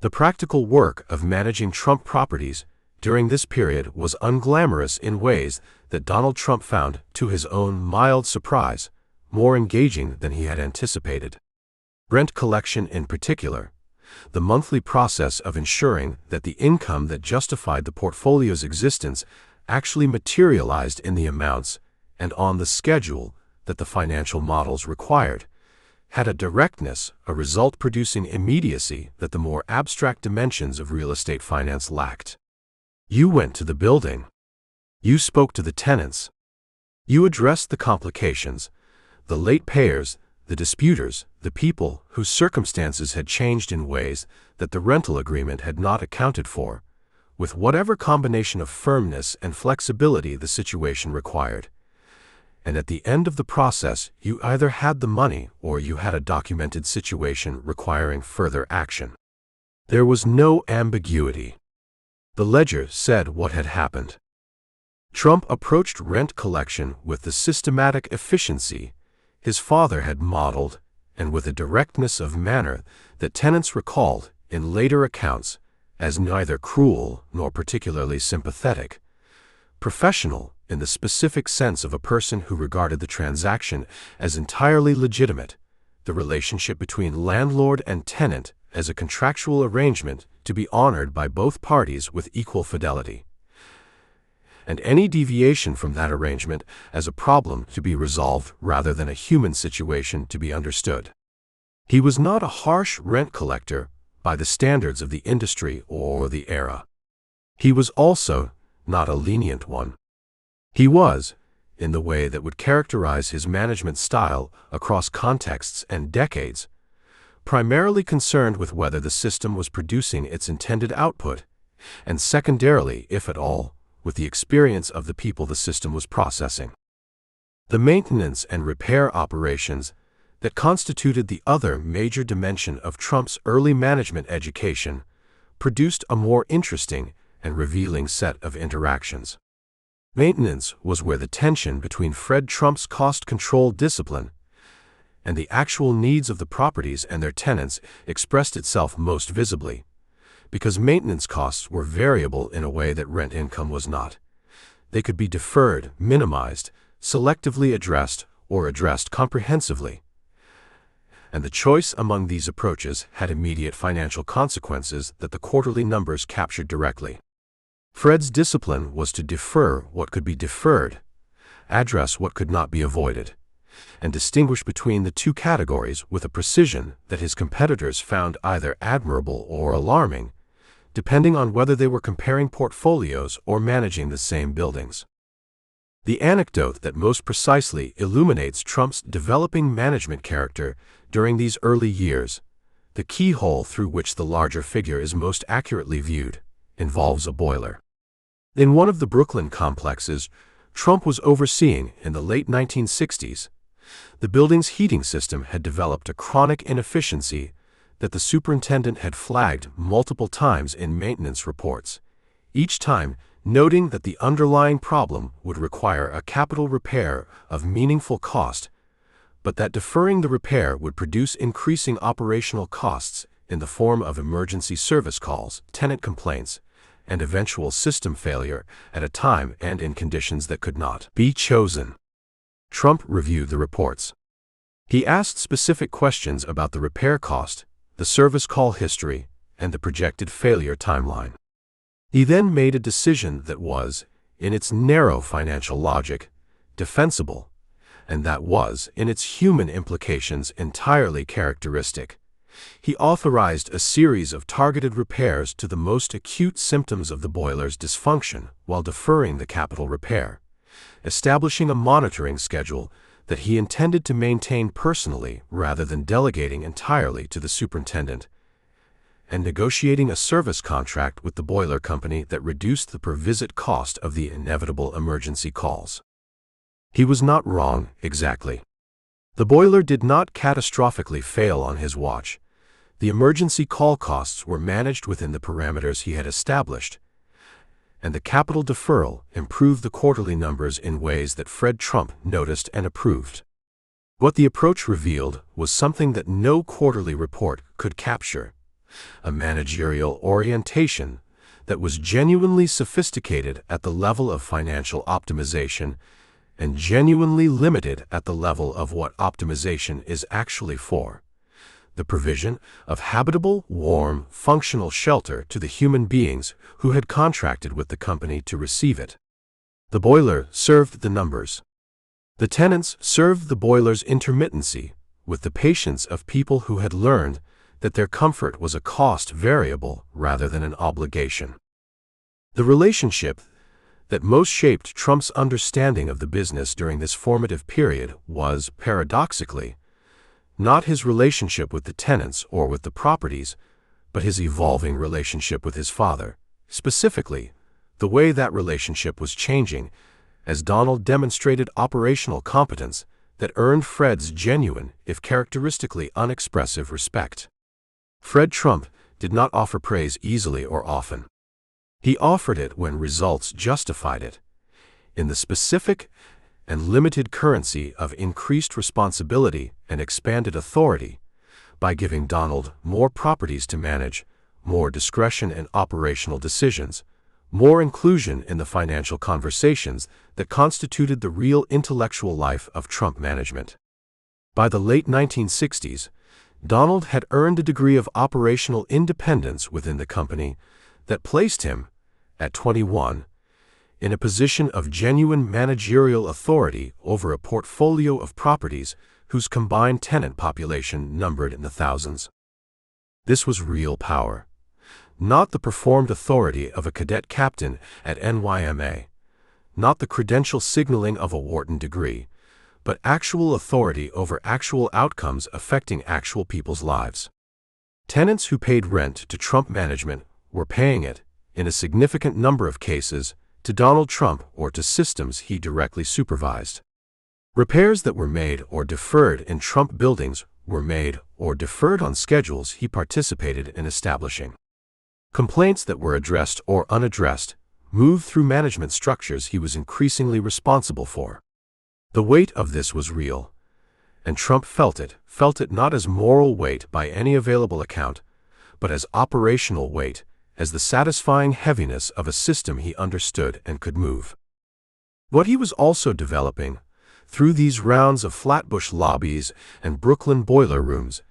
The practical work of managing Trump properties during this period was unglamorous in ways that Donald Trump found, to his own mild surprise, more engaging than he had anticipated. Rent collection in particular, the monthly process of ensuring that the income that justified the portfolio's existence actually materialized in the amounts and on the schedule that the financial models required, had a directness, a result-producing immediacy that the more abstract dimensions of real estate finance lacked. You went to the building. You spoke to the tenants. You addressed the complications, the late payers, the disputers, the people whose circumstances had changed in ways that the rental agreement had not accounted for, with whatever combination of firmness and flexibility the situation required. And at the end of the process, you either had the money or you had a documented situation requiring further action. There was no ambiguity. The ledger said what had happened. Trump approached rent collection with the systematic efficiency his father had modeled and with a directness of manner that tenants recalled in later accounts as neither cruel nor particularly sympathetic. Professional in the specific sense of a person who regarded the transaction as entirely legitimate, the relationship between landlord and tenant as a contractual arrangement to be honored by both parties with equal fidelity, and any deviation from that arrangement as a problem to be resolved rather than a human situation to be understood. He was not a harsh rent collector by the standards of the industry or the era. He was also not a lenient one. He was, in the way that would characterize his management style across contexts and decades, primarily concerned with whether the system was producing its intended output, and secondarily, if at all, with the experience of the people the system was processing. The maintenance and repair operations that constituted the other major dimension of Trump's early management education produced a more interesting and revealing set of interactions. Maintenance was where the tension between Fred Trump's cost control discipline and the actual needs of the properties and their tenants expressed itself most visibly, because maintenance costs were variable in a way that rent income was not. They could be deferred, minimized, selectively addressed, or addressed comprehensively. And the choice among these approaches had immediate financial consequences that the quarterly numbers captured directly. Fred's discipline was to defer what could be deferred, address what could not be avoided, and distinguish between the two categories with a precision that his competitors found either admirable or alarming, depending on whether they were comparing portfolios or managing the same buildings. The anecdote that most precisely illuminates Trump's developing management character during these early years, the keyhole through which the larger figure is most accurately viewed, involves a boiler. In one of the Brooklyn complexes Trump was overseeing in the late 1960s, the building's heating system had developed a chronic inefficiency that the superintendent had flagged multiple times in maintenance reports, each time noting that the underlying problem would require a capital repair of meaningful cost, but that deferring the repair would produce increasing operational costs in the form of emergency service calls, tenant complaints, and eventual system failure at a time and in conditions that could not be chosen. Trump reviewed the reports. He asked specific questions about the repair cost, the service call history, and the projected failure timeline. He then made a decision that was, in its narrow financial logic, defensible, and that was, in its human implications, entirely characteristic. He authorized a series of targeted repairs to the most acute symptoms of the boiler's dysfunction while deferring the capital repair, establishing a monitoring schedule that he intended to maintain personally rather than delegating entirely to the superintendent, and negotiating a service contract with the boiler company that reduced the per-visit cost of the inevitable emergency calls. He was not wrong, exactly. The boiler did not catastrophically fail on his watch. The emergency call costs were managed within the parameters he had established, and the capital deferral improved the quarterly numbers in ways that Fred Trump noticed and approved. What the approach revealed was something that no quarterly report could capture: a managerial orientation that was genuinely sophisticated at the level of financial optimization and genuinely limited at the level of what optimization is actually for: the provision of habitable, warm, functional shelter to the human beings who had contracted with the company to receive it. The boiler served the numbers. The tenants served the boiler's intermittency with the patience of people who had learned that their comfort was a cost variable rather than an obligation. The relationship that most shaped Trump's understanding of the business during this formative period was, paradoxically, not his relationship with the tenants or with the properties, but his evolving relationship with his father, specifically, the way that relationship was changing as Donald demonstrated operational competence that earned Fred's genuine, if characteristically unexpressive, respect. Fred Trump did not offer praise easily or often. He offered it when results justified it, in the specific and limited currency of increased responsibility and expanded authority, by giving Donald more properties to manage, more discretion in operational decisions, more inclusion in the financial conversations that constituted the real intellectual life of Trump management. By the late 1960s, Donald had earned a degree of operational independence within the company that placed him, at 21, in a position of genuine managerial authority over a portfolio of properties whose combined tenant population numbered in the thousands. This was real power. Not the performed authority of a cadet captain at NYMA, not the credential signaling of a Wharton degree, but actual authority over actual outcomes affecting actual people's lives. Tenants who paid rent to Trump management were paying it, in a significant number of cases, to Donald Trump or to systems he directly supervised. Repairs that were made or deferred in Trump buildings were made or deferred on schedules he participated in establishing. Complaints that were addressed or unaddressed moved through management structures he was increasingly responsible for. The weight of this was real, and Trump felt it not as moral weight by any available account, but as operational weight, as the satisfying heaviness of a system he understood and could move. What he was also developing, through these rounds of Flatbush lobbies and Brooklyn boiler rooms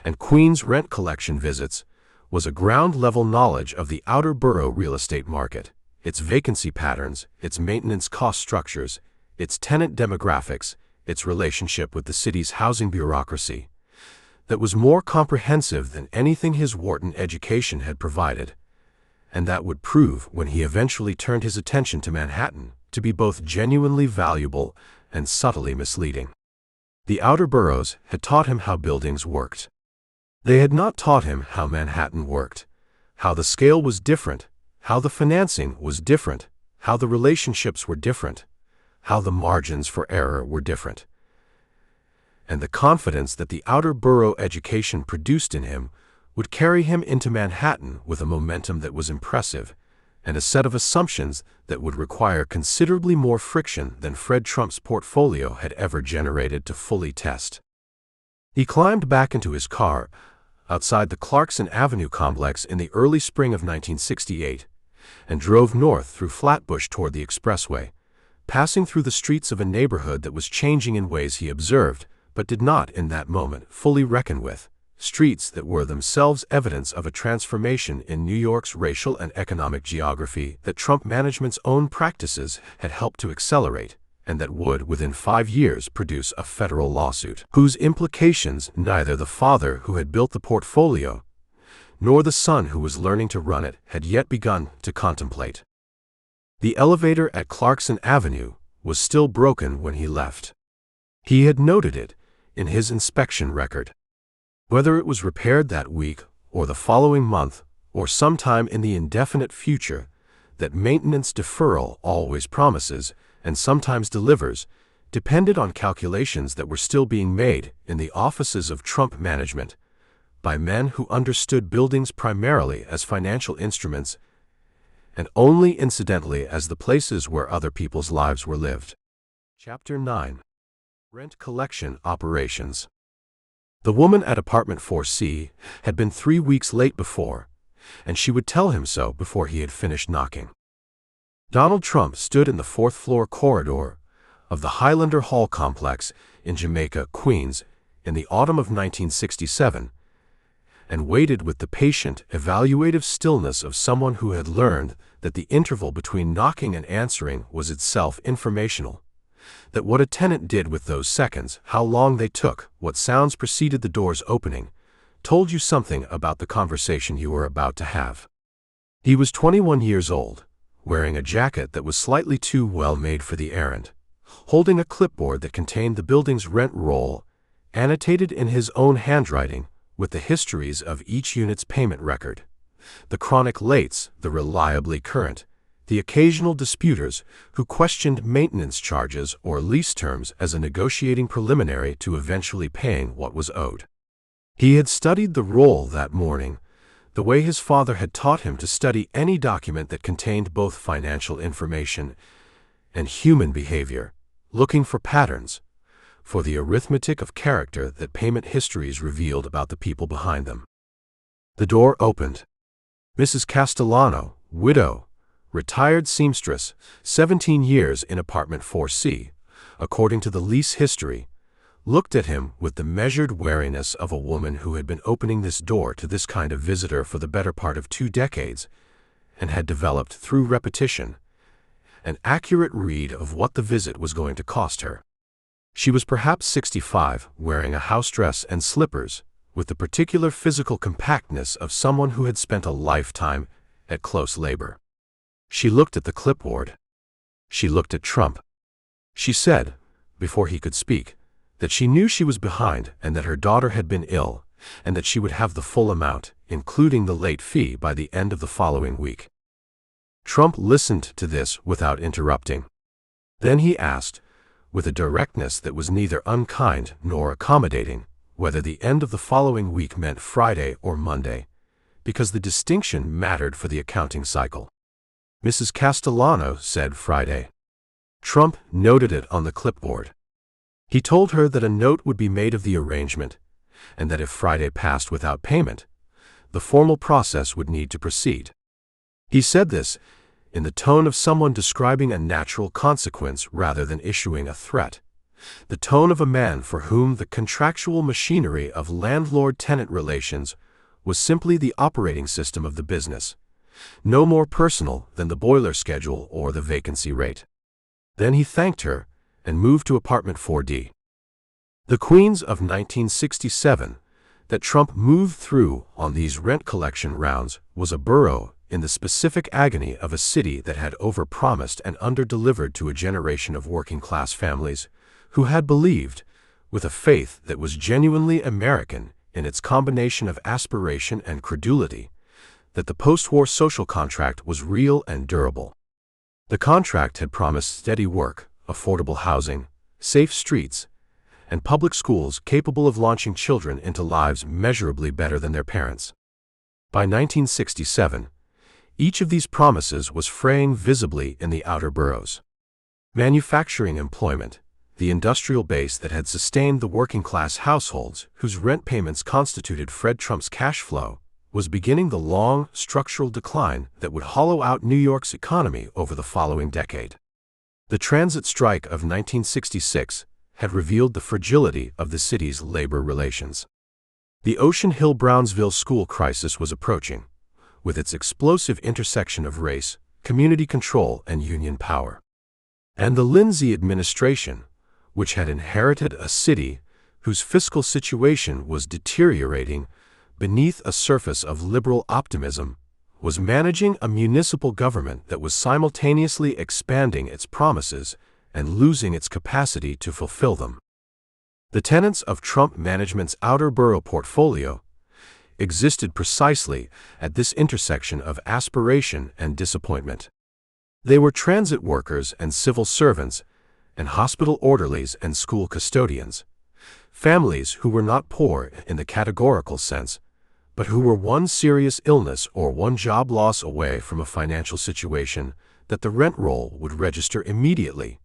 and Queens rent collection visits, was a ground-level knowledge of the Outer-Borough real estate market, its vacancy patterns, its maintenance cost structures, its tenant demographics, its relationship with the city's housing bureaucracy, that was more comprehensive than anything his Wharton education had provided, and that would prove, when he eventually turned his attention to Manhattan, to be both genuinely valuable and subtly misleading. The outer boroughs had taught him how buildings worked. They had not taught him how Manhattan worked, how the scale was different, how the financing was different, how the relationships were different, how the margins for error were different. And the confidence that the outer borough education produced in him would carry him into Manhattan with a momentum that was impressive, and a set of assumptions that would require considerably more friction than Fred Trump's portfolio had ever generated to fully test. He climbed back into his car outside the Clarkson Avenue complex in the early spring of 1968 and drove north through Flatbush toward the expressway, passing through the streets of a neighborhood that was changing in ways he observed, but did not in that moment fully reckon with, streets that were themselves evidence of a transformation in New York's racial and economic geography that Trump management's own practices had helped to accelerate, and that would, within 5 years, produce a federal lawsuit, whose implications neither the father who had built the portfolio nor the son who was learning to run it had yet begun to contemplate. The elevator at Clarkson Avenue was still broken when he left. He had noted it in his inspection record. Whether it was repaired that week or the following month or sometime in the indefinite future that maintenance deferral always promises and sometimes delivers, depended on calculations that were still being made in the offices of Trump management by men who understood buildings primarily as financial instruments and only incidentally as the places where other people's lives were lived. Chapter 9. Rent Collection Operations. The woman at apartment 4C had been 3 weeks late before, and she would tell him so before he had finished knocking. Donald Trump stood in the fourth-floor corridor of the Highlander Hall complex in Jamaica, Queens, in the autumn of 1967, and waited with the patient, evaluative stillness of someone who had learned that the interval between knocking and answering was itself informational, that what a tenant did with those seconds, how long they took, what sounds preceded the door's opening, told you something about the conversation you were about to have. He was 21 years old, wearing a jacket that was slightly too well made for the errand, holding a clipboard that contained the building's rent roll, annotated in his own handwriting with the histories of each unit's payment record, the chronic lates, the reliably current, the occasional disputers who questioned maintenance charges or lease terms as a negotiating preliminary to eventually paying what was owed. He had studied the roll that morning, the way his father had taught him to study any document that contained both financial information and human behavior, looking for patterns, for the arithmetic of character that payment histories revealed about the people behind them. The door opened. Mrs. Castellano, widow, retired seamstress, 17 years in apartment 4C, according to the lease history, looked at him with the measured wariness of a woman who had been opening this door to this kind of visitor for the better part of 2 decades and had developed, through repetition, an accurate read of what the visit was going to cost her. She was perhaps 65, wearing a house dress and slippers, with the particular physical compactness of someone who had spent a lifetime at close labor. She looked at the clipboard. She looked at Trump. She said, before he could speak, that she knew she was behind and that her daughter had been ill, and that she would have the full amount, including the late fee, by the end of the following week. Trump listened to this without interrupting. Then he asked, with a directness that was neither unkind nor accommodating, whether the end of the following week meant Friday or Monday, because the distinction mattered for the accounting cycle. Mrs. Castellano said Friday. Trump noted it on the clipboard. He told her that a note would be made of the arrangement, and that if Friday passed without payment, the formal process would need to proceed. He said this in the tone of someone describing a natural consequence rather than issuing a threat, the tone of a man for whom the contractual machinery of landlord-tenant relations was simply the operating system of the business, no more personal than the boiler schedule or the vacancy rate. Then he thanked her and moved to apartment 4D. The Queens of 1967 that Trump moved through on these rent collection rounds was a borough in the specific agony of a city that had overpromised and underdelivered to a generation of working-class families who had believed, with a faith that was genuinely American in its combination of aspiration and credulity, that the post-war social contract was real and durable. The contract had promised steady work, affordable housing, safe streets, and public schools capable of launching children into lives measurably better than their parents. By 1967, each of these promises was fraying visibly in the outer boroughs. Manufacturing employment, the industrial base that had sustained the working-class households whose rent payments constituted Fred Trump's cash flow, was beginning the long, structural decline that would hollow out New York's economy over the following decade. The transit strike of 1966 had revealed the fragility of the city's labor relations. The Ocean Hill-Brownsville school crisis was approaching, with its explosive intersection of race, community control, and union power. And the Lindsay administration, which had inherited a city whose fiscal situation was deteriorating beneath a surface of liberal optimism, was managing a municipal government that was simultaneously expanding its promises and losing its capacity to fulfill them. The tenants of Trump management's Outer-Borough portfolio existed precisely at this intersection of aspiration and disappointment. They were transit workers and civil servants, and hospital orderlies and school custodians, families who were not poor in the categorical sense, but who were one serious illness or one job loss away from a financial situation that the rent roll would register immediately,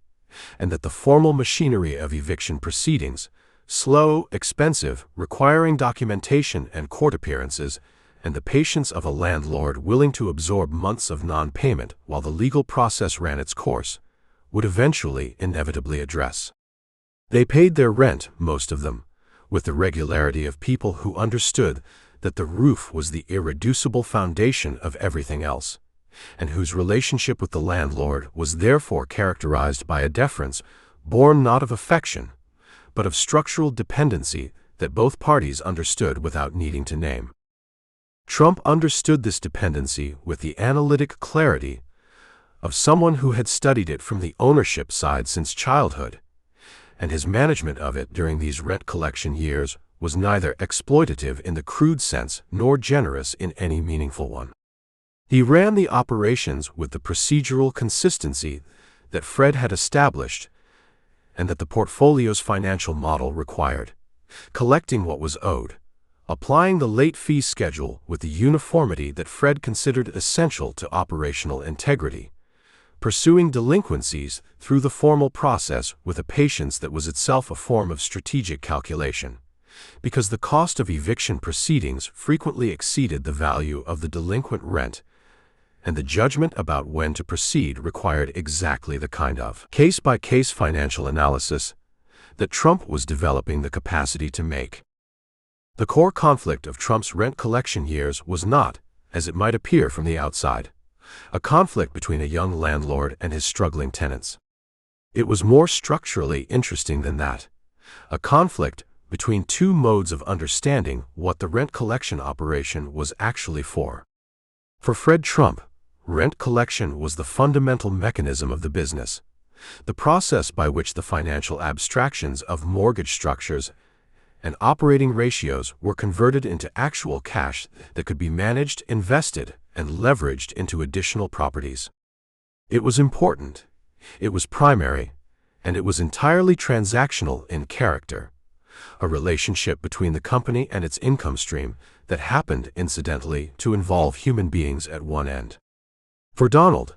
and that the formal machinery of eviction proceedings, slow, expensive, requiring documentation and court appearances, and the patience of a landlord willing to absorb months of non-payment while the legal process ran its course, would eventually inevitably address. They paid their rent, most of them, with the regularity of people who understood that the roof was the irreducible foundation of everything else, and whose relationship with the landlord was therefore characterized by a deference born not of affection, but of structural dependency that both parties understood without needing to name. Trump understood this dependency with the analytic clarity of someone who had studied it from the ownership side since childhood, and his management of it during these rent collection years was neither exploitative in the crude sense nor generous in any meaningful one. He ran the operations with the procedural consistency that Fred had established and that the portfolio's financial model required, collecting what was owed, applying the late fee schedule with the uniformity that Fred considered essential to operational integrity, pursuing delinquencies through the formal process with a patience that was itself a form of strategic calculation, because the cost of eviction proceedings frequently exceeded the value of the delinquent rent, and the judgment about when to proceed required exactly the kind of case-by-case financial analysis that Trump was developing the capacity to make. The core conflict of Trump's rent collection years was not, as it might appear from the outside, a conflict between a young landlord and his struggling tenants. It was more structurally interesting than that, a conflict between two modes of understanding what the rent collection operation was actually for. For Fred Trump, rent collection was the fundamental mechanism of the business, the process by which the financial abstractions of mortgage structures and operating ratios were converted into actual cash that could be managed, invested, and leveraged into additional properties. It was important, it was primary, and it was entirely transactional in character, a relationship between the company and its income stream that happened, incidentally, to involve human beings at one end. For Donald,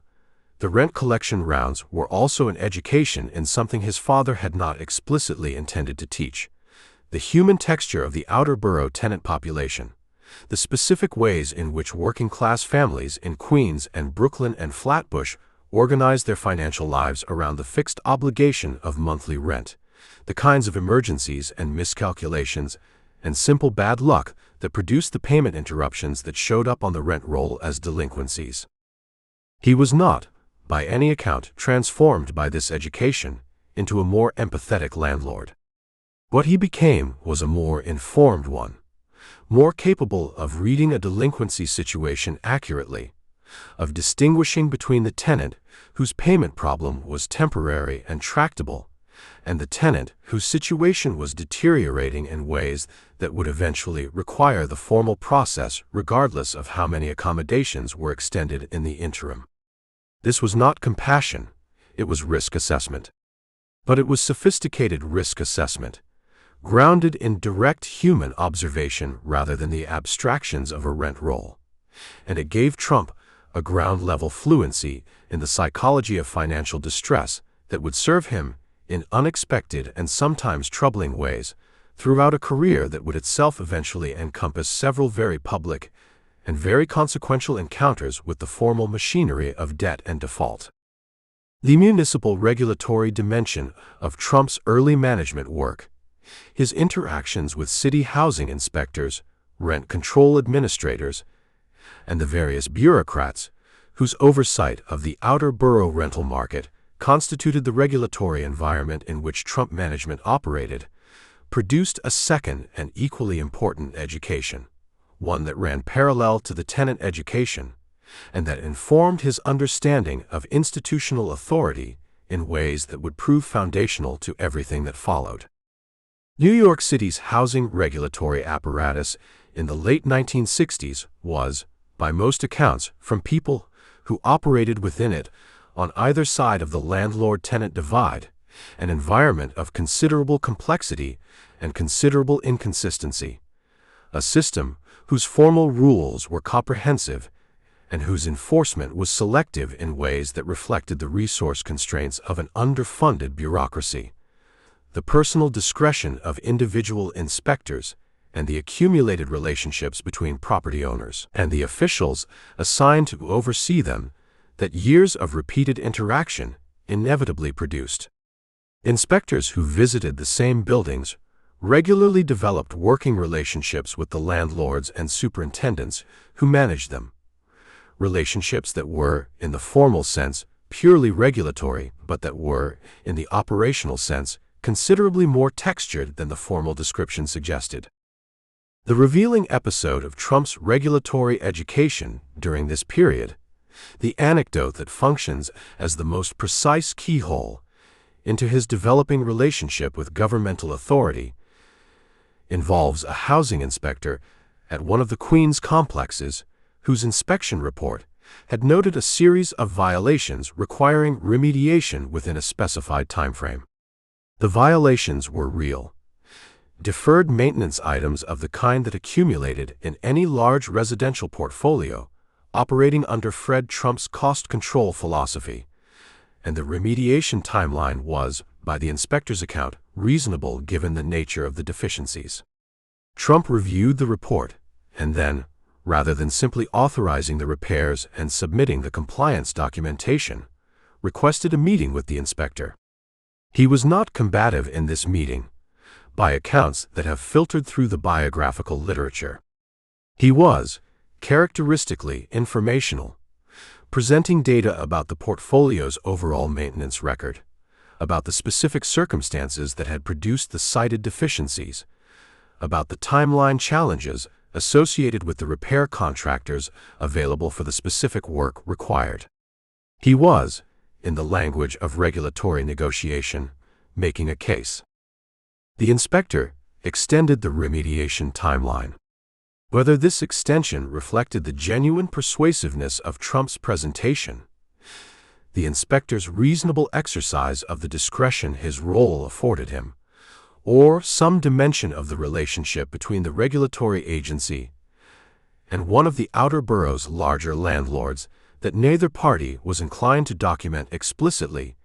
the rent collection rounds were also an education in something his father had not explicitly intended to teach: the human texture of the Outer-Borough tenant population, the specific ways in which working-class families in Queens and Brooklyn and Flatbush organized their financial lives around the fixed obligation of monthly rent, the kinds of emergencies and miscalculations and simple bad luck that produced the payment interruptions that showed up on the rent roll as delinquencies. He was not, by any account, transformed by this education into a more empathetic landlord. What he became was a more informed one, more capable of reading a delinquency situation accurately, of distinguishing between the tenant whose payment problem was temporary and tractable, and the tenant whose situation was deteriorating in ways that would eventually require the formal process regardless of how many accommodations were extended in the interim. This was not compassion, it was risk assessment. But it was sophisticated risk assessment, grounded in direct human observation rather than the abstractions of a rent roll, and it gave Trump a ground-level fluency in the psychology of financial distress that would serve him in unexpected and sometimes troubling ways throughout a career that would itself eventually encompass several very public and very consequential encounters with the formal machinery of debt and default. The municipal regulatory dimension of Trump's early management work, his interactions with city housing inspectors, rent control administrators, and the various bureaucrats whose oversight of the Outer-Borough rental market constituted the regulatory environment in which Trump management operated, produced a second and equally important education, one that ran parallel to the tenant education, and that informed his understanding of institutional authority in ways that would prove foundational to everything that followed. New York City's housing regulatory apparatus in the late 1960s was, by most accounts, from people who operated within it on either side of the landlord-tenant divide, an environment of considerable complexity and considerable inconsistency, a system whose formal rules were comprehensive and whose enforcement was selective in ways that reflected the resource constraints of an underfunded bureaucracy, the personal discretion of individual inspectors, and the accumulated relationships between property owners and the officials assigned to oversee them that years of repeated interaction inevitably produced. Inspectors who visited the same buildings regularly developed working relationships with the landlords and superintendents who managed them, relationships that were, in the formal sense, purely regulatory, but that were, in the operational sense, considerably more textured than the formal description suggested. The revealing episode of Trump's regulatory education during this period, the anecdote that functions as the most precise keyhole into his developing relationship with governmental authority, involves a housing inspector at one of the Queens complexes whose inspection report had noted a series of violations requiring remediation within a specified timeframe. The violations were real, deferred maintenance items of the kind that accumulated in any large residential portfolio, operating under Fred Trump's cost control philosophy, and the remediation timeline was, by the inspector's account, reasonable given the nature of the deficiencies. Trump reviewed the report, and then, rather than simply authorizing the repairs and submitting the compliance documentation, requested a meeting with the inspector. He was not combative in this meeting, by accounts that have filtered through the biographical literature. He was, characteristically, informational, presenting data about the portfolio's overall maintenance record, about the specific circumstances that had produced the cited deficiencies, about the timeline challenges associated with the repair contractors available for the specific work required. He was, in the language of regulatory negotiation, making a case. The inspector extended the remediation timeline. Whether this extension reflected the genuine persuasiveness of Trump's presentation, the inspector's reasonable exercise of the discretion his role afforded him, or some dimension of the relationship between the regulatory agency and one of the Outer-Borough's larger landlords that neither party was inclined to document explicitly,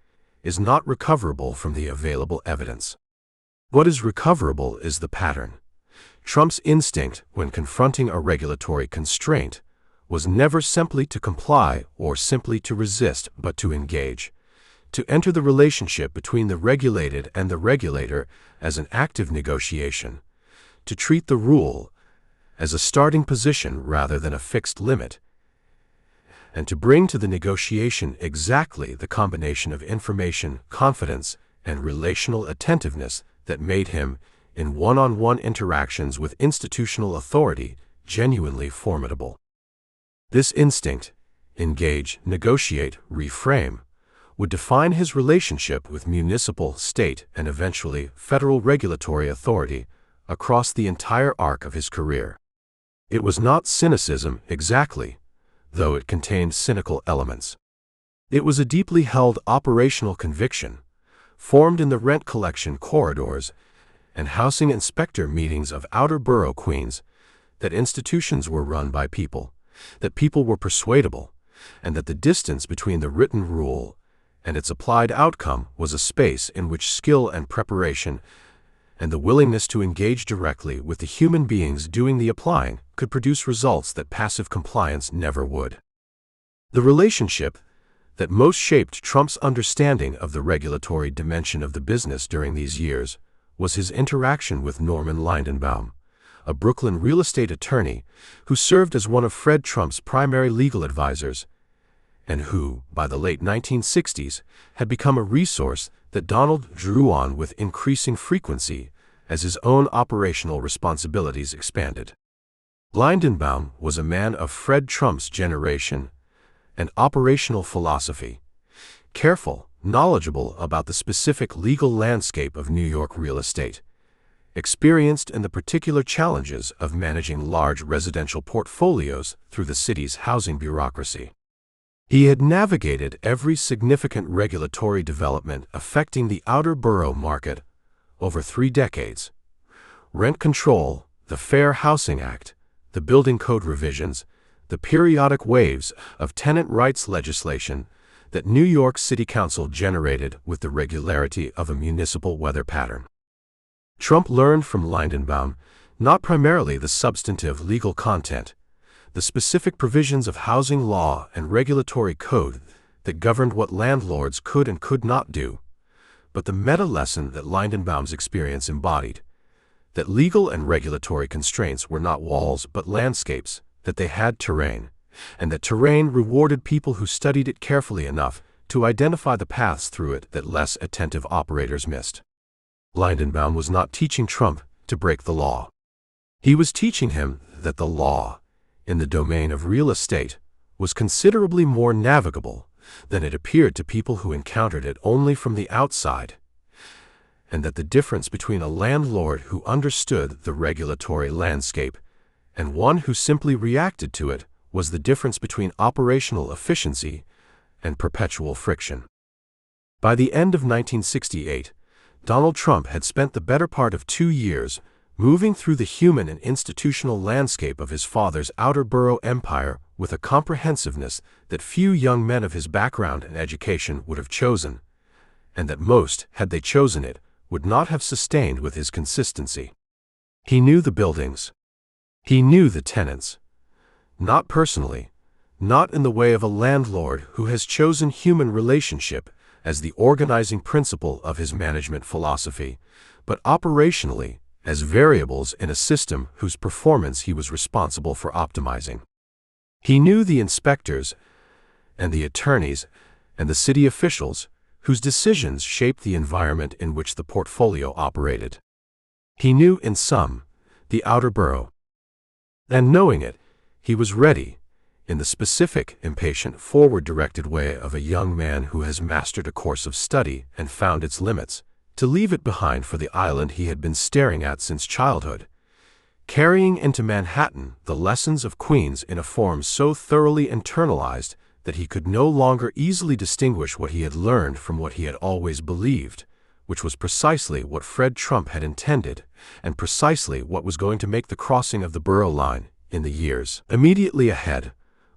is not recoverable from the available evidence. What is recoverable is the pattern. Trump's instinct when confronting a regulatory constraint was never simply to comply or simply to resist, but to engage, to enter the relationship between the regulated and the regulator as an active negotiation, to treat the rule as a starting position rather than a fixed limit, and to bring to the negotiation exactly the combination of information, confidence, and relational attentiveness that made him, in one-on-one interactions with institutional authority, genuinely formidable. This instinct, engage, negotiate, reframe, would define his relationship with municipal, state, and eventually federal regulatory authority across the entire arc of his career. It was not cynicism exactly, though it contained cynical elements. It was a deeply held operational conviction, formed in the rent collection corridors and housing inspector meetings of Outer-Borough Queens, that institutions were run by people, that people were persuadable, and that the distance between the written rule and its applied outcome was a space in which skill and preparation and the willingness to engage directly with the human beings doing the applying could produce results that passive compliance never would. The relationship that most shaped Trump's understanding of the regulatory dimension of the business during these years was his interaction with Norman Lindenbaum, a Brooklyn real estate attorney who served as one of Fred Trump's primary legal advisors, and who, by the late 1960s, had become a resource that Donald drew on with increasing frequency as his own operational responsibilities expanded. Lindenbaum was a man of Fred Trump's generation and operational philosophy, careful, knowledgeable about the specific legal landscape of New York real estate, experienced in the particular challenges of managing large residential portfolios through the city's housing bureaucracy. He had navigated every significant regulatory development affecting the Outer-Borough market over 3 decades: rent control, the Fair Housing Act, the building code revisions, the periodic waves of tenant rights legislation that New York City Council generated with the regularity of a municipal weather pattern. Trump learned from Lindenbaum not primarily the substantive legal content, the specific provisions of housing law and regulatory code that governed what landlords could and could not do, but the meta-lesson that Lindenbaum's experience embodied, that legal and regulatory constraints were not walls but landscapes, that they had terrain, and that terrain rewarded people who studied it carefully enough to identify the paths through it that less attentive operators missed. Lindenbaum was not teaching Trump to break the law. He was teaching him that the law, in the domain of real estate, was considerably more navigable than it appeared to people who encountered it only from the outside, and that the difference between a landlord who understood the regulatory landscape and one who simply reacted to it was the difference between operational efficiency and perpetual friction. By the end of 1968, Donald Trump had spent the better part of 2 years moving through the human and institutional landscape of his father's Outer-Borough empire with a comprehensiveness that few young men of his background and education would have chosen, and that most, had they chosen it, would not have sustained with his consistency. He knew the buildings. He knew the tenants. Not personally, not in the way of a landlord who has chosen human relationship as the organizing principle of his management philosophy, but operationally as variables in a system whose performance he was responsible for optimizing. He knew the inspectors and the attorneys and the city officials whose decisions shaped the environment in which the portfolio operated. He knew, in sum, the Outer-Borough. And knowing it, he was ready, in the specific, impatient, forward-directed way of a young man who has mastered a course of study and found its limits, to leave it behind for the island he had been staring at since childhood, carrying into Manhattan the lessons of Queens in a form so thoroughly internalized that he could no longer easily distinguish what he had learned from what he had always believed, which was precisely what Fred Trump had intended, and precisely what was going to make the crossing of the Borough Line, in the years immediately ahead,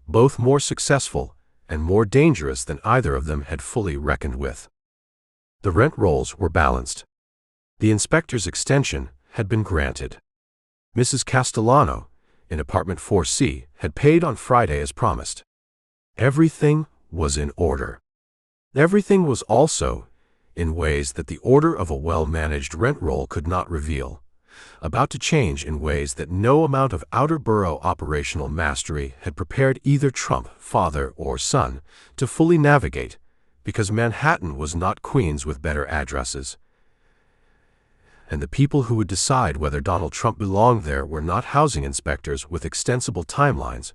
both more successful and more dangerous than either of them had fully reckoned with. The rent rolls were balanced. The inspector's extension had been granted. Mrs. Castellano, in apartment 4C, had paid on Friday as promised. Everything was in order. Everything was also, in ways that the order of a well-managed rent roll could not reveal, about to change in ways that no amount of Outer-Borough operational mastery had prepared either Trump, father or son, to fully navigate, because Manhattan was not Queens with better addresses, and the people who would decide whether Donald Trump belonged there were not housing inspectors with extensible timelines,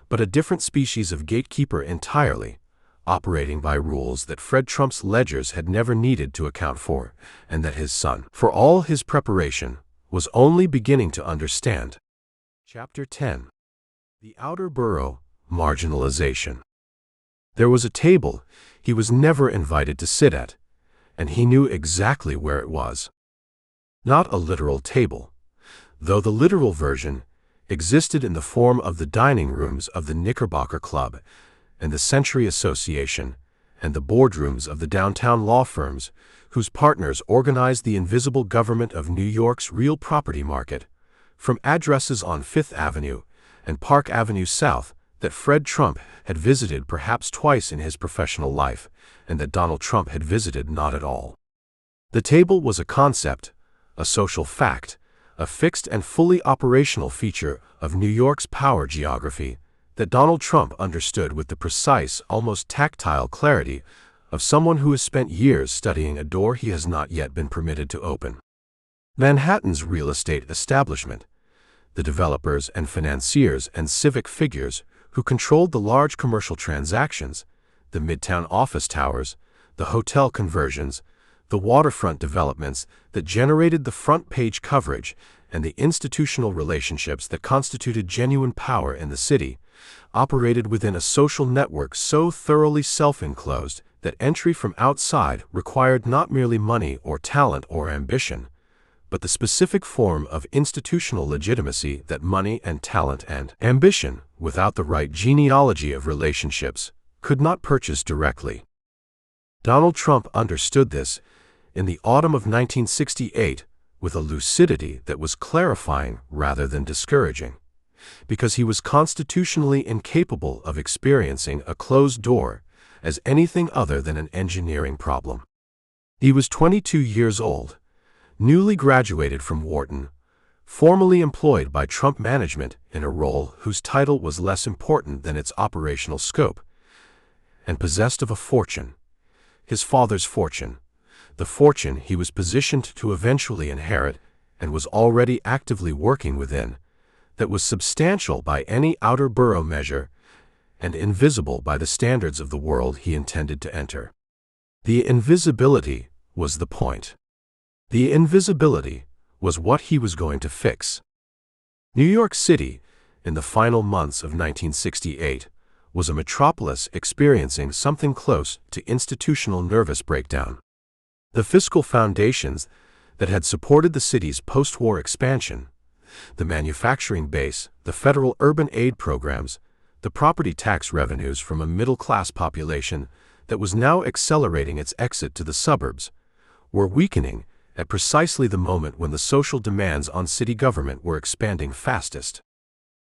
but a different species of gatekeeper entirely, operating by rules that Fred Trump's ledgers had never needed to account for, and that his son, for all his preparation, was only beginning to understand. Chapter 10. The Outer-Borough Marginalization. There was a table he was never invited to sit at, and he knew exactly where it was. Not a literal table, though the literal version existed in the form of the dining rooms of the Knickerbocker Club and the Century Association and the boardrooms of the downtown law firms whose partners organized the invisible government of New York's real property market, from addresses on Fifth Avenue and Park Avenue South that Fred Trump had visited perhaps twice in his professional life, and that Donald Trump had visited not at all. The table was a concept, a social fact, a fixed and fully operational feature of New York's power geography that Donald Trump understood with the precise, almost tactile clarity of someone who has spent years studying a door he has not yet been permitted to open. Manhattan's real estate establishment, the developers and financiers and civic figures who controlled the large commercial transactions, the midtown office towers, the hotel conversions, the waterfront developments that generated the front-page coverage, and the institutional relationships that constituted genuine power in the city, operated within a social network so thoroughly self-enclosed that entry from outside required not merely money or talent or ambition, but the specific form of institutional legitimacy that money and talent and ambition, without the right genealogy of relationships, could not purchase directly. Donald Trump understood this in the autumn of 1968 with a lucidity that was clarifying rather than discouraging, because he was constitutionally incapable of experiencing a closed door as anything other than an engineering problem. He was 22 years old, newly graduated from Wharton, formally employed by Trump management in a role whose title was less important than its operational scope, and possessed of a fortune, his father's fortune, the fortune he was positioned to eventually inherit and was already actively working within, that was substantial by any Outer-Borough measure and invisible by the standards of the world he intended to enter. The invisibility was the point. The invisibility was what he was going to fix. New York City, in the final months of 1968, was a metropolis experiencing something close to institutional nervous breakdown. The fiscal foundations that had supported the city's post-war expansion, the manufacturing base, the federal urban aid programs, the property tax revenues from a middle-class population that was now accelerating its exit to the suburbs, were weakening at precisely the moment when the social demands on city government were expanding fastest.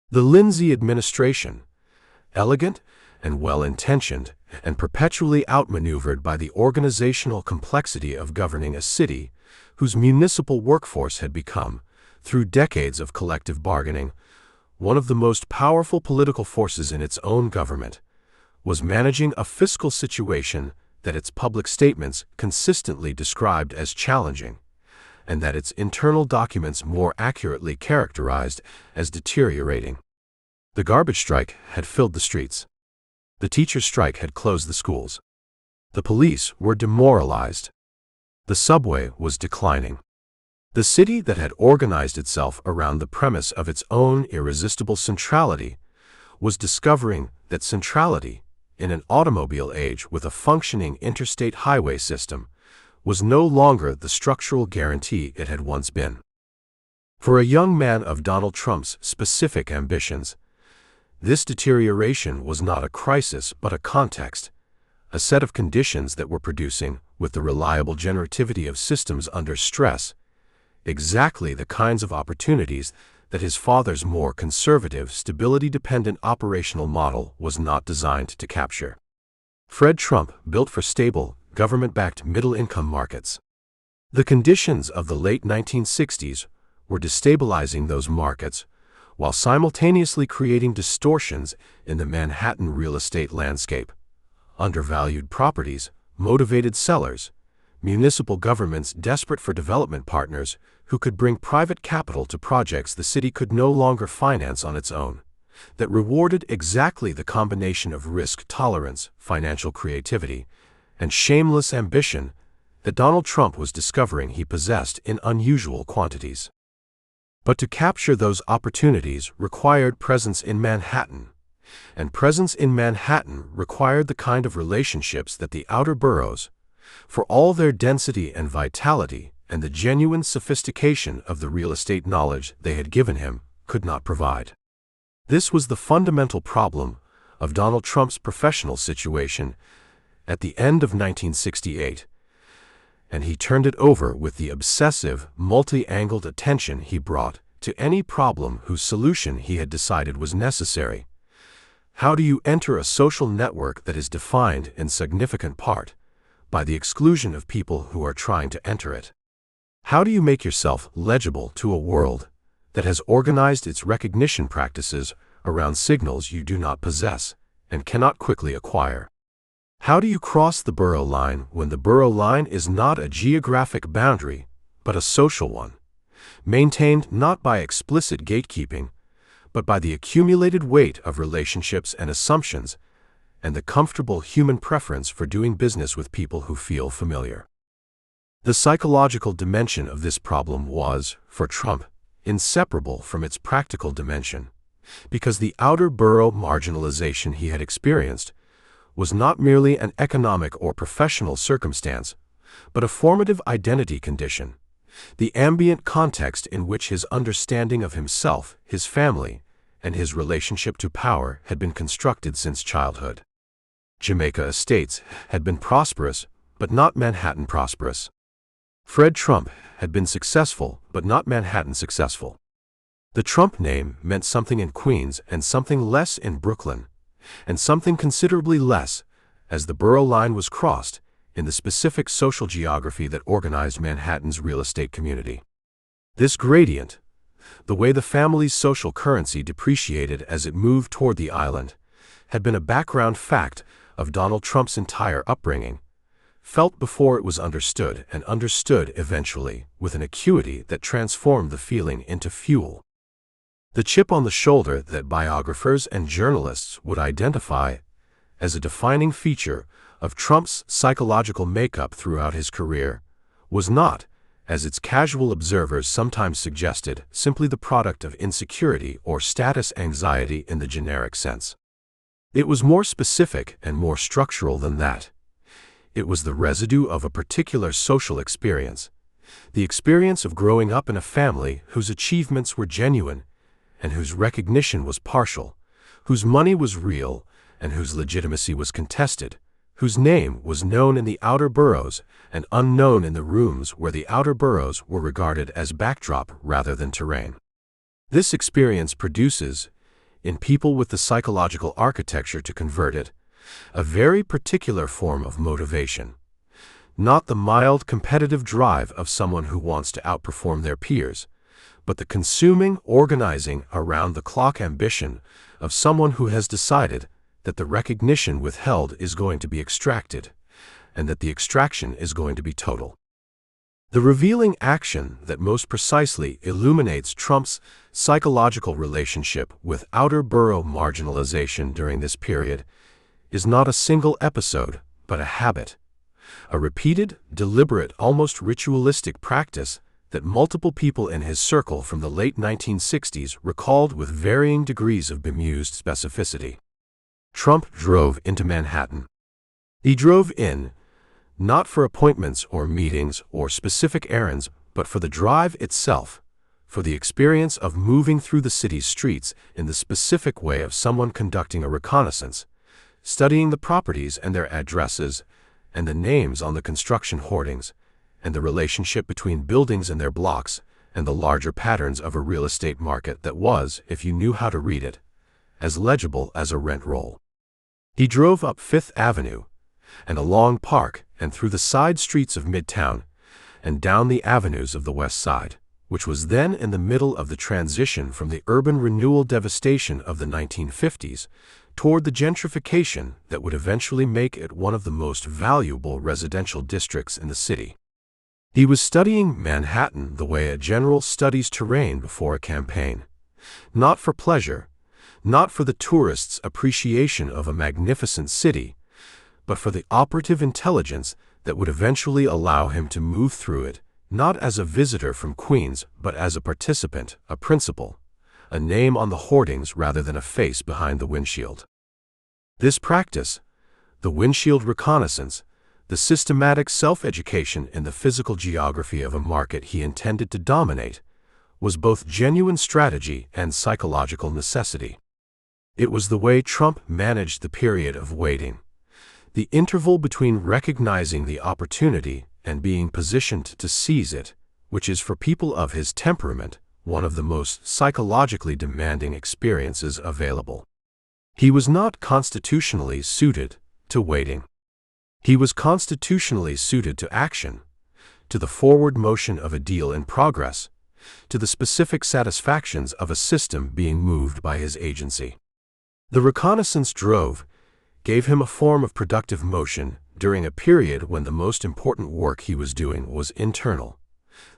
The Lindsay administration, elegant and well-intentioned and perpetually outmaneuvered by the organizational complexity of governing a city whose municipal workforce had become, through decades of collective bargaining, one of the most powerful political forces in its own government, was managing a fiscal situation that its public statements consistently described as challenging, and that its internal documents more accurately characterized as deteriorating. The garbage strike had filled the streets. The teacher strike had closed the schools. The police were demoralized. The subway was declining. The city that had organized itself around the premise of its own irresistible centrality was discovering that centrality, in an automobile age with a functioning interstate highway system, was no longer the structural guarantee it had once been. For a young man of Donald Trump's specific ambitions, this deterioration was not a crisis but a context, a set of conditions that were producing, with the reliable generativity of systems under stress, exactly the kinds of opportunities that his father's more conservative, stability-dependent operational model was not designed to capture. Fred Trump built for stable, government-backed middle-income markets. The conditions of the late 1960s were destabilizing those markets, while simultaneously creating distortions in the Manhattan real estate landscape. Undervalued properties, motivated sellers, municipal governments desperate for development partners who could bring private capital to projects the city could no longer finance on its own, that rewarded exactly the combination of risk tolerance, financial creativity, and shameless ambition that Donald Trump was discovering he possessed in unusual quantities. But to capture those opportunities required presence in Manhattan, and presence in Manhattan required the kind of relationships that the outer boroughs, for all their density and vitality and the genuine sophistication of the real estate knowledge they had given him, could not provide. This was the fundamental problem of Donald Trump's professional situation at the end of 1968, and he turned it over with the obsessive, multi-angled attention he brought to any problem whose solution he had decided was necessary. How do you enter a social network that is defined in significant part by the exclusion of people who are trying to enter it? How do you make yourself legible to a world that has organized its recognition practices around signals you do not possess and cannot quickly acquire? How do you cross the borough line when the borough line is not a geographic boundary, but a social one, maintained not by explicit gatekeeping, but by the accumulated weight of relationships and assumptions and the comfortable human preference for doing business with people who feel familiar? The psychological dimension of this problem was, for Trump, inseparable from its practical dimension, because the outer borough marginalization he had experienced was not merely an economic or professional circumstance, but a formative identity condition, the ambient context in which his understanding of himself, his family, and his relationship to power had been constructed since childhood. Jamaica Estates had been prosperous, but not Manhattan prosperous. Fred Trump had been successful, but not Manhattan successful. The Trump name meant something in Queens and something less in Brooklyn, and something considerably less, as the borough line was crossed, in the specific social geography that organized Manhattan's real estate community. This gradient, the way the family's social currency depreciated as it moved toward the island, had been a background fact of Donald Trump's entire upbringing, felt before it was understood and understood eventually with an acuity that transformed the feeling into fuel. The chip on the shoulder that biographers and journalists would identify as a defining feature of Trump's psychological makeup throughout his career was not, as its casual observers sometimes suggested, simply the product of insecurity or status anxiety in the generic sense. It was more specific and more structural than that. It was the residue of a particular social experience, the experience of growing up in a family whose achievements were genuine and whose recognition was partial, whose money was real and whose legitimacy was contested, whose name was known in the outer boroughs and unknown in the rooms where the outer boroughs were regarded as backdrop rather than terrain. This experience produces, in people with the psychological architecture to convert it, a very particular form of motivation. Not the mild competitive drive of someone who wants to outperform their peers, but the consuming, organizing, around-the-clock ambition of someone who has decided that the recognition withheld is going to be extracted, and that the extraction is going to be total. The revealing action that most precisely illuminates Trump's psychological relationship with outer-borough marginalization during this period is not a single episode, but a habit, a repeated, deliberate, almost ritualistic practice that multiple people in his circle from the late 1960s recalled with varying degrees of bemused specificity. Trump drove into Manhattan. He drove in, not for appointments or meetings or specific errands, but for the drive itself, for the experience of moving through the city's streets in the specific way of someone conducting a reconnaissance, studying the properties and their addresses, and the names on the construction hoardings, and the relationship between buildings and their blocks, and the larger patterns of a real estate market that was, if you knew how to read it, as legible as a rent roll. He drove up Fifth Avenue, and along Park, and through the side streets of Midtown, and down the avenues of the West Side, which was then in the middle of the transition from the urban renewal devastation of the 1950s toward the gentrification that would eventually make it one of the most valuable residential districts in the city. He was studying Manhattan the way a general studies terrain before a campaign, not for pleasure, not for the tourist's appreciation of a magnificent city, but for the operative intelligence that would eventually allow him to move through it, not as a visitor from Queens, but as a participant, a principal, a name on the hoardings rather than a face behind the windshield. This practice, the windshield reconnaissance, the systematic self-education in the physical geography of a market he intended to dominate, was both genuine strategy and psychological necessity. It was the way Trump managed the period of waiting, the interval between recognizing the opportunity and being positioned to seize it, which is for people of his temperament one of the most psychologically demanding experiences available. He was not constitutionally suited to waiting. He was constitutionally suited to action, to the forward motion of a deal in progress, to the specific satisfactions of a system being moved by his agency. The reconnaissance drove gave him a form of productive motion during a period when the most important work he was doing was internal.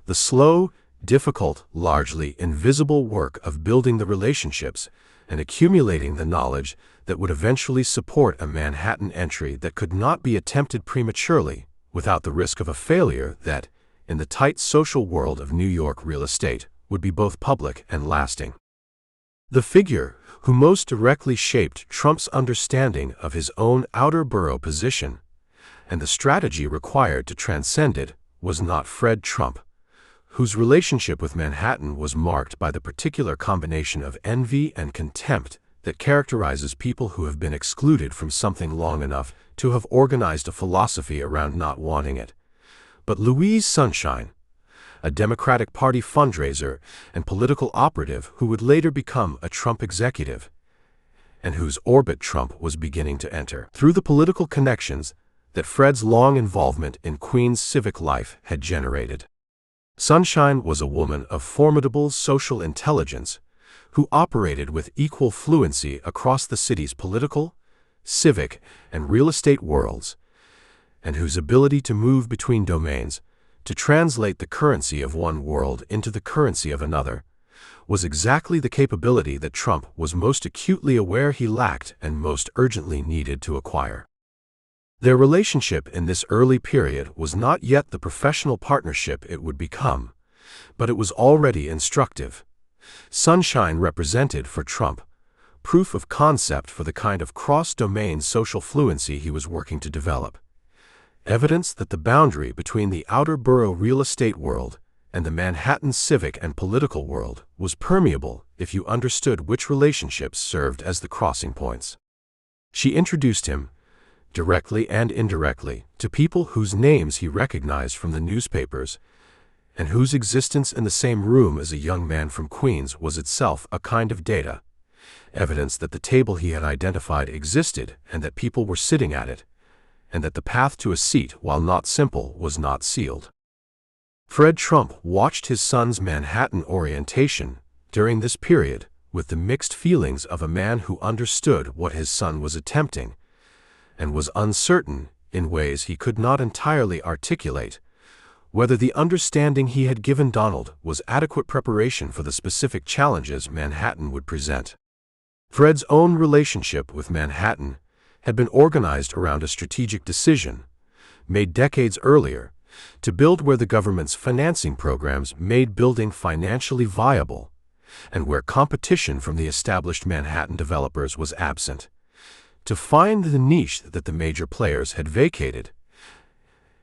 The slow, difficult, largely invisible work of building the relationships and accumulating the knowledge that would eventually support a Manhattan entry that could not be attempted prematurely without the risk of a failure that, in the tight social world of New York real estate, would be both public and lasting. The figure who most directly shaped Trump's understanding of his own outer borough position and the strategy required to transcend it was not Fred Trump, whose relationship with Manhattan was marked by the particular combination of envy and contempt that characterizes people who have been excluded from something long enough to have organized a philosophy around not wanting it, but Louise Sunshine, a Democratic Party fundraiser and political operative who would later become a Trump executive, and whose orbit Trump was beginning to enter through the political connections that Fred's long involvement in Queens civic life had generated. Sunshine was a woman of formidable social intelligence who operated with equal fluency across the city's political, civic, and real estate worlds, and whose ability to move between domains, to translate the currency of one world into the currency of another, was exactly the capability that Trump was most acutely aware he lacked and most urgently needed to acquire. Their relationship in this early period was not yet the professional partnership it would become, but it was already instructive. Sunshine represented, for Trump, proof of concept for the kind of cross-domain social fluency he was working to develop. Evidence that the boundary between the Outer-Borough real estate world and the Manhattan civic and political world was permeable if you understood which relationships served as the crossing points. She introduced him, directly and indirectly, to people whose names he recognized from the newspapers and whose existence in the same room as a young man from Queens was itself a kind of data, evidence that the table he had identified existed and that people were sitting at it, and that the path to a seat, while not simple, was not sealed. Fred Trump watched his son's Manhattan orientation during this period with the mixed feelings of a man who understood what his son was attempting and was uncertain, in ways he could not entirely articulate, whether the understanding he had given Donald was adequate preparation for the specific challenges Manhattan would present. Fred's own relationship with Manhattan had been organized around a strategic decision, made decades earlier, to build where the government's financing programs made building financially viable, and where competition from the established Manhattan developers was absent, to find the niche that the major players had vacated,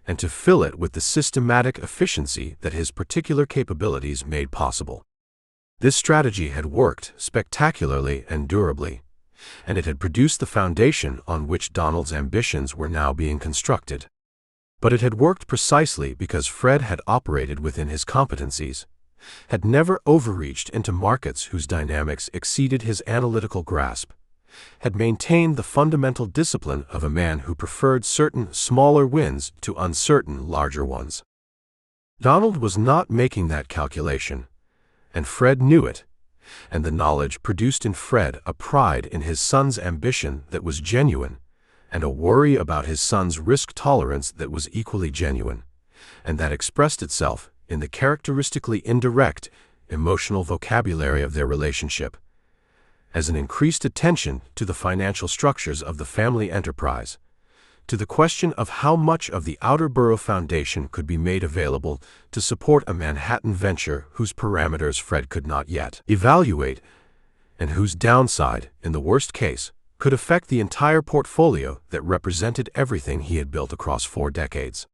and to fill it with the systematic efficiency that his particular capabilities made possible. This strategy had worked spectacularly and durably, and it had produced the foundation on which Donald's ambitions were now being constructed. But it had worked precisely because Fred had operated within his competencies, had never overreached into markets whose dynamics exceeded his analytical grasp, had maintained the fundamental discipline of a man who preferred certain smaller wins to uncertain larger ones. Donald was not making that calculation, and Fred knew it, and the knowledge produced in Fred a pride in his son's ambition that was genuine, and a worry about his son's risk tolerance that was equally genuine, and that expressed itself in the characteristically indirect, emotional vocabulary of their relationship, as an increased attention to the financial structures of the family enterprise, to the question of how much of the Outer-Borough Foundation could be made available to support a Manhattan venture whose parameters Fred could not yet evaluate, and whose downside, in the worst case, could affect the entire portfolio that represented everything he had built across 4 decades.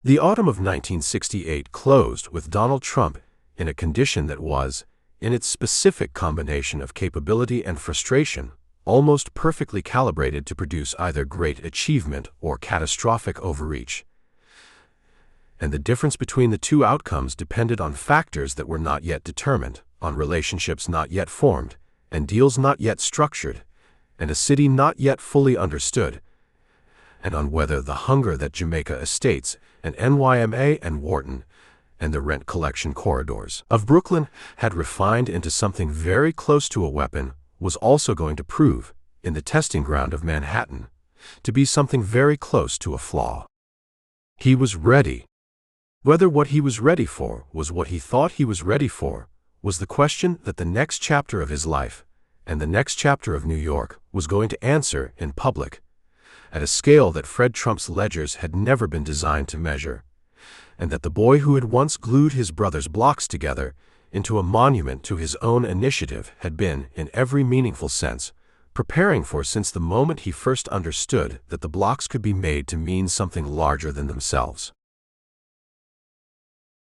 The autumn of 1968 closed with Donald Trump in a condition that was, in its specific combination of capability and frustration, almost perfectly calibrated to produce either great achievement or catastrophic overreach. And the difference between the two outcomes depended on factors that were not yet determined, on relationships not yet formed, and deals not yet structured, and a city not yet fully understood, and on whether the hunger that Jamaica Estates and NYMA and Wharton and the rent collection corridors of Brooklyn had refined into something very close to a weapon was also going to prove, in the testing ground of Manhattan, to be something very close to a flaw. He was ready. Whether what he was ready for was what he thought he was ready for was the question that the next chapter of his life, and the next chapter of New York, was going to answer in public, at a scale that Fred Trump's ledgers had never been designed to measure, and that the boy who had once glued his brother's blocks together into a monument to his own initiative had been, in every meaningful sense, preparing for since the moment he first understood that the blocks could be made to mean something larger than themselves.